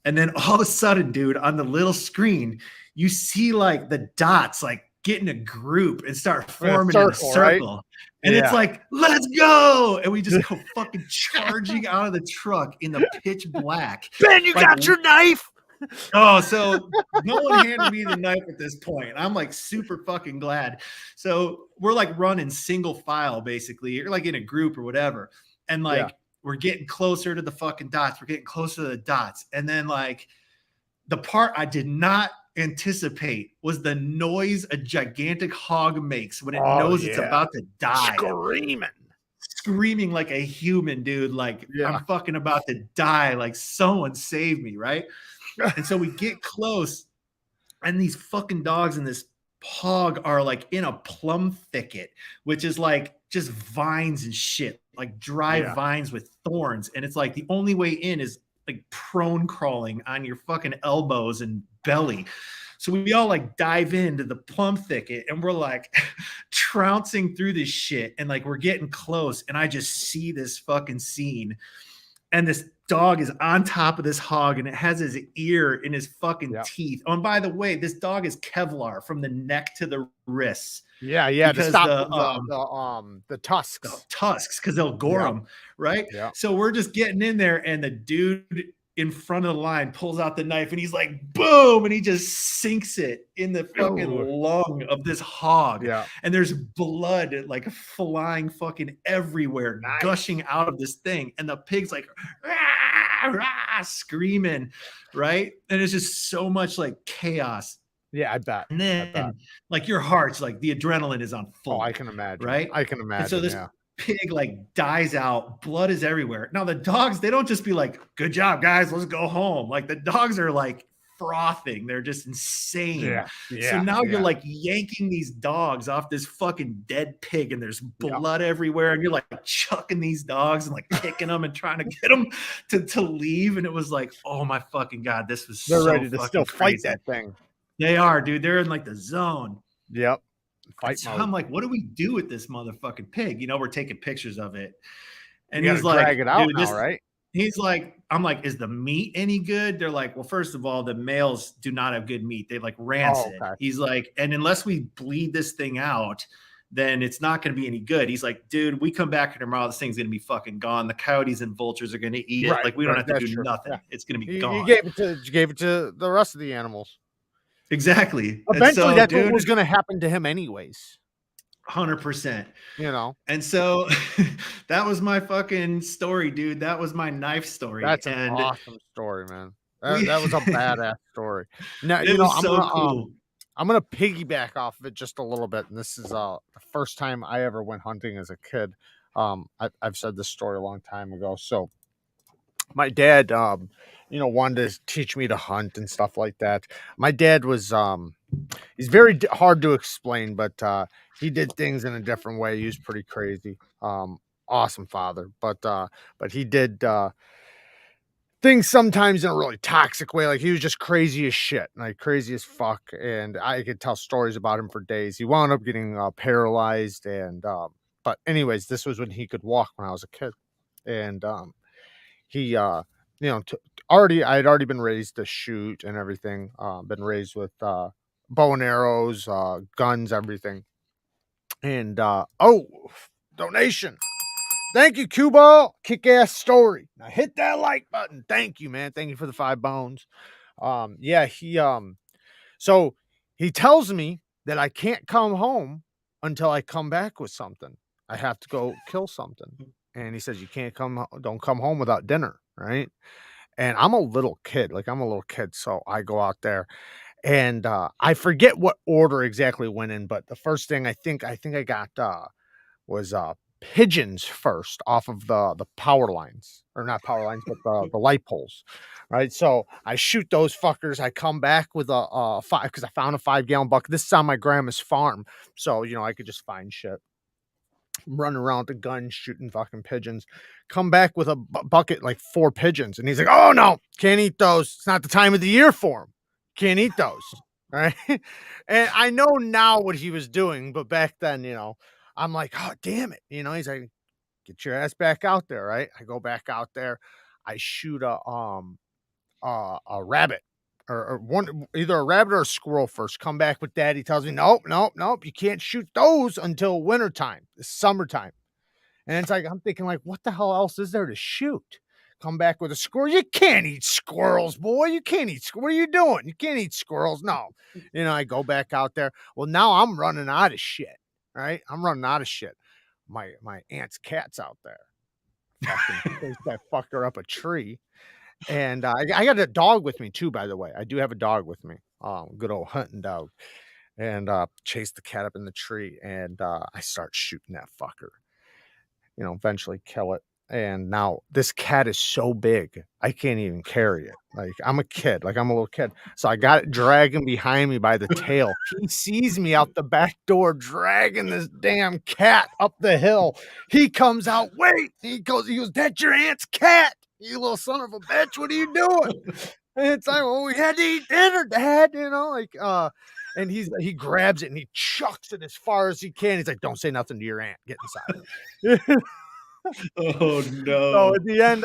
And then all of a sudden, dude, on the little screen, you see like the dots like get in a group and start forming in a circle. Right? And it's like, let's go. And we just go fucking charging out of the truck in the pitch black. Ben, you got your knife. Oh, so no one handed me the knife at this point. I'm like super fucking glad. So we're like running single file, basically, or like in a group or whatever. And like we're getting closer to the fucking dots. We're getting closer to the dots. And then like the part I did not anticipate was the noise a gigantic hog makes when it knows it's about to die. Screaming like a human, dude. Like I'm fucking about to die. Like someone save me, right? And so we get close, and these fucking dogs in this hog are like in a plum thicket, which is like just vines and shit, like dry vines with thorns. And it's like the only way in is like prone crawling on your fucking elbows and belly. So we all like dive into the plum thicket and we're like trouncing through this shit. And like we're getting close, and I just see this fucking scene. And this dog is on top of this hog, and it has his ear in his fucking teeth. Oh, and by the way, this dog is Kevlar from the neck to the wrists. Yeah, to stop the tusks. The tusks, because they'll gore them, right? Yeah. So we're just getting in there, and the dude in front of the line pulls out the knife, and he's like, boom, and he just sinks it in the fucking lung of this hog. Yeah. And there's blood like flying fucking everywhere, gushing out of this thing. And the pig's like rah, rah, screaming, right? And it's just so much like chaos. Yeah, I bet. And then like your heart's like the adrenaline is on full. Oh, I can imagine. Right? I can imagine. And so this pig like dies out, blood is everywhere. Now the dogs, they don't just be like, good job guys, let's go home. Like the dogs are like frothing, they're just insane. So now you're like yanking these dogs off this fucking dead pig, and there's blood everywhere, and you're like chucking these dogs and like kicking them and trying to get them to leave. And it was like, oh my fucking god, this was they're so ready to still crazy. fight that thing. They are, dude. They're in like the zone. Yep. So I'm like, what do we do with this motherfucking pig? We're taking pictures of it. And he's like, drag it out now, right? He's like, I'm like, is the meat any good? They're like, well, first of all, the males do not have good meat. They like rancid. He's like, and unless we bleed this thing out, then it's not going to be any good. He's like, dude, we come back here tomorrow, this thing's going to be fucking gone. The coyotes and vultures are going to eat it. Like we don't have to do nothing. It's going to be gone. You gave it to the rest of the animals. Exactly. Eventually, that's what was going to happen to him anyways. 100%. And so that was my fucking story, dude. That was my knife story. That's an awesome story, man. That was a badass story. Now, I'm gonna piggyback off of it just a little bit, and this is the first time I ever went hunting as a kid. I've said this story a long time ago. So my dad, wanted to teach me to hunt and stuff like that. My dad was, he's very hard to explain, but he did things in a different way. He was pretty crazy. Awesome father, but he did things sometimes in a really toxic way. Like he was just crazy as shit, like crazy as fuck. And I could tell stories about him for days. He wound up getting paralyzed, and but anyways, this was when he could walk when I was a kid, and he I had already been raised to shoot and everything. Been raised with bow and arrows, guns, everything. And donation. Thank you, Cuba. Kick-ass story. Now hit that like button. Thank you, man. Thank you for the 5 bones. So he tells me that I can't come home until I come back with something. I have to go kill something. And he says, don't come home without dinner, right? And I'm a little kid. So I go out there, and I forget what order exactly went in, but the first thing I think I got was pigeons first off of the power lines, or not power lines, but the light poles, right? So I shoot those fuckers. I come back with a five because I found a 5 gallon bucket. This is on my grandma's farm, so I could just find shit. I'm running around with the gun shooting fucking pigeons. Come back with a bucket like 4 pigeons, and he's like, "Oh no, can't eat those. It's not the time of the year for them. Can't eat those." Right? And I know now what he was doing, but back then, I'm like, "Oh damn it!" He's like, "Get your ass back out there." Right? I go back out there. I shoot a rabbit, or one, either a rabbit or a squirrel first. Come back with that. He tells me, "Nope, nope, nope. You can't shoot those until wintertime. It's summertime." And it's like, I'm thinking, like, what the hell else is there to shoot? Come back with a squirrel. You can't eat squirrels, boy. You can't eat. What are you doing? You can't eat squirrels. No. I go back out there. Well, now I'm running out of shit. Right? I'm running out of shit. My aunt's cat's out there. Fucking chase that fucker up a tree. And I got a dog with me too, by the way. I do have a dog with me. Good old hunting dog. And chase the cat up in the tree. And I start shooting that fucker. Eventually kill it. And now this cat is so big, I can't even carry it. Like, I'm a kid, like I'm a little kid. So I got it dragging behind me by the tail. He sees me out the back door dragging this damn cat up the hill. He comes out, wait, he goes, "That's your aunt's cat, you little son of a bitch. What are you doing?" And it's like, "Well, we had to eat dinner, Dad," and he grabs it and he chucks it as far as he can. He's like, "Don't say nothing to your aunt. Get inside." Oh So no. at the end,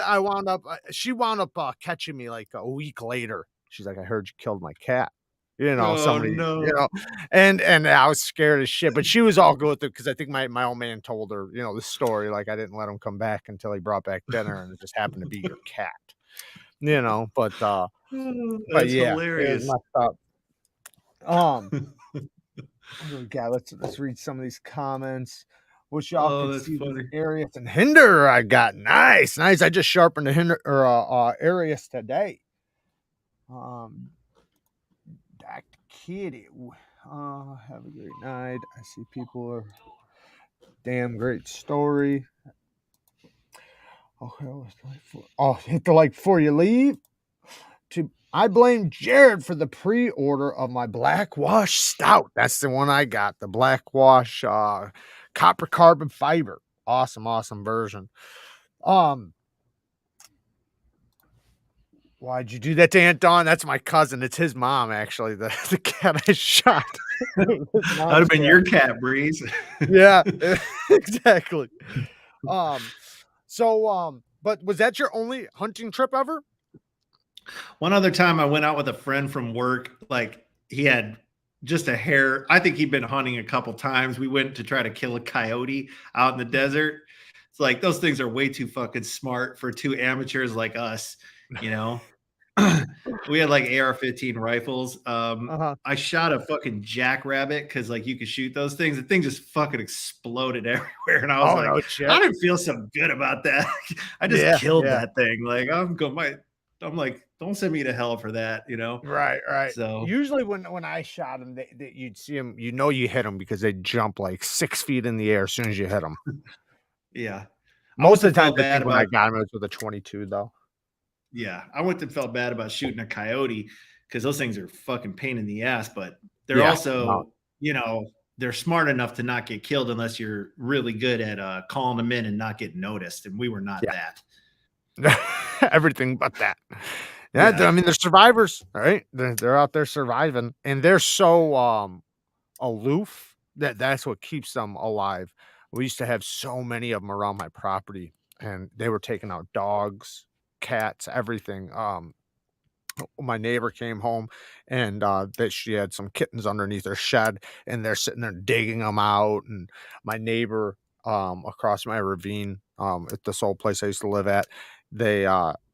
she wound up catching me like a week later. She's like, "I heard you killed my cat." Oh Somebody, no. and I was scared as shit, but she was all good with it because I think my old man told her, the story. Like, I didn't let him come back until he brought back dinner, and it just happened to be your cat. But That's yeah, it was hilarious. messed up. Um, what do we got? Let's read some of these comments. Wish y'all Oh, could that's see these funny. Arius and Hinder I got. Nice, nice. I just sharpened the Hinder or Arius today. Dr. Kitty. Have a great night. I see people are damn great story. Okay, hit the like before you leave. I blame Jared for the pre-order of my black wash stout. That's the one I got. The black wash copper carbon fiber. Awesome, awesome version. Why'd you do that to Aunt Dawn? That's my cousin. It's his mom, actually. The cat I shot. His That'd have mom's been cat. your cat, Breeze. Yeah, exactly. But was that your only hunting trip ever? One other time I went out with a friend from work, like he had just a hair. I think he'd been hunting a couple times. We went to try to kill a coyote out in the desert. It's like those things are way too fucking smart for two amateurs like us, you know. We had like AR-15 rifles. Uh-huh. I shot a fucking jackrabbit because like you could shoot those things. The thing just fucking exploded everywhere, and I was Oh, like, no I shit. didn't feel so good about that. I just Yeah, killed yeah. that thing. Like I'm like, don't send me to hell for that, you know. Right, right. So Usually when I shot them, you'd see them, you hit them because they jump like 6 feet in the air as soon as you hit them. yeah, I went Most to of the times, felt I bad think when I about got them, it was with a 22, though. yeah, I went to felt bad about shooting a coyote because those things are fucking pain in the ass, but they're Yeah. No. also, they're smart enough to not get killed unless you're really good at calling them in and not getting noticed. And we were not that. Yeah. Everything but that. Yeah, Yeah. I mean, they're survivors, right? They're out there surviving, and they're so aloof that's what keeps them alive. We used to have so many of them around my property, and they were taking out dogs, cats, everything. My neighbor came home, and that she had some kittens underneath her shed, and they're sitting there digging them out. And my neighbor across my ravine, at this old place I used to live at, they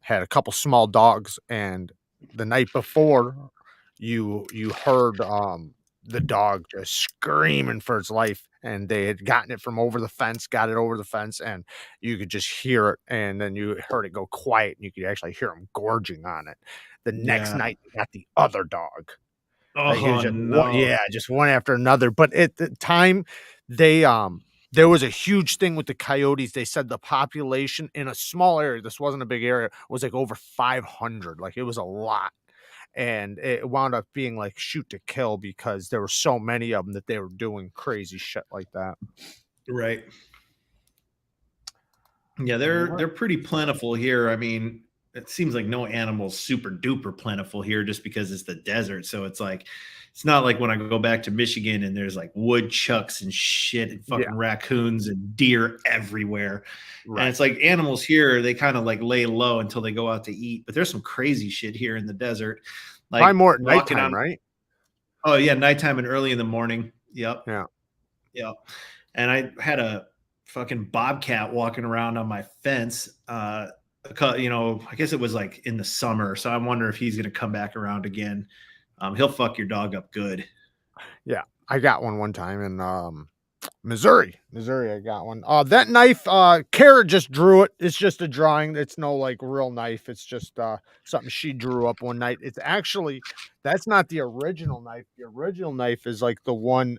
had a couple small dogs, and the night before, you heard the dog just screaming for its life, and they had gotten it from over the fence, got it over the fence, and you could just hear it, and then you heard it go quiet, and you could actually hear them gorging on it. The next Yeah. night, they got the other dog. Like, it was Oh just one, no. yeah, just one after another. But at the time, they there was a huge thing with the coyotes. They said the population in a small area, this wasn't a big area, was like over 500. Like it was a lot. And it wound up being like shoot to kill because there were so many of them that they were doing crazy shit like that. Right. Yeah, What? they're pretty plentiful here. I mean, it seems like no animal's super duper plentiful here just because it's the desert. So it's like it's not like when I go back to Michigan and there's like woodchucks and shit and Yeah, fucking raccoons and deer everywhere. And right. it's like animals here, they kind of like lay low until they go out to eat. But there's some crazy shit here in the desert. Probably Like more at walking nighttime, on, right? oh yeah, nighttime and early in the morning. Yep. Yeah. Yep. And I had a fucking bobcat walking around on my fence. I guess it was like in the summer, so I wonder if he's gonna come back around again. He'll fuck your dog up good. Yeah. I got one time in Missouri. Missouri, I got one. That knife, Kara just drew it. It's just a drawing. It's no like real knife. It's just something she drew up one night. It's actually that's not the original knife. The original knife is like the one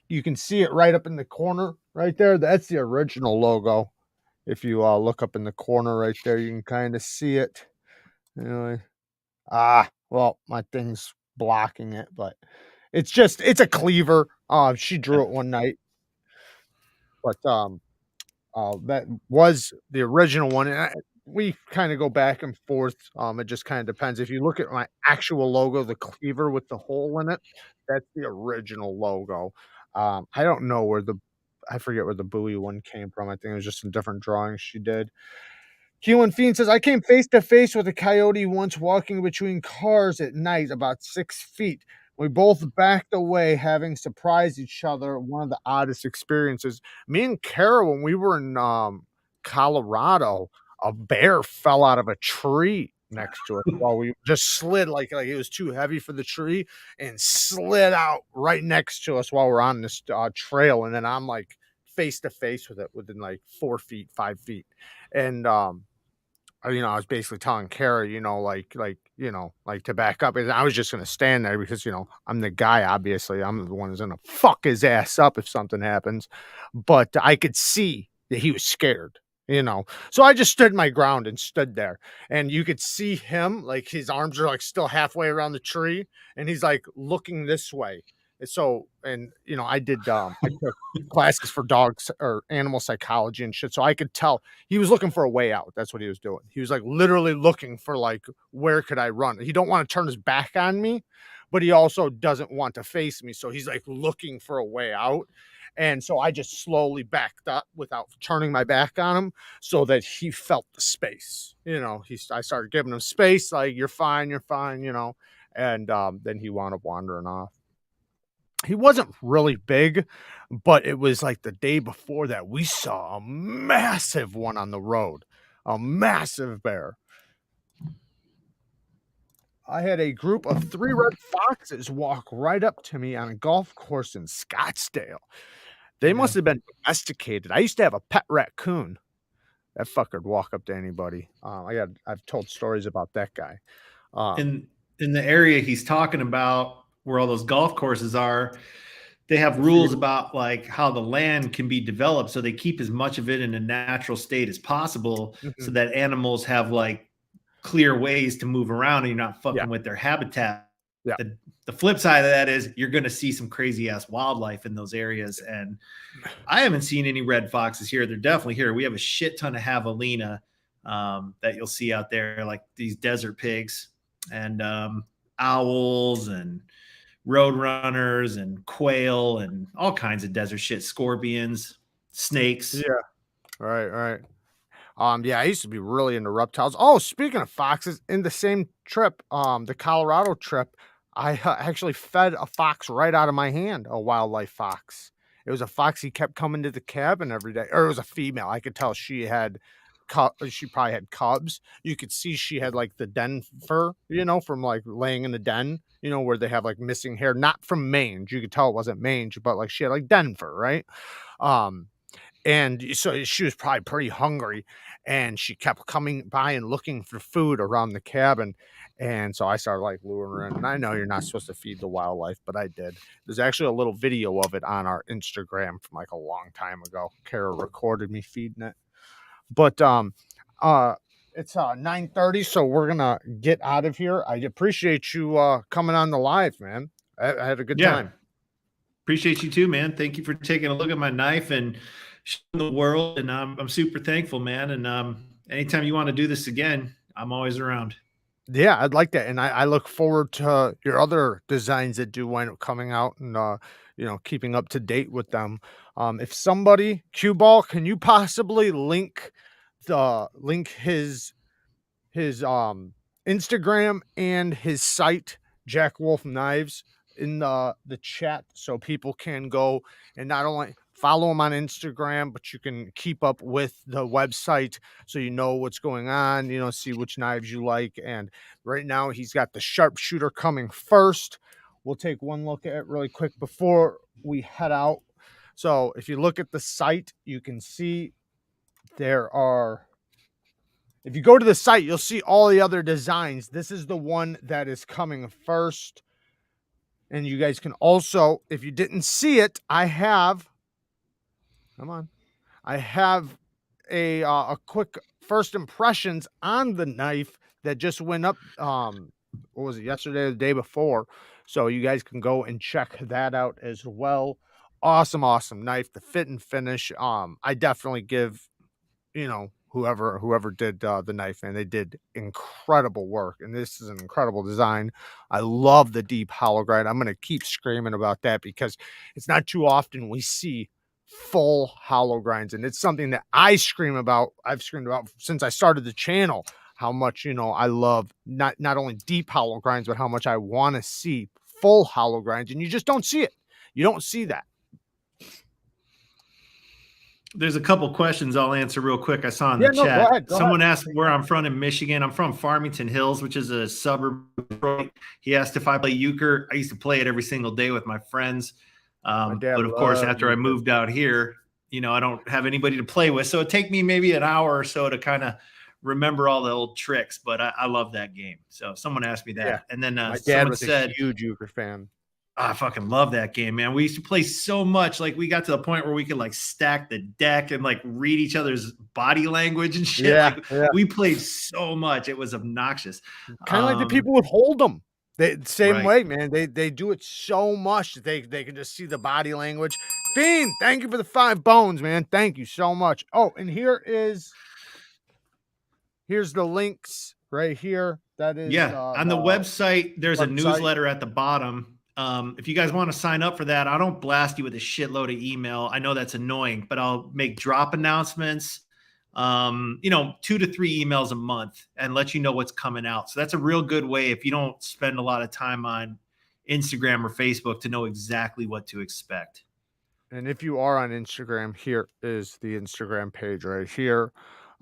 you can see it right up in the corner right there. That's the original logo. If you look up in the corner right there, you can kind of see it. Anyway, well, my thing's blocking it, but it's a cleaver. She drew it one night, but that was the original one, and we kind of go back and forth. It just kind of depends. If you look at my actual logo, the cleaver with the hole in it, that's the original logo. I don't know I forget where the buoy one came from. I think it was just some different drawings she did. Keelan Fiend says, I came face to face with a coyote once walking between cars at night, about 6 feet. We both backed away, having surprised each other. One of the oddest experiences. Me and Kara, when we were in Colorado, a bear fell out of a tree next to us while we just slid like it was too heavy for the tree and slid out right next to us while we're on this trail. And then I'm like face to face with it within like 4 feet, 5 feet. And I was basically telling Kara, like to back up. And I was just gonna stand there because I'm the guy. Obviously, I'm the one who's gonna fuck his ass up if something happens. But I could see that he was scared. So I just stood my ground and stood there, and you could see him like his arms are like still halfway around the tree, and he's like looking this way. And I took classes for dogs or animal psychology and shit, so I could tell he was looking for a way out. That's what he was doing. He was like literally looking for like where could I run? He don't want to turn his back on me, but he also doesn't want to face me. So he's like looking for a way out. And so I just slowly backed up without turning my back on him so that he felt the space. I started giving him space, like you're fine. And then he wound up wandering off. He wasn't really big, but it was like the day before that we saw a massive one on the road, a massive bear. I had a group of 3 red foxes walk right up to me on a golf course in Scottsdale. They Yeah. must have been domesticated. I used to have a pet raccoon. That fucker'd walk up to anybody. I've told stories about that guy. Um, In the area he's talking about where all those golf courses are, they have free rules about like how the land can be developed, so they keep as much of it in a natural state as possible so Mhm. that animals have like clear ways to move around and you're not Yeah, fucking with their habitat. yeah. The flip side of that is you're going to see some crazy ass wildlife in those areas. And I haven't seen any red foxes here. They're definitely here. We have a shit ton of javelina that you'll see out there, like these desert pigs and owls and roadrunners and quail and all kinds of desert shit, scorpions, snakes. Yeah. Right, right. Yeah, I used to be really into reptiles. Oh, speaking of foxes, in the same trip, the Colorado trip, I actually fed a fox right out of my hand, a wildlife fox. It was a fox. He kept coming to the cabin every day, or it was a female. I could tell she probably had cubs. You could see she had like the den fur, from like laying in the den, where they have like missing hair, not from mange. You could tell it wasn't mange, but like she had like den fur, right? Um, and so she was probably pretty hungry, and she kept coming by and looking for food around the cabin. And so I started like luring in. And I know you're not supposed to feed the wildlife, but I did. There's actually a little video of it on our Instagram from like a long time ago. Kara recorded me feeding it. But uh it's 9:30, so we're gonna get out of here. I appreciate you coming on the live, man. I had a good Yeah. time. Appreciate you too, man. Thank you for taking a look at my knife and showing the world. And I'm super thankful, man. And anytime you want to do this again, I'm always around. Yeah, I'd like that. And I look forward to your other designs that do wind up coming out and keeping up to date with them. If somebody, Cue Ball, can you possibly link his Instagram and his site, Jack Wolf Knives, in the chat so people can go and not only follow him on Instagram, but you can keep up with the website so you know what's going on, see which knives you like. And right now he's got the Sharpshooter coming first. We'll take one look at it really quick before we head out. So if you look at the site, you can see there are, if you go to the site, you'll see all the other designs. This is the one that is coming first. And you guys can also, if you didn't see it, I have a quick first impressions on the knife that just went up. What was it, yesterday or the day before? So you guys can go and check that out as well. Awesome knife. The fit and finish. I definitely give whoever did the knife, and they did incredible work, and this is an incredible design. I love the deep hollow grind. I'm going to keep screaming about that because it's not too often we see full hollow grinds, and it's something that I've screamed about since I started the channel, how much I love not only deep hollow grinds, but how much I want to see full hollow grinds, and you just don't see it. You don't see that. There's a couple questions I'll answer real quick. I saw in Yeah, the no, go chat. ahead. Someone asked where I'm from in Michigan. I'm from Farmington Hills, which is a suburb of Detroit. He asked if I play euchre. I used to play it every single day with my friends. My dad But of course, loved after I euchre. moved out here, I don't have anybody to play with. So it take me maybe an hour or so to kind of remember all the old tricks. But I love that game. So someone asked me that. Yeah, And then my dad someone was a said, huge euchre fan. I fucking love that game, man. We used to play so much. Like we got to the point where we could like stack the deck and like read each other's body language and shit. Yeah, Like yeah. we played so much. It was obnoxious. Kind of like the people would hold them. They same Right. way, man. They do it so much that they can just see the body language. Fiend, thank you for the 5 bones, man. Thank you so much. Oh, and here's the links right here. That is Yeah. On the website, there's a website. newsletter at the bottom. If you guys want to sign up for that, I don't blast you with a shitload of email. I know that's annoying, but I'll make drop announcements, 2 to 3 emails a month and let you know what's coming out. So that's a real good way if you don't spend a lot of time on Instagram or Facebook to know exactly what to expect. And if you are on Instagram, here is the Instagram page right here.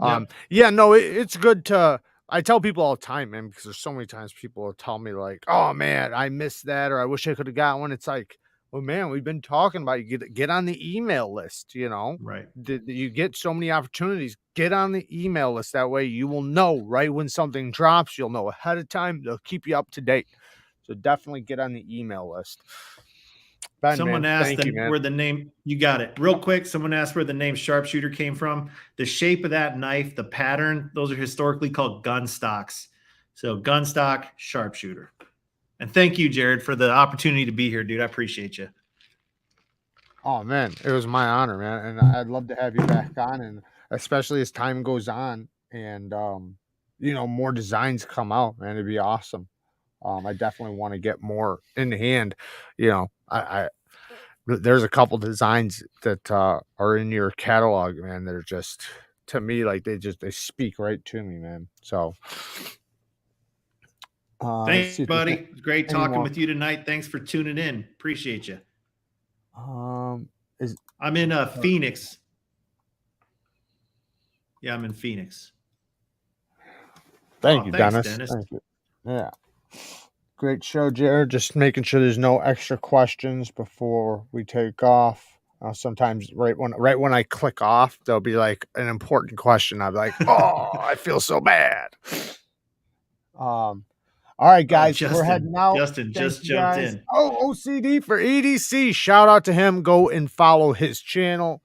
Yep. Yeah, no, it's good to. I tell people all the time, man, because there's so many times people will tell me like, "Oh man, I missed that," or "I wish I could have got one." It's like, well, man, we've been talking about you get on the email list. Right. You get so many opportunities. Get on the email list. That way, you will know right when something drops. You'll know ahead of time. They'll keep you up to date. So definitely get on the email list. Ben, Someone man, asked thank you, man. where the name, you got it real quick. Someone asked where the name Sharpshooter came from. The shape of that knife, the pattern, those are historically called gun stocks. So gun stock, Sharpshooter. And thank you, Jared, for the opportunity to be here, dude. I appreciate you. Oh man, it was my honor, man, and I'd love to have you back on, and especially as time goes on and more designs come out, man, it'd be awesome. I definitely want to get more in hand. I there's a couple designs that are in your catalog, man, that are just, to me, like they speak right to me, man. So let's Thanks, see if there's buddy. Great any talking more. with you tonight. Thanks for tuning in. Appreciate you. Is I'm in Phoenix. Yeah, I'm in Phoenix. Thank you, Thanks, Dennis. Thank you. Yeah. Great show, Jared. Just making sure there's no extra questions before we take off. Sometimes right when I click off, there'll be like an important question. I'll be like, "Oh, I feel so bad." All right, Oh, guys, we're Justin. heading out. Justin Thank just you jumped guys. in. Oh, OCD for EDC. Shout out to him. Go and follow his channel.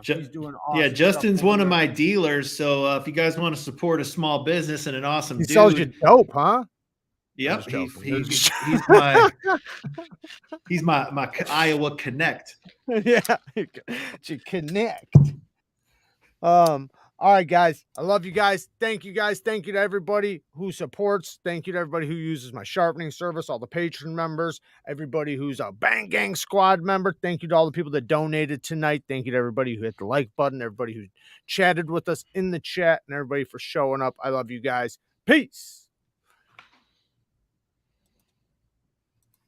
He's doing Yeah, awesome stuff Justin's over one of there. my dealers. So if you guys want to support a small business and an awesome He sells you dude, dope, huh? I'm yep, just joking. he's my Iowa Connect. Yeah, to connect. All right, guys. I love you guys. Thank you guys. Thank you to everybody who supports. Thank you to everybody who uses my sharpening service, all the patron members, everybody who's a Bang Gang Squad member. Thank you to all the people that donated tonight. Thank you to everybody who hit the like button, everybody who chatted with us in the chat, and everybody for showing up. I love you guys. Peace.